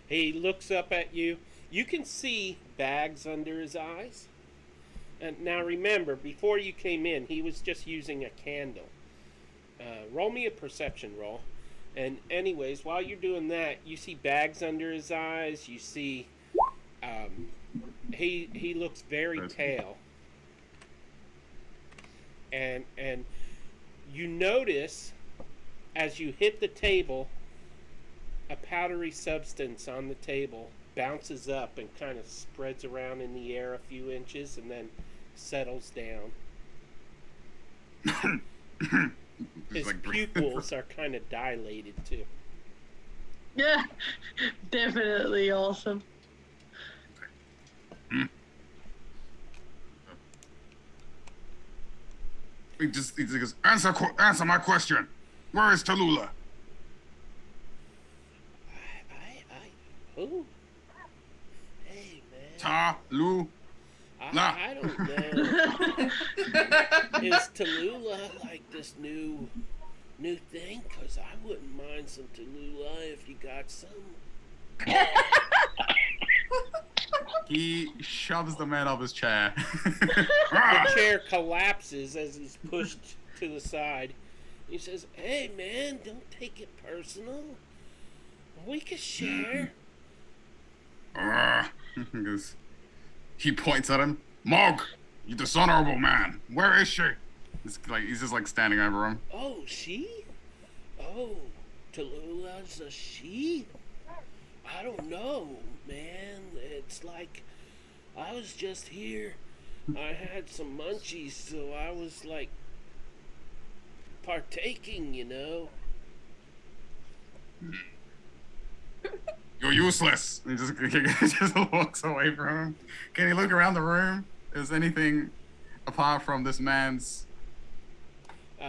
He looks up at you. You can see bags under his eyes. And now remember, before you came in, he was just using a candle. Roll me a perception roll. And anyways, while you're doing that, you see bags under his eyes. You see he looks very pale. And you notice as you hit the table, a powdery substance on the table bounces up and kind of spreads around in the air a few inches and then settles down. His like pupils are kind of dilated too. Yeah, definitely awesome. He goes, answer my question. Where is Tallulah? Who? Hey, man. Tallulah. I don't know. Is Tallulah like this new thing? Because I wouldn't mind some Tallulah if you got some. He shoves the man off his chair. The chair collapses as he's pushed to the side. He says, "Hey, man, don't take it personal. We can share." He points at him. Mog, you dishonorable man. Where is she? He's just like standing over him. Oh, she? Oh, Tallulah's a she? I don't know, man. It's like I was just here. I had some munchies, so I was like partaking, you know. You're useless. He just walks away from him. Can he look around the room? Is anything apart from this man's?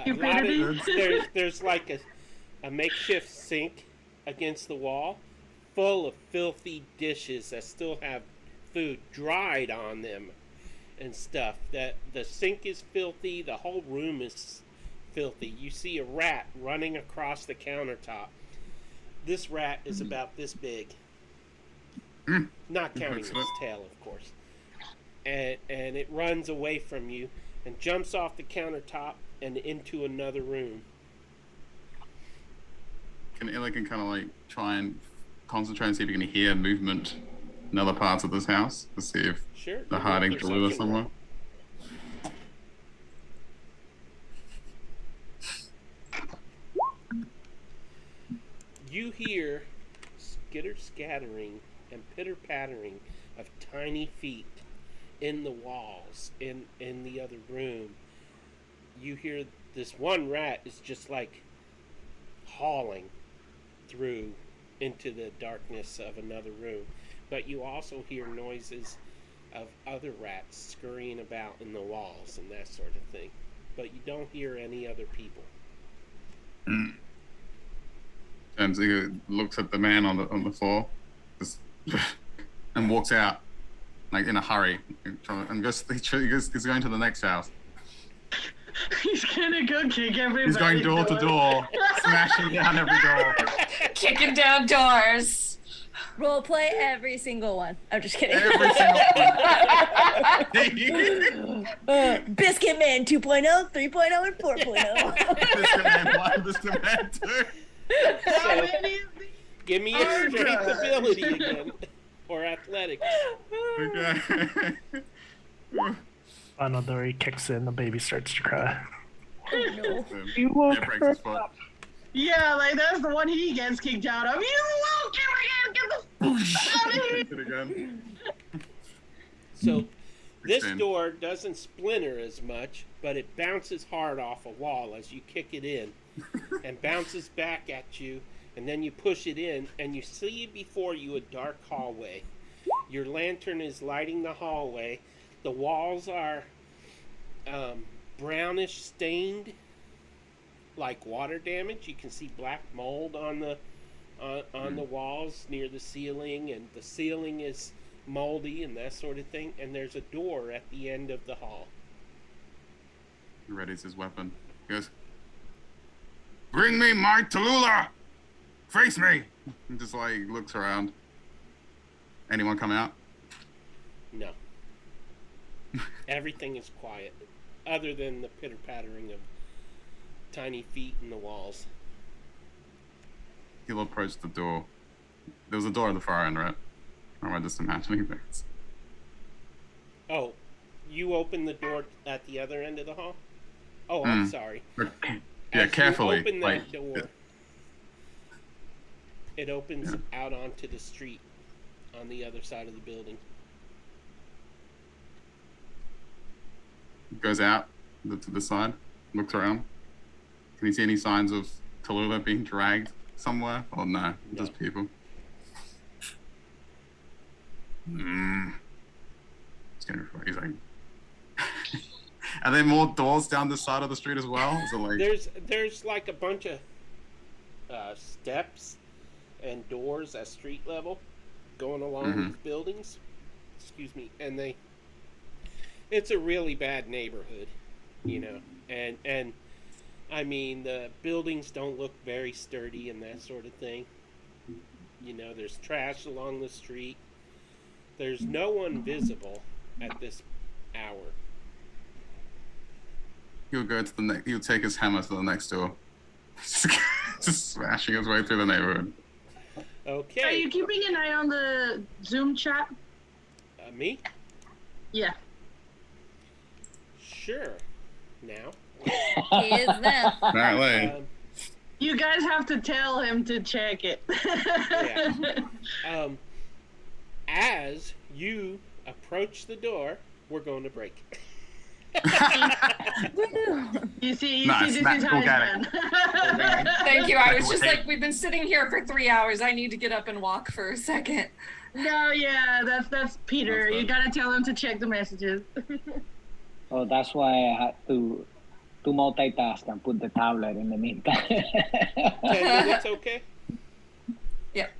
There's like a makeshift sink against the wall, full of filthy dishes that still have food dried on them and stuff. That the sink is filthy. The whole room is filthy. You see a rat running across the countertop. This rat is about this big. Not counting its tail, of course. And it runs away from you and jumps off the countertop and into another room. Can Illican kind of like try and concentrate and see if he can hear movement in other parts of this house to see if they're hiding Tallulah somewhere? You hear skitter-scattering and pitter-pattering of tiny feet in the walls in the other room. You hear this one rat is just like hauling through into the darkness of another room. But you also hear noises of other rats scurrying about in the walls and that sort of thing. But you don't hear any other people. And he looks at the man on the floor, and walks out, like in a hurry, and he's going to the next house. He's gonna go kick everybody. He's going door to door, smashing down every door. Kicking down doors. Role play every single one. I'm just kidding. Every single one. Biscuit Man 2.0, 3.0, and 4.0. Biscuit Man 1, Biscuit Man 2. So, give me a strength ability again. Or athletics. Okay. Another he kicks in, the baby starts to cry. Oh, no. You woke breaks her his foot. up. Yeah, like that's the one he gets kicked out of. You won't get the out of here. Again. So, this 16. door doesn't splinter as much, but it bounces hard off a wall as you kick it in, and bounces back at you, and then you push it in, and you see before you a dark hallway. Your lantern is lighting the hallway. The walls are brownish stained, like water damage. You can see black mold on the walls near the ceiling, and the ceiling is moldy and that sort of thing. And there's a door at the end of the hall. He readies his weapon. He goes, "Bring me my Tallulah! Face me!" He just like looks around. Anyone come out? No. Everything is quiet, other than the pitter-pattering of tiny feet in the walls. He'll approach the door. There was a door at the far end, right? Or am I just imagining things? Oh, you open the door at the other end of the hall? Oh, I'm sorry. Yeah, As carefully. You open that like, door. It opens out onto the street on the other side of the building. goes out to the side, looks around. Can you see any signs of Tallulah being dragged somewhere? Or no, just people? He's like, are there more doors down the side of the street as well? Is it like... There's like a bunch of steps and doors at street level going along these buildings. Excuse me, and it's a really bad neighborhood, you know, and I mean the buildings don't look very sturdy and that sort of thing. You know, there's trash along the street. There's no one visible at this hour. He'll go to the next. He'll take his hammer to the next door, just smashing his way through the neighborhood. Okay. Are you keeping an eye on the Zoom chat? Me? Yeah. Sure. Now. He is now. Apparently. You guys have to tell him to check it. Yeah. As you approach the door, we're going to break. You see, Nice. this is Matt, how it's organic. done. Thank you. I was just like, we've been sitting here for 3 hours. I need to get up and walk for a second. No, yeah, that's Peter. That's You fine. gotta tell him to check the messages. Oh, that's why I had to multitask and put the tablet in the meantime. 10 minutes, okay? Yep.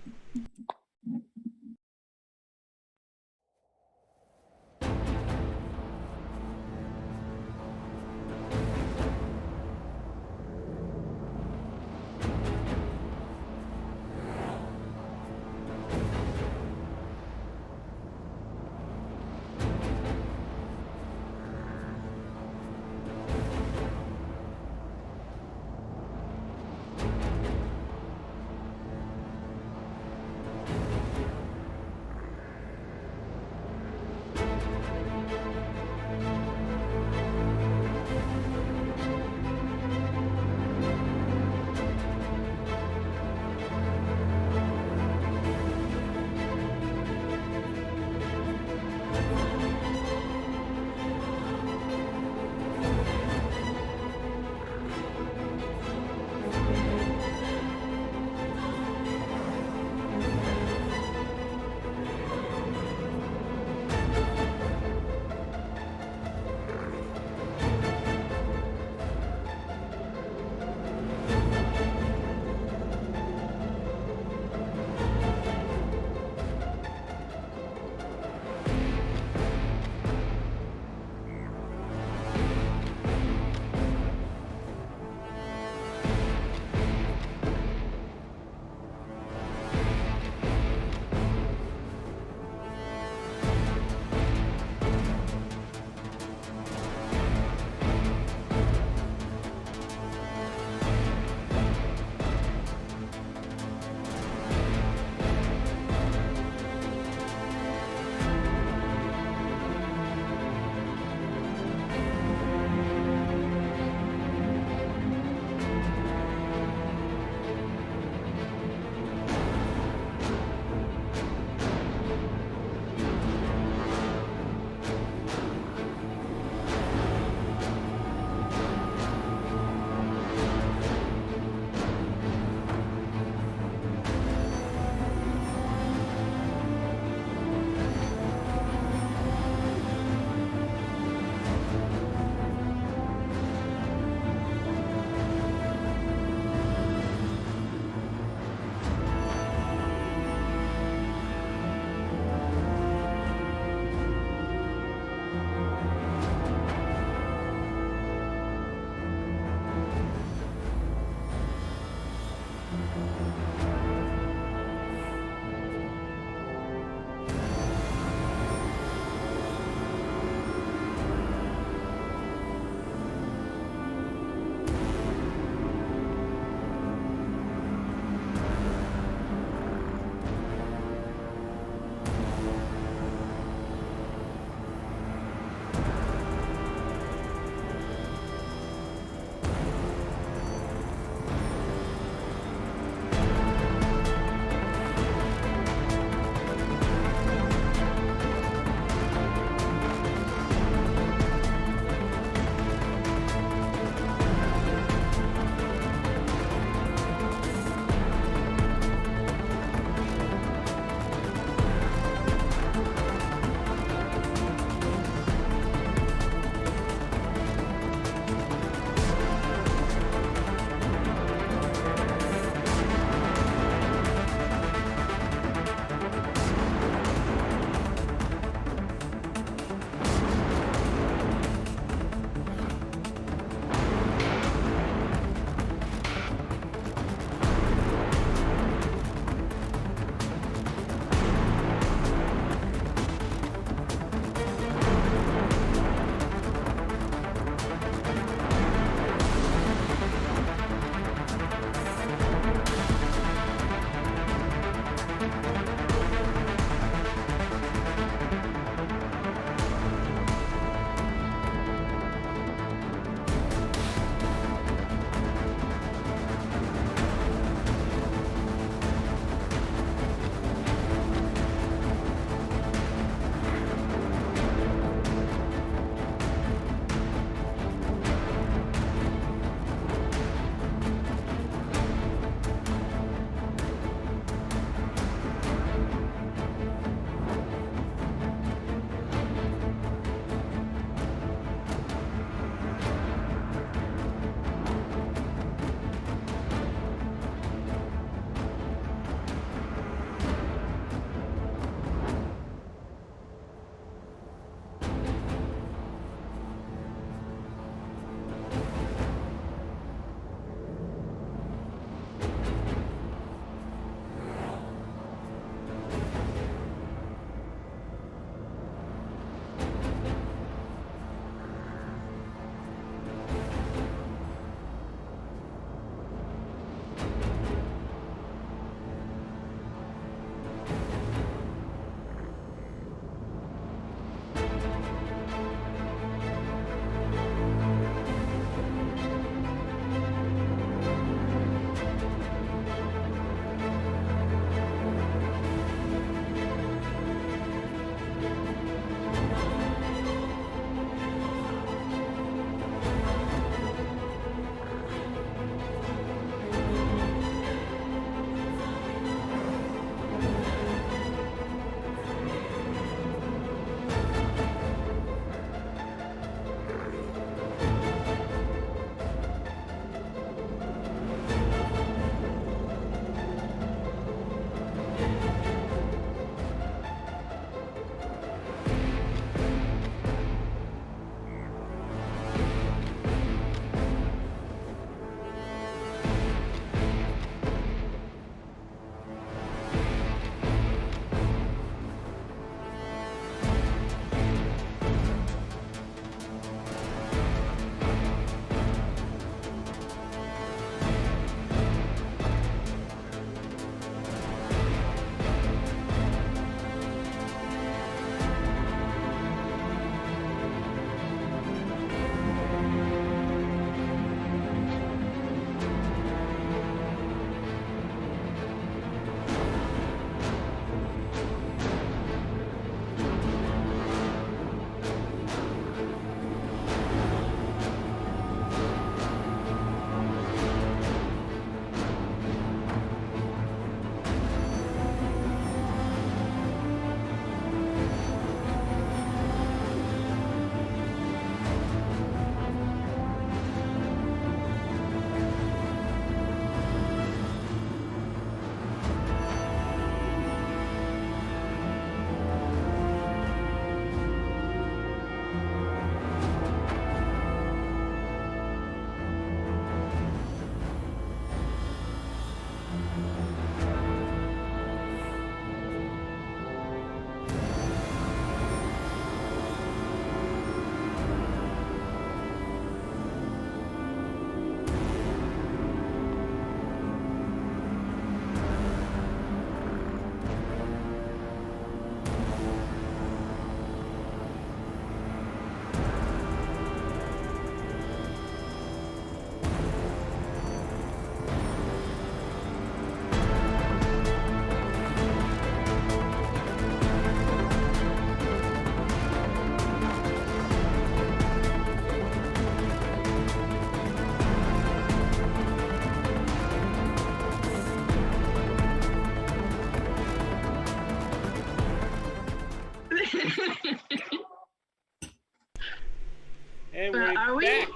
And we're are we? back.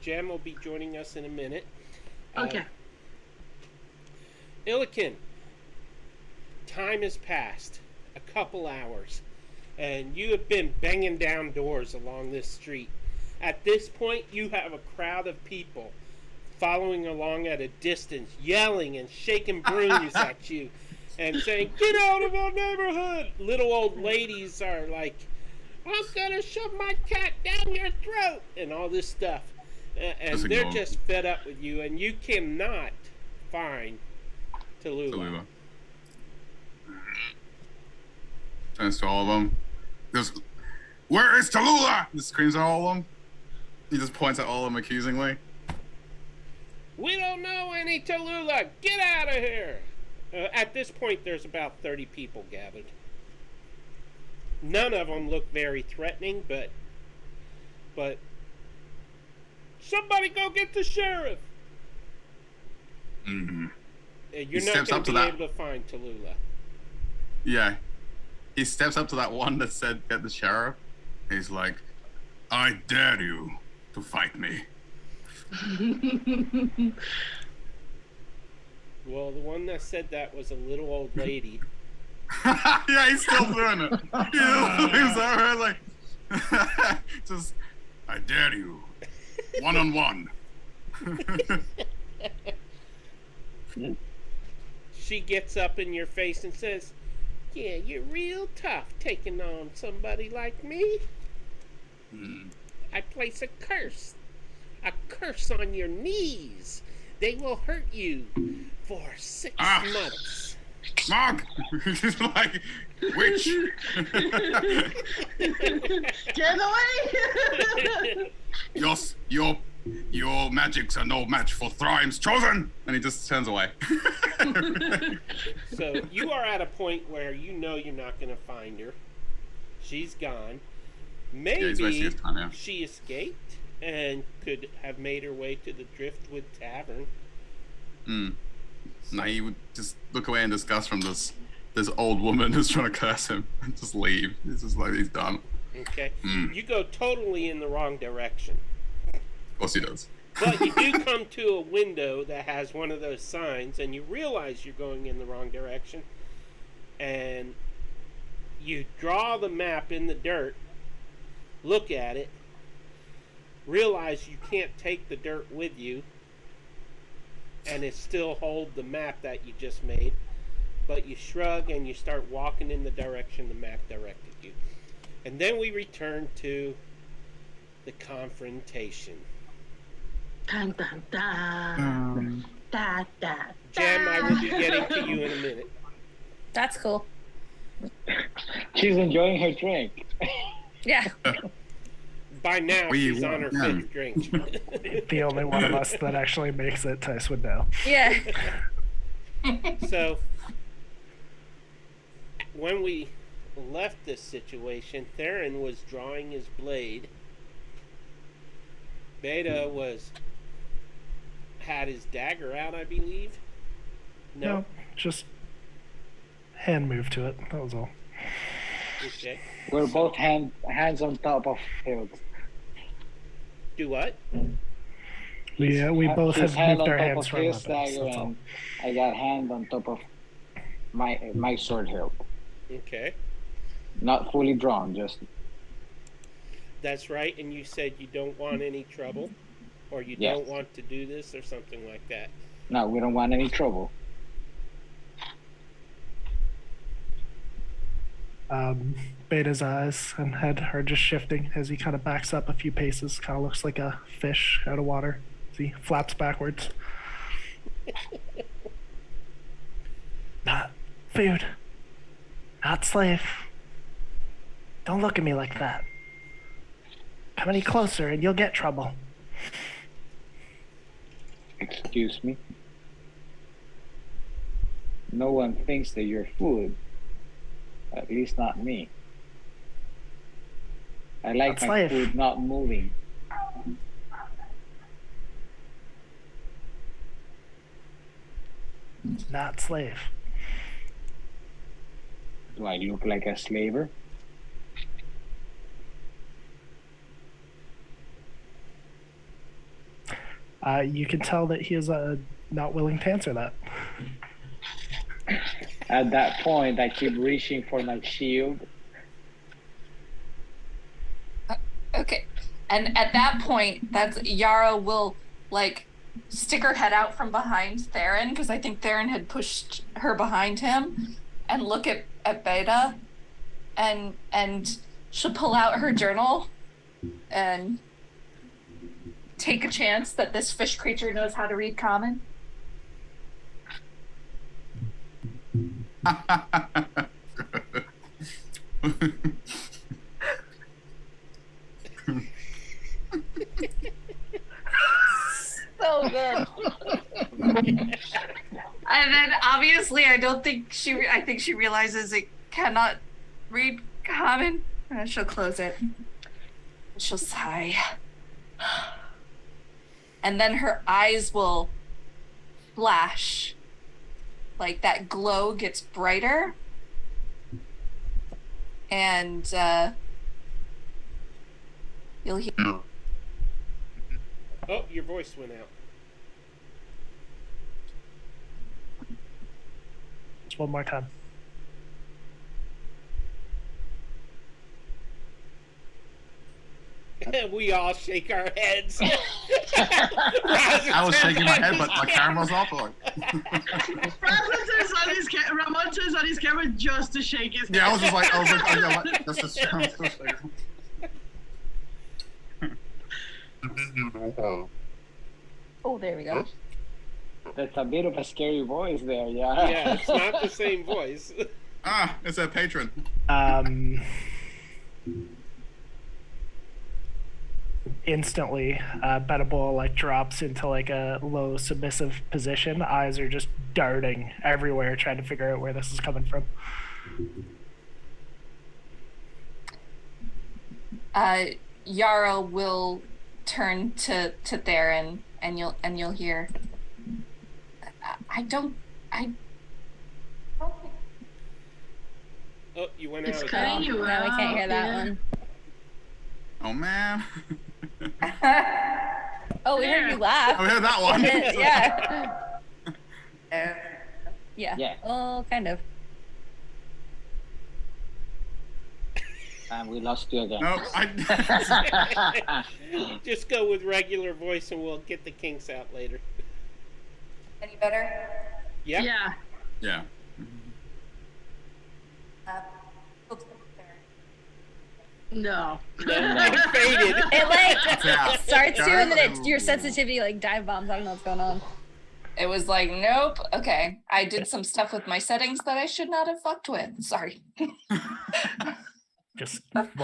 Jem will be joining us in a minute. Okay. Illikin, time has passed. A couple hours. And you have been banging down doors along this street. At this point, you have a crowd of people following along at a distance, yelling and shaking brooms at you and saying, "Get out of our neighborhood!" Little old ladies are like, "I'm gonna shove my cat down your throat," and all this stuff. And they're just fed up with you, and you cannot find Tallulah. Turns to all of them. Goes, "Where is Tallulah?" He screams at all of them. He just points at all of them accusingly. "We don't know any Tallulah. Get out of here!" At this point, there's about 30 people gathered. None of them look very threatening, but somebody go get the sheriff. Mm-hmm. You're not going to be able to find Tallulah. Yeah. He steps up to that one that said, "Get the sheriff." He's like, "I dare you to fight me." Well, the one that said that was a little old lady. Yeah, he's still doing it. He's over like, just, "I dare you, 1-on-1." She gets up in your face and says, "Yeah, you're real tough taking on somebody like me. I place a curse on your knees. They will hurt you for 6 months." Smog! Like, witch! Get away! Your magics are no match for Thryme's chosen! And he just turns away. So you are at a point where you know you're not going to find her. She's gone. Maybe she escaped and could have made her way to the Driftwood Tavern. No, he would just look away in disgust from this old woman who's trying to curse him and just leave. He's just like, he's done. Okay. You go totally in the wrong direction. Of course he does. But you do come to a window that has one of those signs, and you realize you're going in the wrong direction. And you draw the map in the dirt, look at it, realize you can't take the dirt with you, and it still holds the map that you just made. But you shrug and you start walking in the direction the map directed you. And then we return to the confrontation. Dun, dun, dun. Da, da, Jem, I will be getting to you in a minute. That's cool. She's enjoying her drink. Yeah. By now, she's on her 5th drink. The only one of us that actually makes it, Tice would know. Yeah. So, when we left this situation, Theron was drawing his blade. Beta had his dagger out, I believe. No, just hand moved to it. That was all. Okay. We're both hands on top of Hilt. Do what? Yeah, we both have moved our hands from his weapons. dagger, That's all. and I got hand on top of my sword hilt. Okay. Not fully drawn, just. That's right, and you said you don't want any trouble, or you Yes. don't want to do this, or something like that. No, we don't want any trouble. Beta's eyes and head are just shifting as he kind of backs up a few paces. Kind of looks like a fish out of water as he flaps backwards. Not food. Not slave. Don't look at me like that. Come any closer and you'll get trouble. Excuse me. No one thinks that you're food. At least not me. I like Not my slave. food not moving. Not slave. Do I look like a slaver? You can tell that he is not willing to answer that. At that point, I keep reaching for my shield. Okay. And at that point, that's Yara will like stick her head out from behind Theron, because I think Theron had pushed her behind him, and look at Beta, and she'll pull out her journal and take a chance that this fish creature knows how to read common. So good. And then obviously I think she realizes it cannot read common. And she'll close it. She'll sigh. And then her eyes will flash. Like that glow gets brighter. And you'll hear. Oh, your voice went out. Just one more time. We all shake our heads. I was shaking my head, but my camera was off. Ramon turns on his camera just to shake his head. Yeah, I was like, oh yeah, what? That's just I'm still shaking. Oh, there we go. That's a bit of a scary voice there, yeah. Yeah, it's not the same voice. Ah, it's a patron. Instantly, Bettable like drops into like a low submissive position. Eyes are just darting everywhere, trying to figure out where this is coming from. Yara will turn to Theron, and you'll hear. I don't. Oh, you went It's out. cutting you out. No, we can't hear that one. Oh man. Oh, we heard you laugh. Oh, we heard that one. Yeah. Yeah. Yeah. Oh, kind of. And we lost you again. No, Just go with regular voice and we'll get the kinks out later. Any better? Yep. Yeah. Yeah. No. It faded. It like Yeah. starts to, and then your sensitivity like dive bombs. I don't know what's going on. It was like, nope. Okay, I did some stuff with my settings that I should not have fucked with. Sorry. Just can't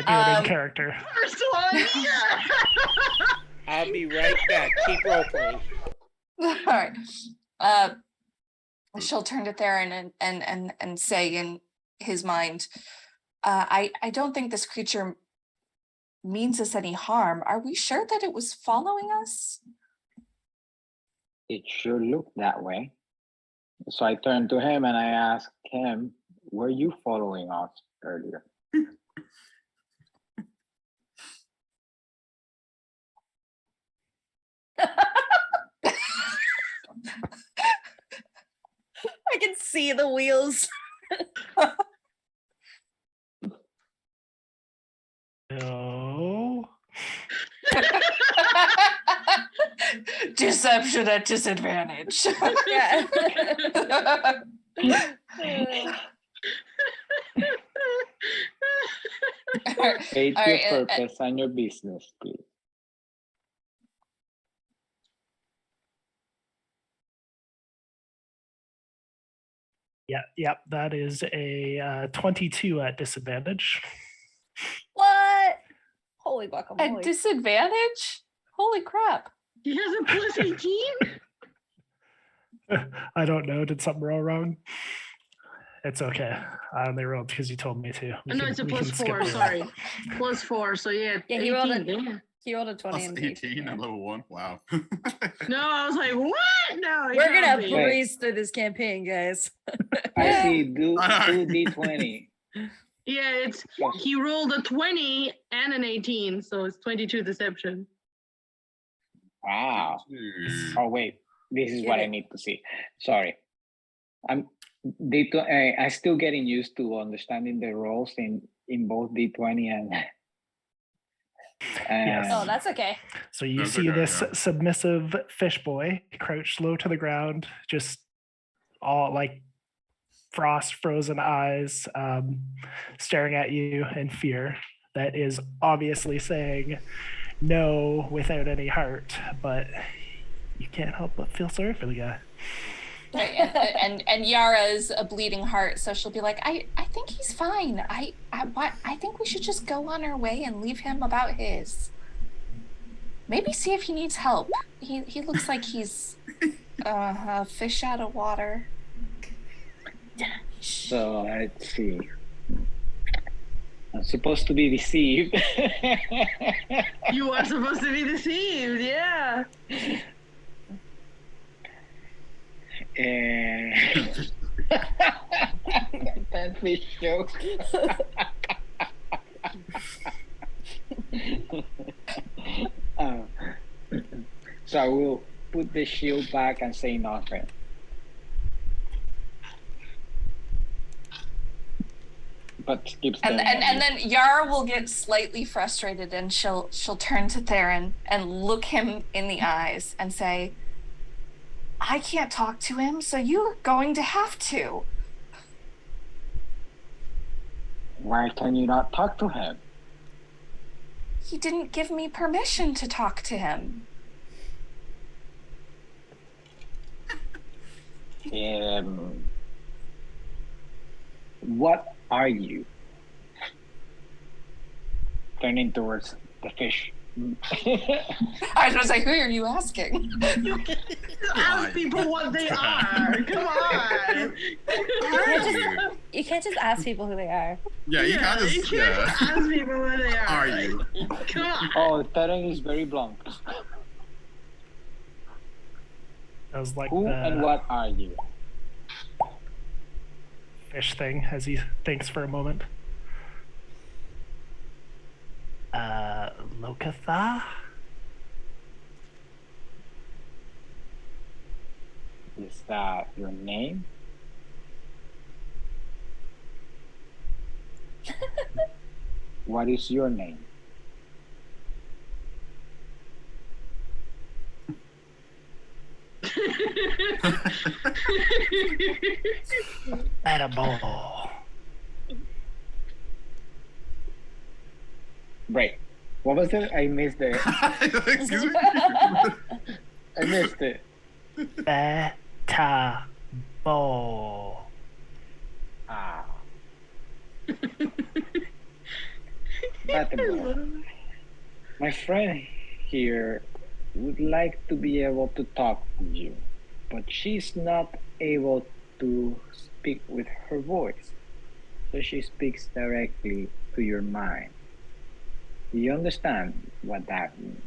do it in character. First one. Yeah. I'll be right back. Keep role playing. All right. She'll turn to Theron and say in his mind, I don't think this creature means us any harm. Are we sure that it was following us? It sure looked that way. So I turned to him and I asked him, were you following us earlier? I can see the wheels. No. Deception at disadvantage. Yeah. State All your right, purpose and your business, please. Yep, that is a 22 at disadvantage. What? Holy At guacamole. disadvantage? Holy crap. He has a plus 18? I don't know. Did something roll wrong? It's okay. I only rolled because you told me to. No, it's a we plus can skip 4, the- sorry. Plus 4, so yeah. Yeah, he rolled 18, a- yeah. He rolled a 20 Plus and 18 at level 1. Wow. No, I was like, what? No. it We're can't gonna be. breeze through this campaign, guys. I see do 2d20. Yeah, it's he rolled a 20 and an 18, so it's 22 deception. Wow. Ooh. Oh wait, this is Get what I it. need to see. Sorry, I'm I still getting used to understanding the roles in both D20 and Yes. Oh, that's okay. So you That's see okay, this yeah. submissive fish boy crouched low to the ground, just all like frost frozen eyes, staring at you in fear. That is obviously saying no without any heart, but you can't help but feel sorry for the guy. Right, and Yara's a bleeding heart, so she'll be like, I think he's fine. I think we should just go on our way and leave him about his. Maybe see if he needs help. He looks like he's a fish out of water. so let's see. I'm supposed to be deceived. You are supposed to be deceived, yeah. That fish joke. Uh, so I will put the shield back and say nothing. But keep And staring at me. then Yara will get slightly frustrated, and she'll turn to Theron and look him in the eyes and say, I can't talk to him, so you're going to have to. Why can you not talk to him? He didn't give me permission to talk to him. What are you? Turning towards the fish. I was going to say, who are you asking? Ask people what they are. Come on. You can't just ask people who they are. Yeah, you can't You just. can't Yeah. ask people what they are. Are you? Come on. Oh, Tereng is very blunt. That was like Who and the what are you? fish thing as he thinks for a moment. Lokatha? Is that your name? What is your name? Edible. Right. What was it? I missed it. Excuse me. I missed it. Betabo. Ah. Battle. My friend here would like to be able to talk to you, but she's not able to speak with her voice, so she speaks directly to your mind. Do you understand what that means?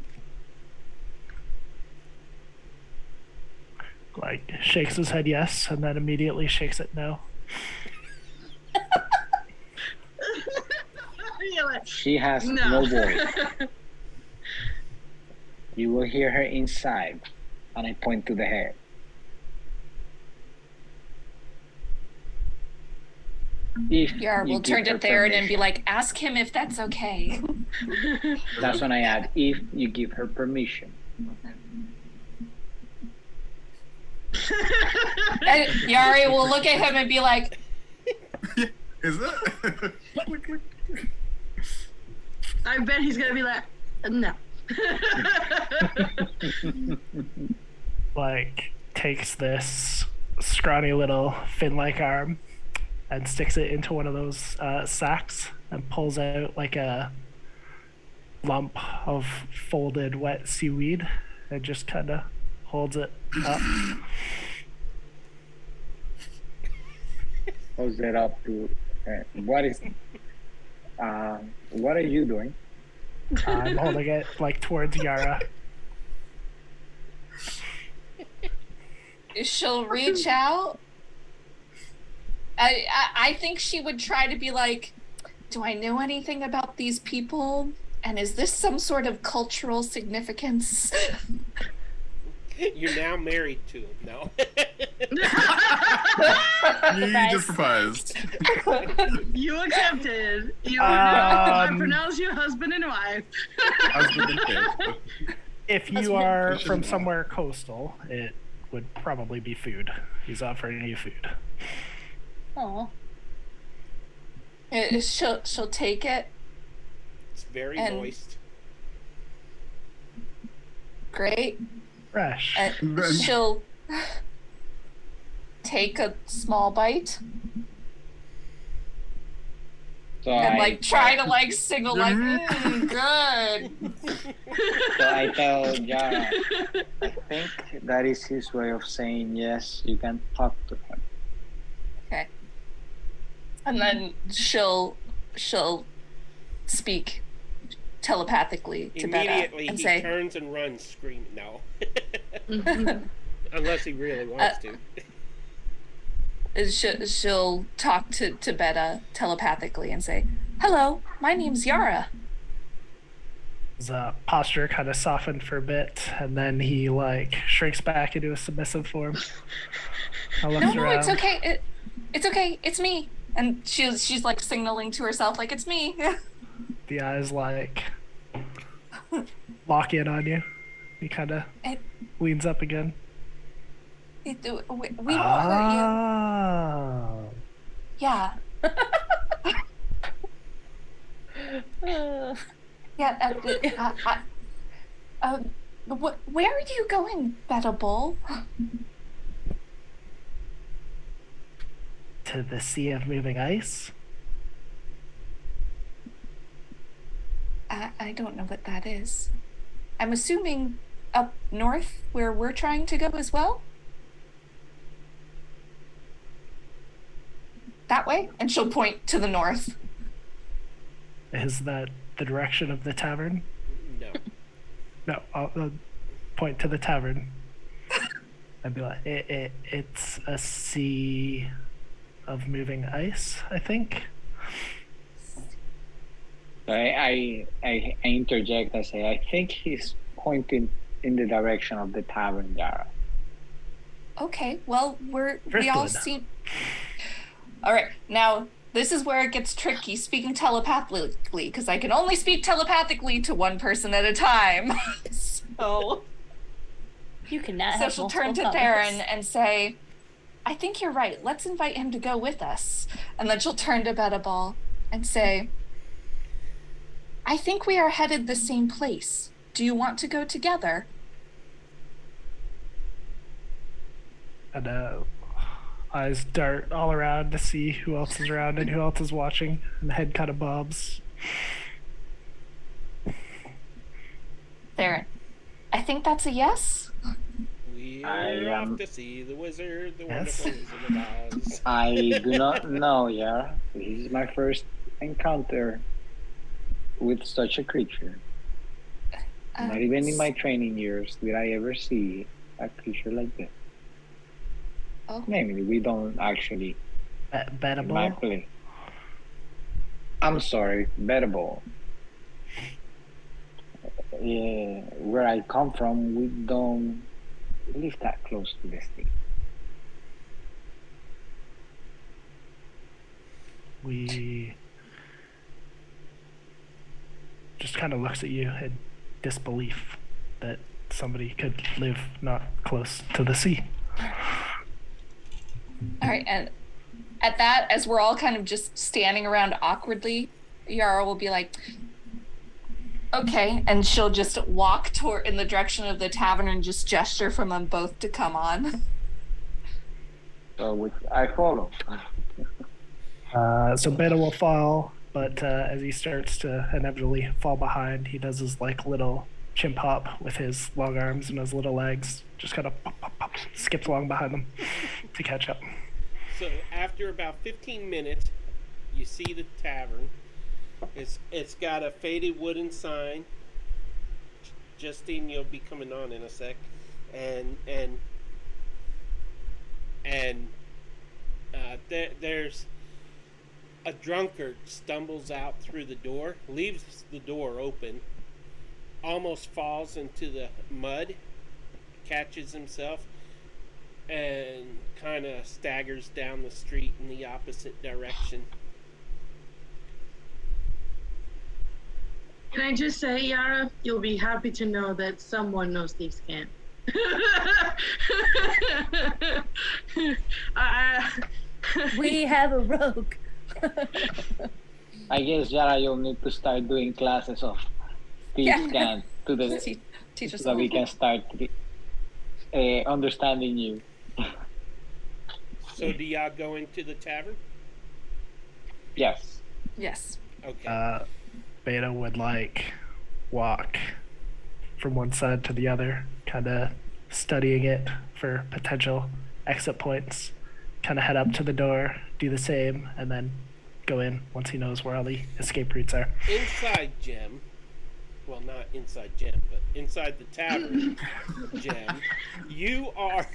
Like shakes his head yes, and then immediately shakes it no. You're like, She has no. no voice. You will hear her inside, and I point to the head. If Yara you will give turn to her Theron and be permission. like, ask him if that's okay. That's when I add, if you give her permission. And Yari will look at him and be like, Is it? I bet he's gonna be like, no. Like takes this scrawny little fin-like arm and sticks it into one of those sacks and pulls out like a lump of folded wet seaweed and just kind of holds it up. Holds it up to what are you doing? I'm holding it like towards Yara. she'll reach out. I think she would try to be like, do I know anything about these people? And is this some sort of cultural significance? You're now married to him. No. You just proposed. You accepted. I pronounce you husband and wife. Husband and kid. If you are from somewhere coastal, it would probably be food. He's offering you food. Oh. She'll take it. It's very And- moist. Great. Fresh. And she'll take a small bite So and I like try to like signal like good. So I tell Yara, I think that is his way of saying yes. You can talk to him. Okay. And then she'll speak telepathically to Beta Immediately, and he say, turns and runs, screaming. No. Unless he really wants to. she'll talk to Beta telepathically and say, "Hello, my name's Yara." His posture kind of softened for a bit, and then he like shrinks back into a submissive form. No, it's okay. It's okay. It's me. And she's like signaling to herself like it's me. The eyes like lock in on you. He kind of leans up again. We won't hurt you. Yeah. Where are you going, Beta Bull? To the sea of moving ice. I don't know what that is. I'm assuming up north where we're trying to go as well? That way? And she'll point to the north. Is that the direction of the tavern? No. No, I'll point to the tavern. I'd be like, it's a sea of moving ice, I think. I interject. I say, I think he's pointing in the direction of the tavern, Yara. Okay, well, we all seem... All right, now, this is where it gets tricky, speaking telepathically, because I can only speak telepathically to one person at a time. So... You cannot So have she'll turn to multiple Theron comments. and say, I think you're right. Let's invite him to go with us. And then she'll turn to Beta Ball and say, I think we are headed the same place. Do you want to go together? And eyes dart all around to see who else is around and who else is watching, and the head kind of bobs. Theron, I think that's a yes. We're off to see the wizard, the Yes. wonderful Wizard of Oz. I do not know, Yara. This is my first encounter with such a creature. Not even in my training years did I ever see a creature like this. Oh. Namely, we don't actually Bettable. play. I'm sorry, bettable. Yeah, where I come from, we don't live that close to the sea. We just kind of looks at you in disbelief that somebody could live not close to the sea. All right, and at that, as we're all kind of just standing around awkwardly, Yara will be like, okay, and she'll just walk toward in the direction of the tavern and just gesture for them both to come on. So I follow. So Beta will fall, but as he starts to inevitably fall behind, he does his like little chimp hop with his long arms and his little legs, just kind of pop, pop, pop, skips along behind them to catch up. So after about 15 minutes, you see the tavern. It's got a faded wooden sign. Justine, you'll be coming on in a sec, and there's a drunkard stumbles out through the door, leaves the door open, almost falls into the mud, catches himself and kind of staggers down the street in the opposite direction. Can I just say, Yara, you'll be happy to know that someone knows thieves can't. We have a rogue. I guess, Yara, you'll need to start doing classes of thieves can to the Teach us so that we can start understanding you. So do y'all go into the tavern? Yes. Yes. Okay. Beta would like walk from one side to the other, kind of studying it for potential exit points. Kind of head up to the door, do the same, and then go in once he knows where all the escape routes are. Inside Gem, well, not inside Gem, but inside the tavern, Gem, you are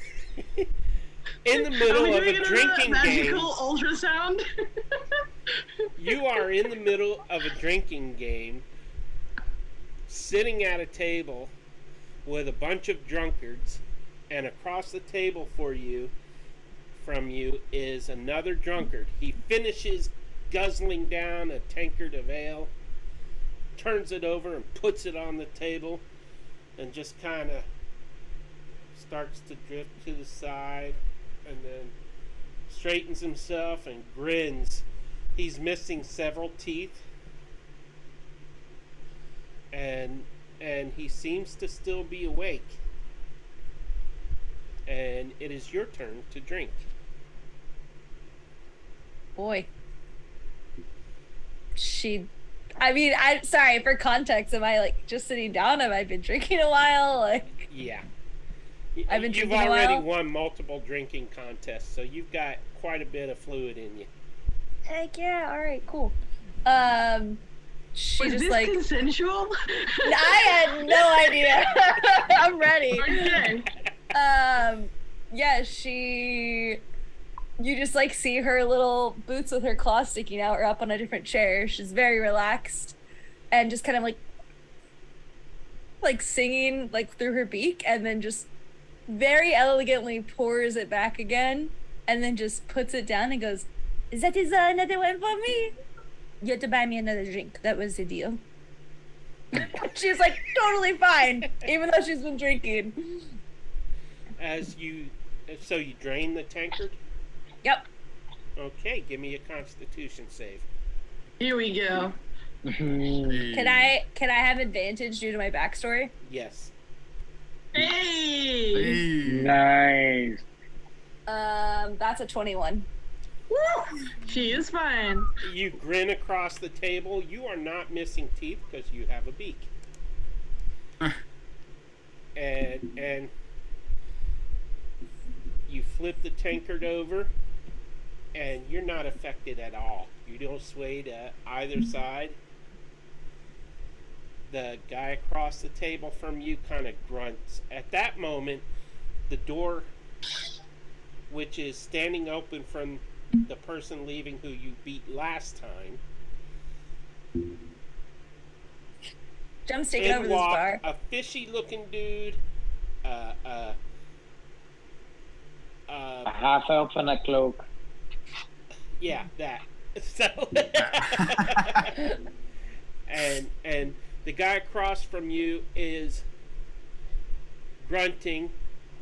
in the middle of a drinking game. Magical ultrasound. You are in the middle of a drinking game, sitting at a table with a bunch of drunkards, and across the table from you is another drunkard. He finishes guzzling down a tankard of ale, turns it over and puts it on the table, and just kind of starts to drift to the side, and then straightens himself and grins. He's missing several teeth, and he seems to still be awake. And it is your turn to drink. Boy. I'm sorry, for context, am I like just sitting down? Have I been drinking a while? Like, Yeah. I've been You've drinking a already while. won multiple drinking contests, so you've got quite a bit of fluid in you. Heck yeah, alright, cool. She Was just this like consensual? I had no idea. I'm ready. Okay. Yeah, you just like see her little boots with her claws sticking out or up on a different chair. She's very relaxed and just kind of like singing like through her beak, and then just very elegantly pours it back again, and then just puts it down and goes, "That is another one for me. You have to buy me another drink. That was the deal." She's like totally fine, even though she's been drinking. So you drain the tankard? Yep. Okay, give me a Constitution save. Here we go. Can I have advantage due to my backstory? Yes. Hey! Nice. That's a 21. Woo! She is fine. You grin across the table. You are not missing teeth because you have a beak. and you flip the tankard over, and you're not affected at all. You don't sway to either side. The guy across the table from you kind of grunts. At that moment, the door, which is standing open from the person leaving who you beat last time, Jum's taking over this walk bar. a fishy-looking dude, A half elf and a cloak. yeah, that. So, and the guy across from you is grunting,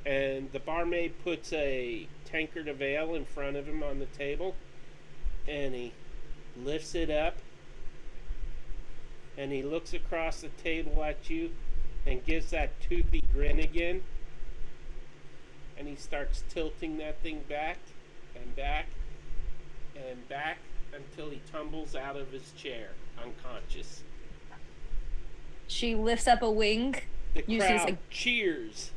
and the barmaid puts a tankard of ale in front of him on the table, and he lifts it up, and he looks across the table at you and gives that toothy grin again, and he starts tilting that thing back and back and back until he tumbles out of his chair unconscious. She lifts up a wing, The uses crowd like cheers.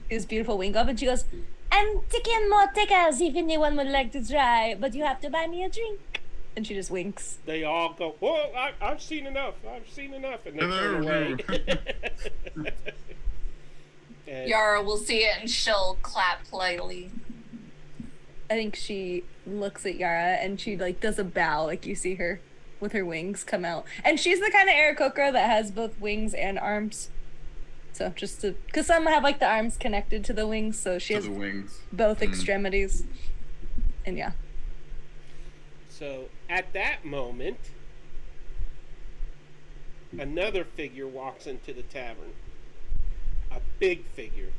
this beautiful wing up, and she goes, "I'm taking more tickets if anyone would like to try, but you have to buy me a drink." And she just winks. They all go, "Well, I've seen enough. I've seen enough," and they turn away. And Yara will see it and she'll clap politely. I think she looks at Yara and she like does a bow, like you see her with her wings come out. And she's the kind of Aarakocra that has both wings and arms. So just to, because some have like the arms connected to the wings, so she To has the wings. both extremities. And yeah. So at that moment, another figure walks into the tavern. A big figure.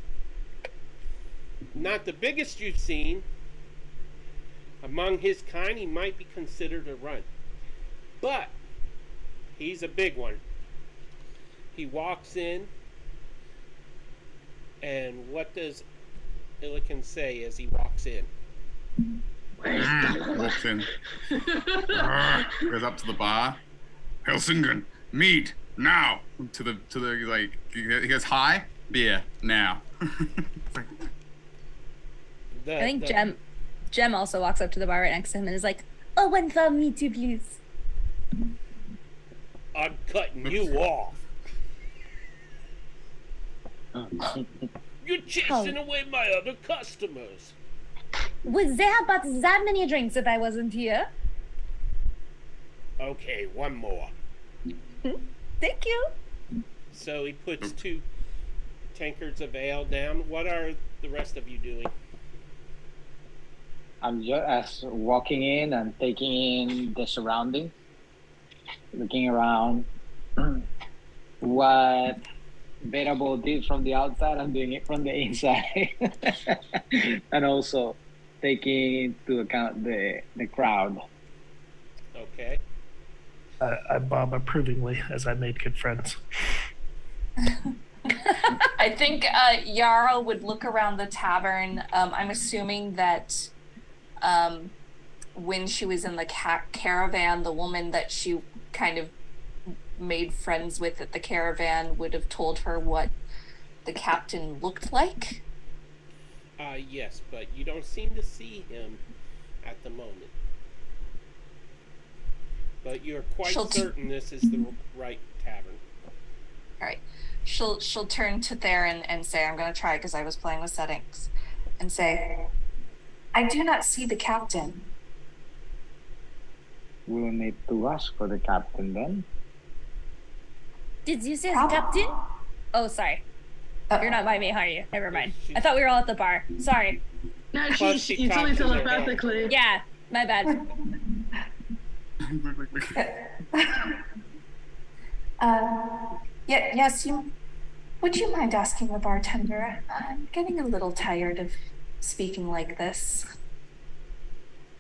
Not the biggest you've seen. Among his kind, he might be considered a runt. But he's a big one. He walks in, and what does Illiken say as he walks in? Walks in. Goes up to the bar. Helsingren, meat now. To the like he goes, hi, beer now. I think Jem also walks up to the bar right next to him and is like, "Oh, one for me too, please." I'm cutting you off. You're chasing away my other customers. Was there about that many drinks if I wasn't here? Okay, one more. Thank you. So he puts 2 tankards of ale down. What are the rest of you doing? I'm just walking in and taking in the surrounding, looking around. What Bearable did from the outside, I'm doing it from the inside, and also taking into account the crowd. Okay. I bob approvingly as I made good friends. I think Yara would look around the tavern. I'm assuming that when she was in the caravan, the woman that she kind of made friends with at the caravan would have told her what the captain looked like. Yes, but you don't seem to see him at the moment. But you're quite certain this is the right tavern. All right. She'll turn to Theron and say, I'm going to try because I was playing with settings, and say, I do not see the captain. We'll need to ask for the captain then. Did you say the captain? Oh, sorry. You're not by me, are you? Never mind. I thought we were all at the bar. Sorry. No, Plus she she told me talks in her head. telepathically. Yeah, my bad. Yes, would you mind asking the bartender? I'm getting a little tired of speaking like this.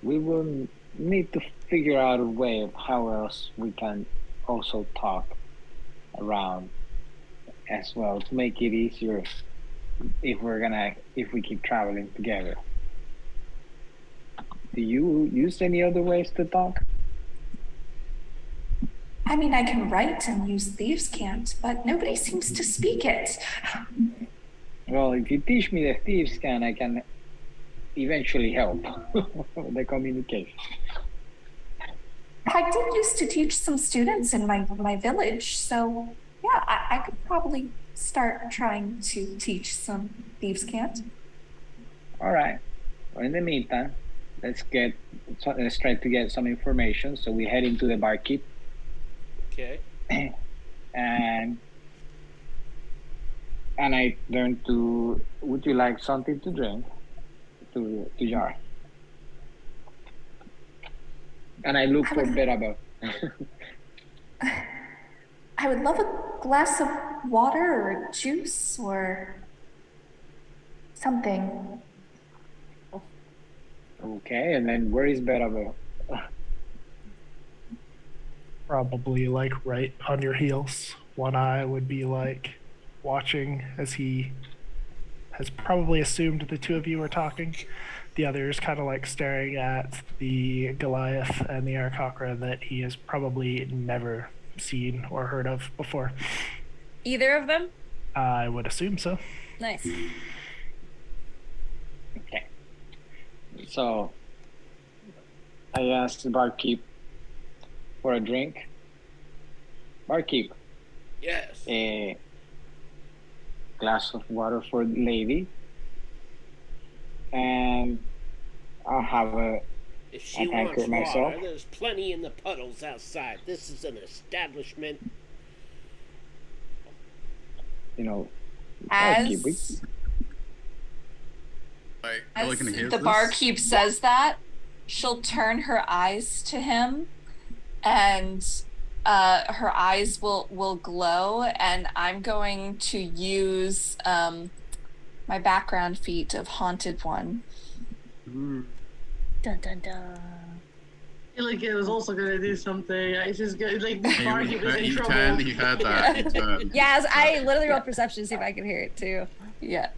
We will need to figure out a way of how else we can also talk around as well to make it easier if we keep traveling together. Do you use any other ways to talk? I mean, I can write and use thieves' cant, but nobody seems to speak it. Well, if you teach me the thieves' cant, I can eventually help with the communication. I did used to teach some students in my village, so yeah, I could probably start trying to teach some thieves' cant. All right. Well, in the meantime, let's try to get some information. So we head into the barkeep. Okay. And I turn to, would you like something to drink? To Jar. And I look for Beraba. I would love a glass of water or juice or something. Okay, and then where is Beraba? Probably like right on your heels. One eye would be like watching as he has probably assumed the two of you are talking. The other is kind of like staring at the Goliath and the Aarakocra that he has probably never seen or heard of before. Either of them? I would assume so. Nice. Okay. So I asked the barkeep for a drink. Barkeep. Yes. A glass of water for the lady. And I'll have If she tanker wants myself. water, there's plenty in the puddles outside. This is an establishment. You know, As Illiken hears the this. barkeep says that, she'll turn her eyes to him, and her eyes will glow, and I'm going to use my background feat of Haunted One. Dun dun dun. I feel like it was also gonna do something. I just got like the barkeep is in He trouble. turned, he heard that. He turned. Yes, I literally rolled perception to see if I could hear it too. Yeah.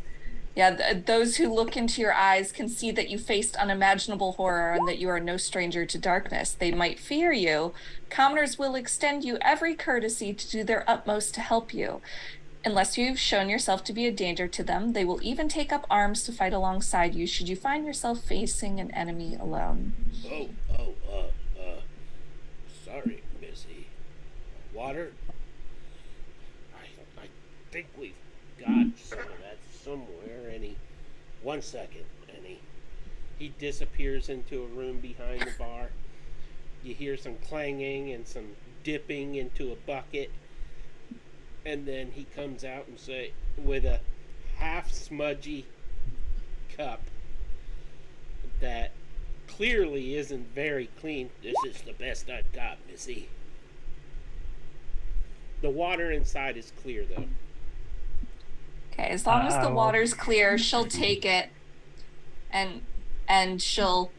Those who look into your eyes can see that you faced unimaginable horror and that you are no stranger to darkness. They might fear you. Commoners will extend you every courtesy to do their utmost to help you. Unless you've shown yourself to be a danger to them, they will even take up arms to fight alongside you should you find yourself facing an enemy alone. Sorry, Missy. Water? I think we've got some of that somewhere. One second, and he disappears into a room behind the bar. You hear some clanging and some dipping into a bucket, and then he comes out and say, with a half smudgy cup that clearly isn't very clean. This is the best I've got, Missy. The water inside is clear, though. Okay, as long as the water's clear, she'll take it, and she'll,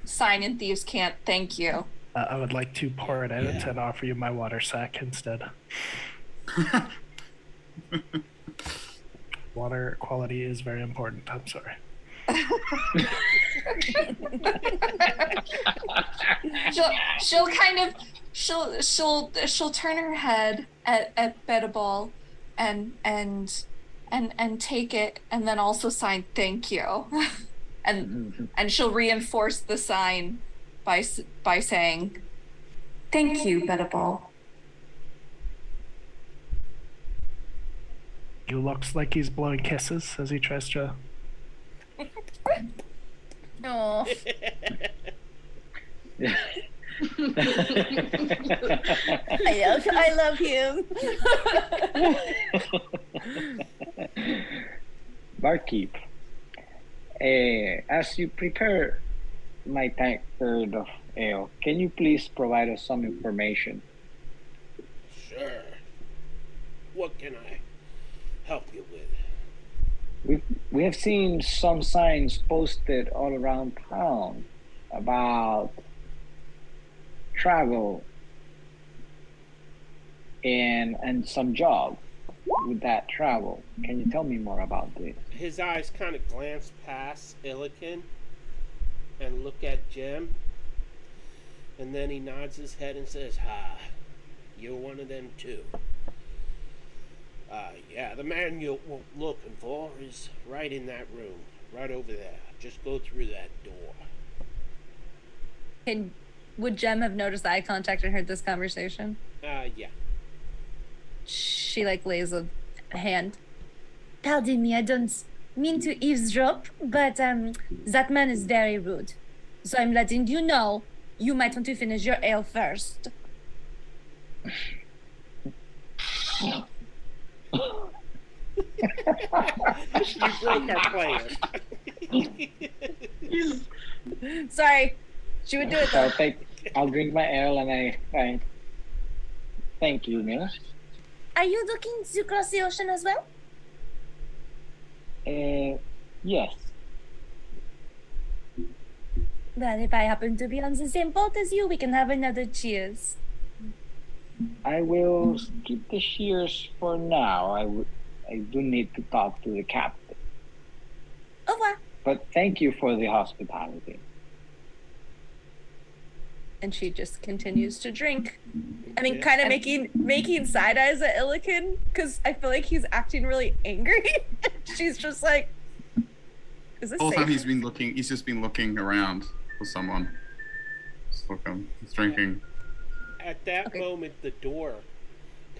sign in Thieves' Cant, thank you. I would like to pour it out and offer you my water sack instead. Water quality is very important. I'm sorry. she'll turn her head at Bedaball and take it, and then also sign thank you. and she'll reinforce the sign by saying thank you, Bedaball. He looks like he's blowing kisses as he tries to. Oh. I love him. Barkeep, as you prepare my tankard of ale, can you please provide us some information? Sure. What can I help you with? We have seen some signs posted all around town about travel and some job with that travel. Can you tell me more about this? His eyes kind of glance past Illiken and look at Jem, and then he nods his head and says, "Ha, you're one of them too. Yeah, the man you're looking for is right in that room, right over there. Just go through that door." Would Jem have noticed eye contact and heard this conversation? Yeah. She lays a hand. Pardon me, I don't mean to eavesdrop, but that man is very rude. So I'm letting you know you might want to finish your ale first. You broke our plan. Sorry. She would do it though. I'll drink my ale and I thank you, Miss. Are you looking to cross the ocean as well? Yes. Well, if I happen to be on the same boat as you, we can have another cheers. I will skip the cheers for now. I do need to talk to the captain. Au revoir. But thank you for the hospitality. And she just continues to drink. I mean, kind of making side eyes at Illiken, because I feel like he's acting really angry. She's just like, is this The whole safe? time he's just been looking around for someone. Just looking, he's drinking. At that moment, the door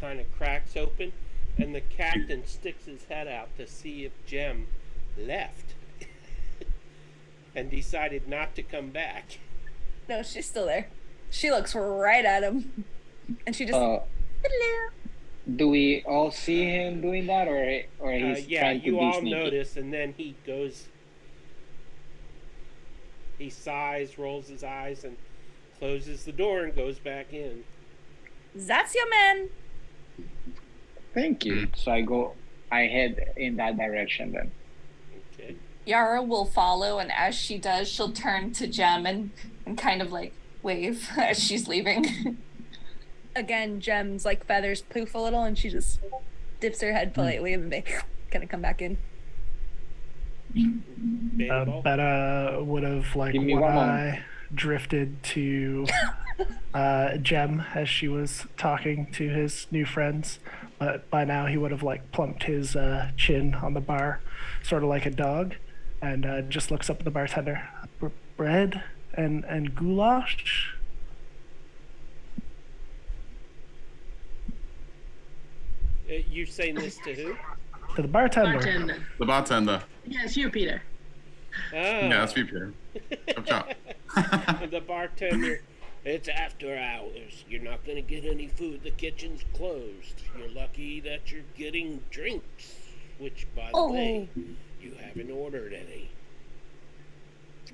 kind of cracks open, and the captain sticks his head out to see if Jem left and decided not to come back. No, she's still there. She looks right at him. And she just, hello. Do we all see him doing that, or he's Yeah, trying to you be all sneaky? notice, and then he goes. He sighs, rolls his eyes, and closes the door and goes back in. That's your man. Thank you. So I head in that direction then. Okay. Yara will follow, and as she does, she'll turn to Jem and kind of like wave as she's leaving. Again, Gem's like feathers poof a little, and she just dips her head politely, and then they kind of come back in. Bandball? Betta would have like Give me one one moment. eye drifted to Jem as she was talking to his new friends, but by now he would have like plumped his chin on the bar, sort of like a dog, and just looks up at the bartender. Bread and goulash. You saying this to who? To the bartender. Bartender. The bartender. Yes, you, Peter. Oh. Yeah, that's me, Peter. Chop chop. The bartender. It's after hours. You're not gonna get any food. The kitchen's closed. You're lucky that you're getting drinks. Which, by the way, you haven't ordered any.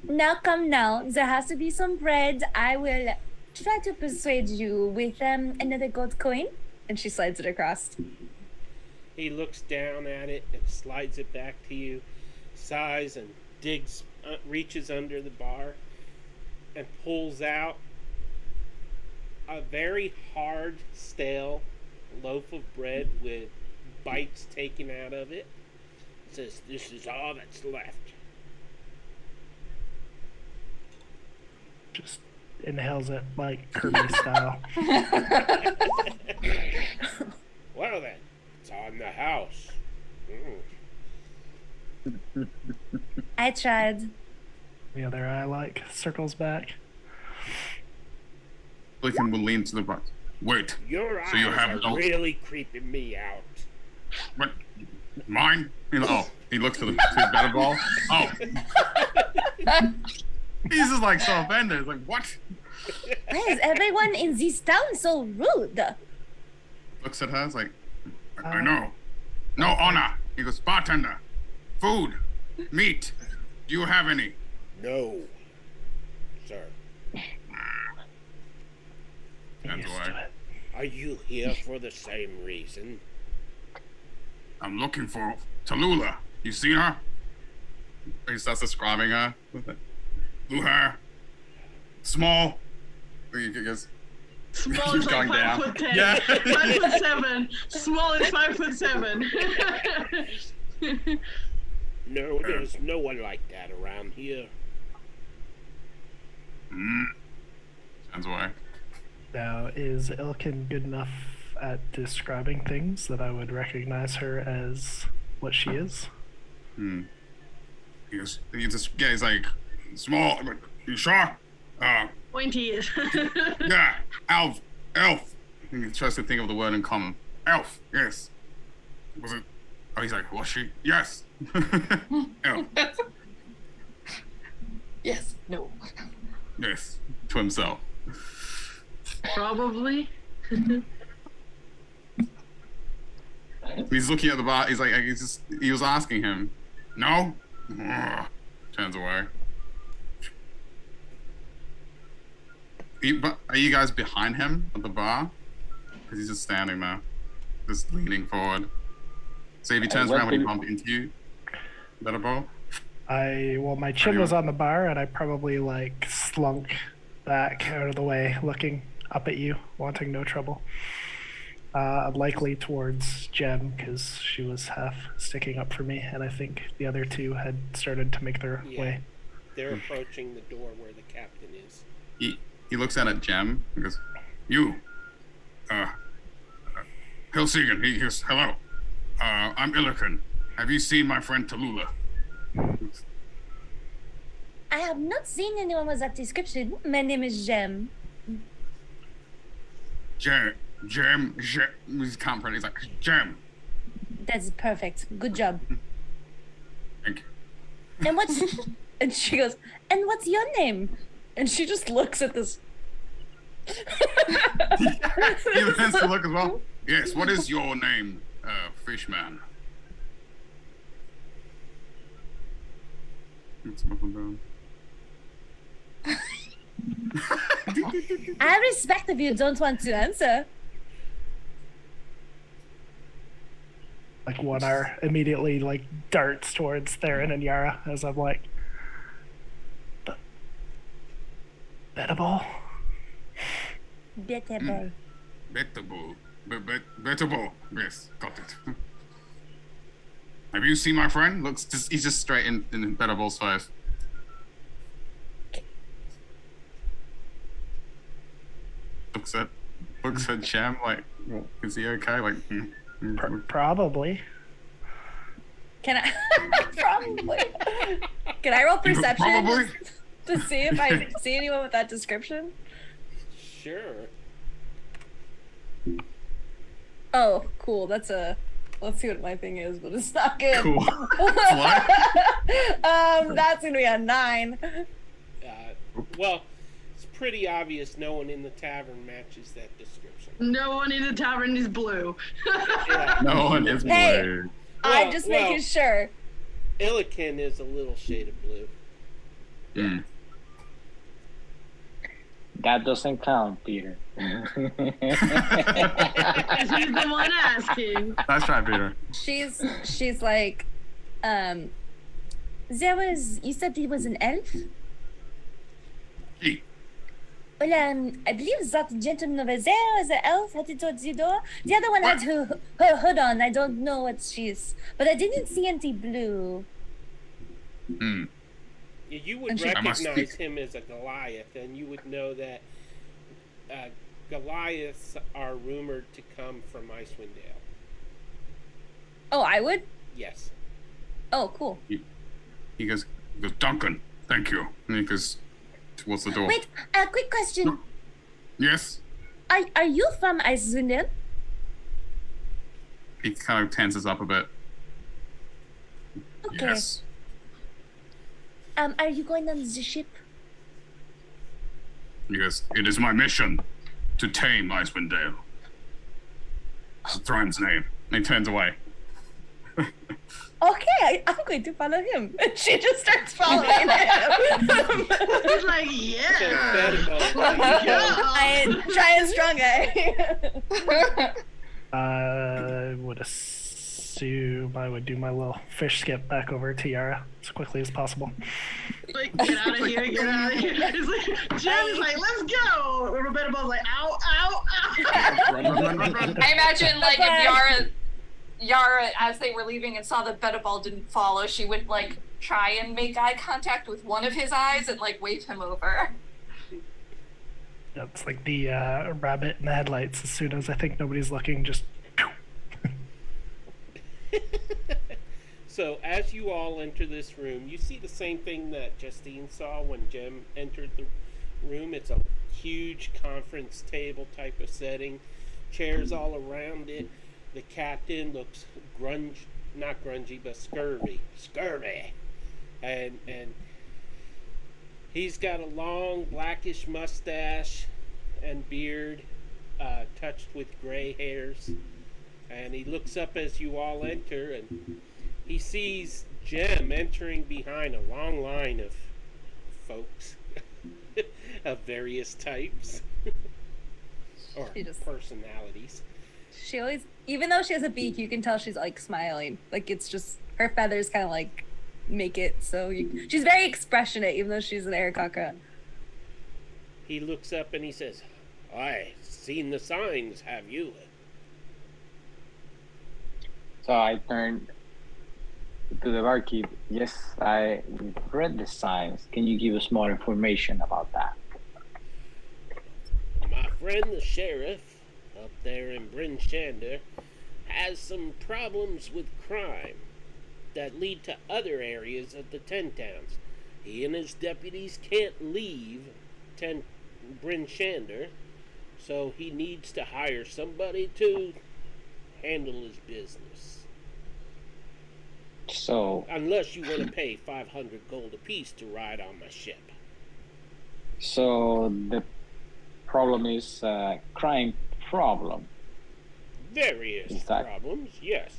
Now come now. There has to be some bread. I will try to persuade you with another gold coin. And she slides it across. He looks down at it and slides it back to you, sighs and digs, reaches under the bar and pulls out a very hard, stale loaf of bread with bites taken out of it. Says, "This is all that's left." Just inhales it like Kirby style. Well then, it's on the house. I tried. The other eye like circles back. Blicken will lean to the right. Wait, Your So you eyes have are no- really creeping me out. what? Mine? He looks to the better ball. Oh. He's just like so offended. He's like, what? Why is everyone in this town so rude? Looks at her, is like, I know. No honor. He goes, bartender, food, meat. Do you have any? No, sir. That's Used why. to it. Are you here for the same reason? I'm looking for Tallulah. You seen her? He starts describing her. Blue hair. Small. He goes, Small Keep is like going down. 5'10". Yeah. 5'7". Small is 5'7". No, there's no one like that around here. Turns away. Now, is Ilkin good enough at describing things that I would recognize her as what she is? He goes, he's like, small. I'm like, you sure? Pointy is. Yeah, elf. He tries to think of the word in common. Elf, yes. Was it? Oh, he's like, was she? Yes. Elf, Yes, no. yes. To himself. Probably. He's looking at the bar. He's like, he was asking him. No? Turns away. But are you guys behind him at the bar? Because he's just standing there, just leaning forward. So if he turns what around, would he do- bump into you? Better ball? My chin was on the bar, and I probably like slunk back out of the way, looking up at you, wanting no trouble. Likely towards Jem, because she was half sticking up for me, and I think the other two had started to make their Yeah. way. They're approaching the door where the captain is. He looks at Jem and goes, you, Hilsegan, he goes, hello. I'm Illican. Have you seen my friend Tallulah? I have not seen anyone with that description. My name is Jem. Jem, he can't pronounce. He's like, Jem. That's perfect. Good job. Thank you. And what's and she goes, and what's your name? And she just looks at this. He has to look as well. Yes, what is your name, Fishman? It's up and down. I respect if you don't want to answer. Like one eye immediately like darts towards Theron and Yara as I'm like, bettable. Bettable. Bettable. Bettable. Yes, got it. Have you seen my friend? He's just straight in Bettable's face. Looks at Sham like, is he okay? Like, Probably. Can I probably? Can I roll perception Probably. to see if I see anyone with that description? Sure. Oh, cool. Let's see what my thing is, but it's not good. Cool. What? That's gonna be a 9. Well, it's pretty obvious no one in the tavern matches that description. No one in the tavern is blue. Yeah. No one is Hey. blue. I'm just making sure. Illiken is a little shade of blue. Mm. That doesn't count, Peter. He's the one asking. That's right, Peter. She's like, you said he was an elf? He. Well, I believe that gentleman over there is an elf headed towards the door. The other one had her hood on. I don't know what she's, but I didn't see any blue. Hmm. You would And she- recognize him as a Goliath, and you would know that Goliaths are rumored to come from Icewind Dale. Oh, I would? Yes. Oh, cool. He goes, Duncan, thank you. And he goes towards the door. Wait, a quick question. Yes? Are you from Icewind Dale? He kind of tenses up a bit. Okay. Yes. Are you going on the ship? He goes, it is my mission to tame Icewind Dale. It's Thryne's name. And he turns away. Okay, I'm going to follow him. And she just starts following him. He's like, yeah. I try and strong guy. I would assume I would do my little fish skip back over to Yara as quickly as possible. Like, get out of here, get out of here. It's like, Jen is like, let's go. Roberta's like, ow, ow, ow. I imagine like if Yara, as they were leaving and saw that Betaball didn't follow, she would like try and make eye contact with one of his eyes and like wave him over. That's like the rabbit in the headlights. As soon as I think nobody's looking, just So as you all enter this room, you see the same thing that Justine saw when Jem entered the room. It's a huge conference table type of setting, chairs all around it. The captain looks not grungy, but scurvy, and he's got a long blackish mustache and beard, touched with gray hairs, and he looks up as you all enter, and he sees Jem entering behind a long line of folks of various types or personalities. She always, even though she has a beak, you can tell she's like smiling. Like it's just her feathers kind of like make it so she's very expressionate, even though she's an Aarakocra. He looks up and he says, "I seen the signs, have you?" So I turned to the barkeep. Yes, I read the signs. Can you give us more information about that? My friend the sheriff up there in Bryn Shander has some problems with crime that lead to other areas of the Ten Towns. He and his deputies can't leave Bryn Shander, so he needs to hire somebody to handle his business. So, Unless you want to pay 500 gold apiece to ride on my ship. so the problem is crime problem. Various Is that- problems, yes.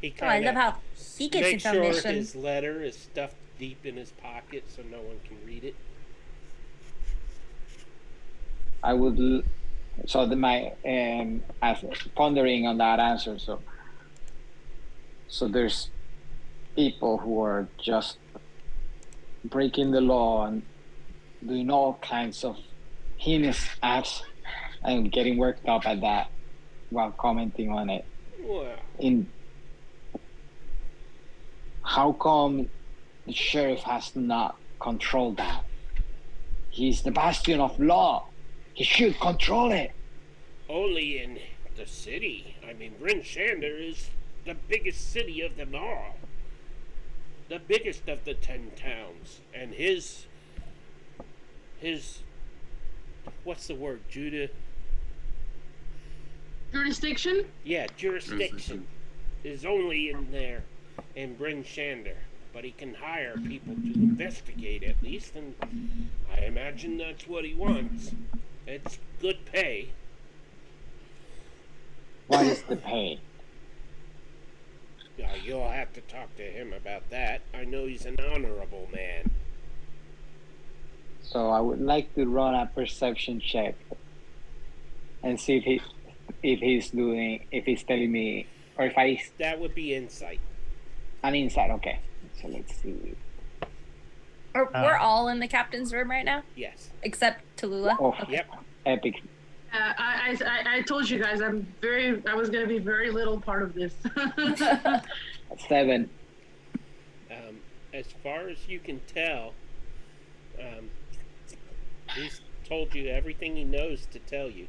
He Oh, I kind love of how he gets makes sure information. his letter is stuffed deep in his pocket so no one can read it. I would. So as pondering on that answer. So there's people who are just breaking the law and doing all kinds of heinous acts and getting worked up at that while commenting on it. Well, How come the sheriff has not controlled that? He's the bastion of law. He should control it. only in the city. I mean, Bryn Shander is the biggest city of them all. The biggest of the 10 towns. And his what's the word, Judah? Jurisdiction? Yeah, jurisdiction is only in there in Bryn Shander. But he can hire people to investigate at least, and I imagine that's what he wants. It's good pay. What is the pay? You'll have to talk to him about that. I know he's an honorable man. So I would like to run a perception check and see if he's telling me, or if That would be insight. an insight. Okay, so let's see. We're all in the captain's room right now, Yes. except Tallulah. Oh, Yep. epic. I told you guys I was gonna be very little part of this. 7. As far as you can tell, he's told you everything he knows to tell you.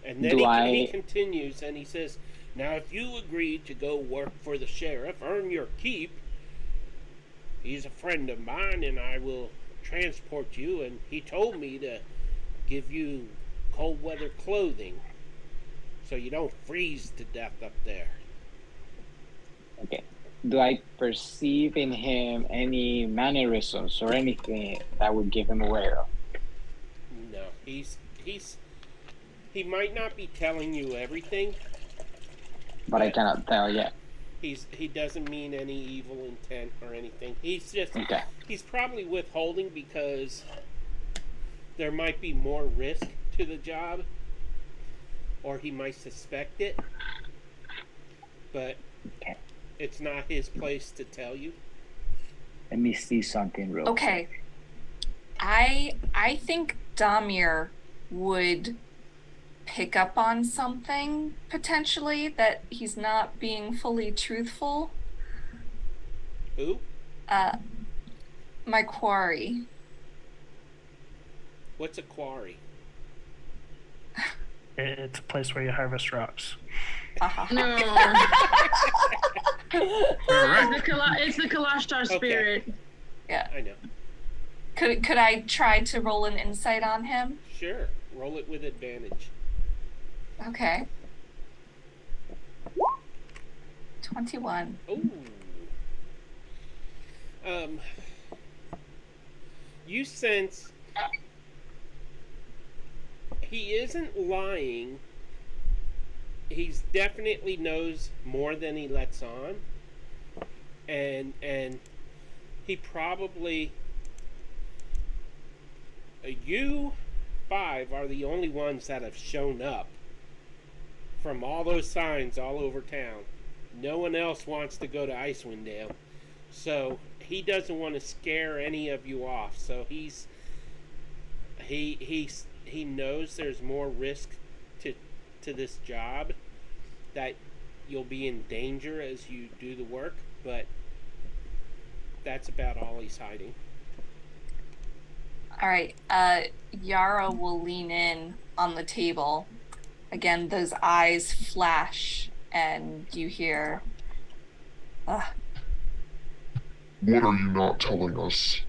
And then he continues and he says, now if you agree to go work for the sheriff, earn your keep, he's a friend of mine and I will transport you, and he told me to give you cold weather clothing so you don't freeze to death up there. Okay. Do I perceive in him any mannerisms or anything that would give him aware of? No, he might not be telling you everything. But I cannot tell yet. He doesn't mean any evil intent or anything. He's just Okay. He's probably withholding because there might be more risk to the job, or he might suspect it. But Okay. it's not his place to tell you. Let me see something real Okay. I think Damir would pick up on something potentially that he's not being fully truthful. Who? My quarry. What's a quarry? It's a place where you harvest rocks. No, All right. it's the Kalashtar spirit. Yeah. I know. Could I try to roll an insight on him? Sure. Roll it with advantage. Okay. 21. Ooh. You sense he isn't lying. He's definitely knows more than he lets on. And he probably, you 5 are the only ones that have shown up from all those signs all over town. No one else wants to go to Icewind Dale. So he doesn't want to scare any of you off. So he knows there's more risk to this job, that you'll be in danger as you do the work, but that's about all he's hiding. All right. Yara will lean in on the table. Again, those eyes flash, and you hear, What are you not telling us?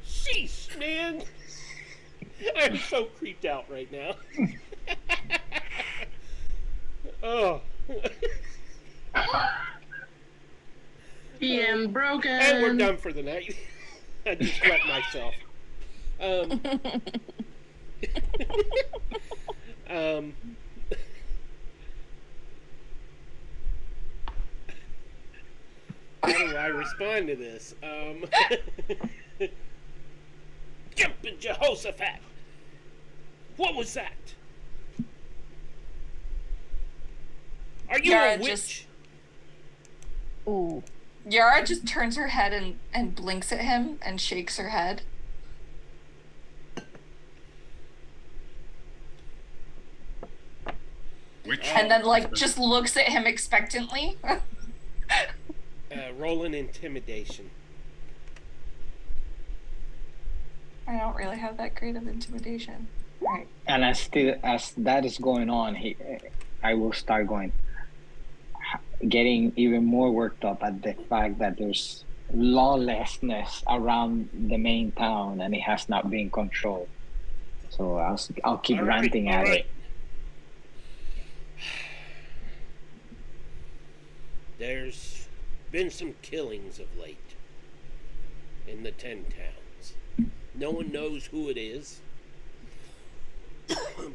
Sheesh, man! I'm so creeped out right now. Oh. PM broken. And we're done for the night. I just wet myself. Um, how do I respond to this? Jumping Jehoshaphat! What was that? Are you Yara a witch? just- Ooh. Yara just turns her head and blinks at him and shakes her head. Which? And then, like, just looks at him expectantly. Roll an intimidation. I don't really have that great of intimidation. Right. And as that is going on, I will start getting even more worked up at the fact that there's lawlessness around the main town and it has not been controlled. So I'll keep ranting at it. There's been some killings of late in the 10 towns. No one knows who it is,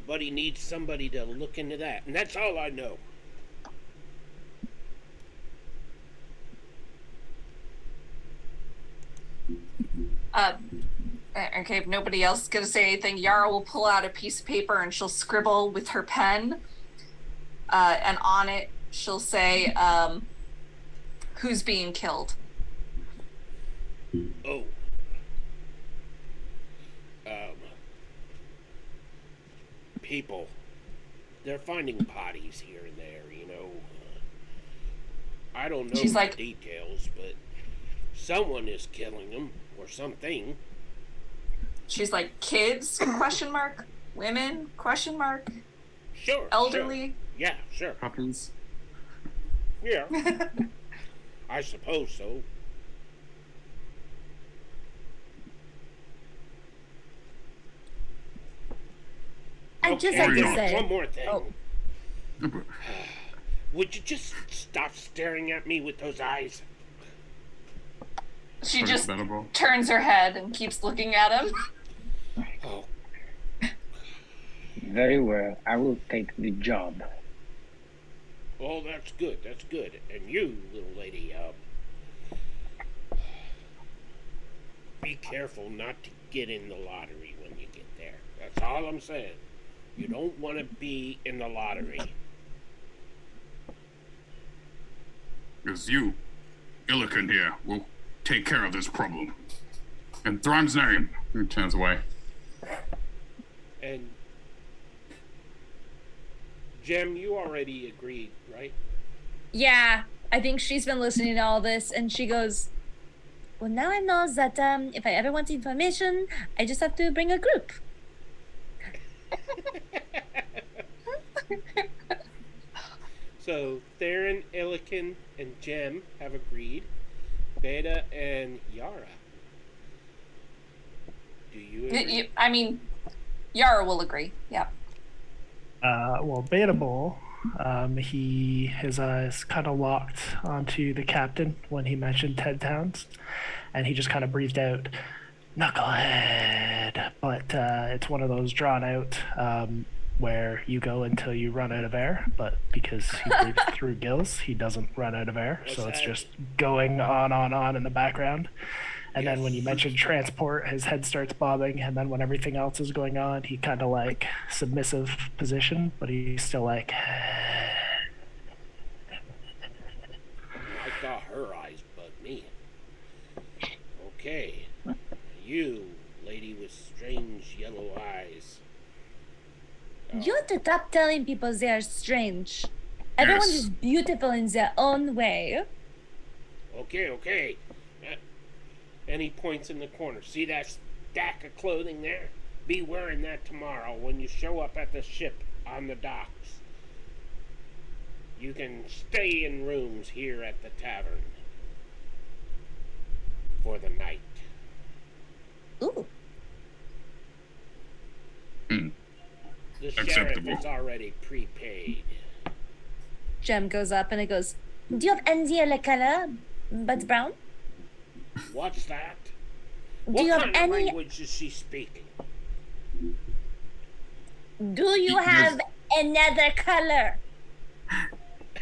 but he needs somebody to look into that, and that's all I know. Okay, if nobody else is gonna say anything, Yara will pull out a piece of paper and she'll scribble with her pen. And on it, she'll say, who's being killed. Oh. People. They're finding bodies here and there, you know. I don't know She's the like- details, but someone is killing them or something. She's like, kids, question mark, women, question mark, Sure. elderly. Sure. Yeah, sure. Puppies. Yeah. I suppose so. I'd just Okay, like to Hang on. say. one more thing. Oh. Would you just stop staring at me with those eyes? She just Understandable. turns her head and keeps looking at him. Oh, Very well. I will take the job. oh, that's good. That's good. And you, little lady, be careful not to get in the lottery when you get there. That's all I'm saying. You don't want to be in the lottery. Because you, Illican here, will take care of this problem. In Thrime's name. He turns away. And Jem, you already agreed, right? Yeah, I think she's been listening to all this, and she goes, "Well, now I know that if I ever want information, I just have to bring a group." So Theron, Illican, and Jem have agreed. Beta and Yara. Do you agree? I mean, Yara will agree. Yeah. Well, Beta Bull, his eyes kind of locked onto the captain when he mentioned 10 towns, and he just kind of breathed out, "Knucklehead." But it's one of those drawn out where you go until you run out of air, but because he breathes through gills, he doesn't run out of air, so it's just going on in the background. And then when you mention transport, his head starts bobbing, and then when everything else is going on, he kind of like submissive position, but he's still like. I thought her eyes bugged me. Okay. You, lady with strange yellow eyes. You have to stop telling people they are strange. Everyone Yes. is beautiful in their own way. Okay. And he points in the corner. See that stack of clothing there? Be wearing that tomorrow when you show up at the ship on the docks. You can stay in rooms here at the tavern for the night. Ooh. The sheriff Acceptable. is already prepaid. Jem goes up and it goes, "Do you have any other color but brown? What's that? Do What you have kind of any language is she speaking? Do you have another color?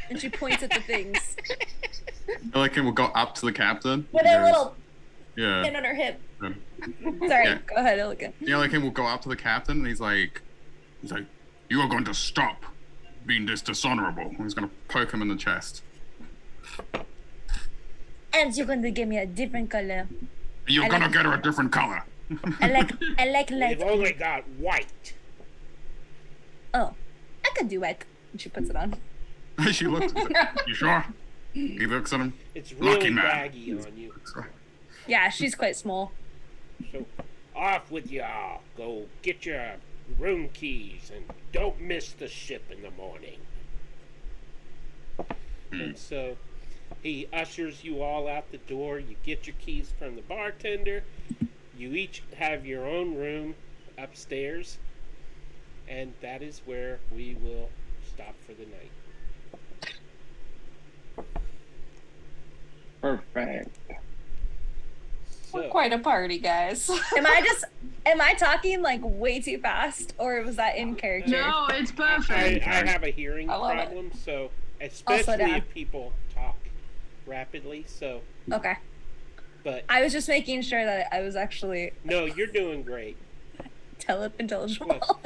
And she points at the things. Elikin will go up to the captain. With a little Yeah. hand on her hip. Yeah. Sorry, Yeah. go ahead, Elikin. Elikin will go up to the captain and he's like, you are going to stop being this dishonorable. And he's going to poke him in the chest. And you're going to give me a different color. You're going to get her a different color. I like We've only got white. Oh, I could do white. And she puts it on. She looks at him. You sure? He looks at him. It's Lucky really man. baggy on you. Yeah, she's quite small. So, off with y'all. Go get your room keys and don't miss the ship in the morning. And so, he ushers you all out the door. You get your keys from the bartender. You each have your own room upstairs. And that is where we will stop for the night. Perfect. We're quite a party, guys. Am I talking like way too fast, or was that in character? No, it's perfect. I have a hearing I love problem, so slow especially down. if people talk rapidly. So, Okay. but I was just making sure that I was actually no, you're doing great. intelligible.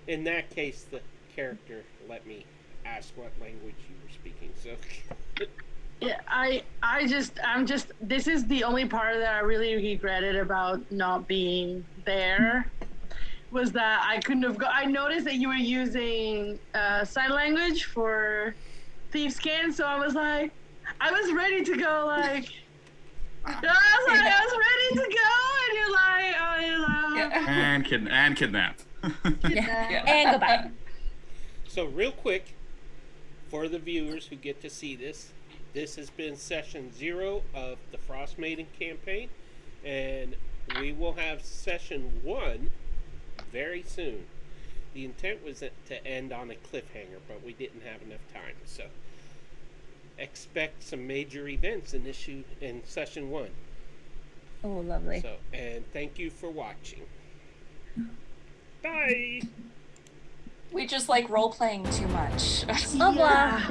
In that case, the character let me ask what language you were speaking. So, Yeah, I'm just. This is the only part that I really regretted about not being there, was that I couldn't have. I noticed that you were using sign language for thief scan, so I was like, I was ready to go. Like, I was ready to go, and you're like, And kidnapped. Yeah. And goodbye. so real quick, for the viewers who get to see this, this has been session 0 of the Frostmaiden campaign, and we will have session 1 very soon. The intent was to end on a cliffhanger, but we didn't have enough time, so expect some major events in session 1. Oh, lovely. So, and thank you for watching. Bye. We just like role playing too much. Au revoir.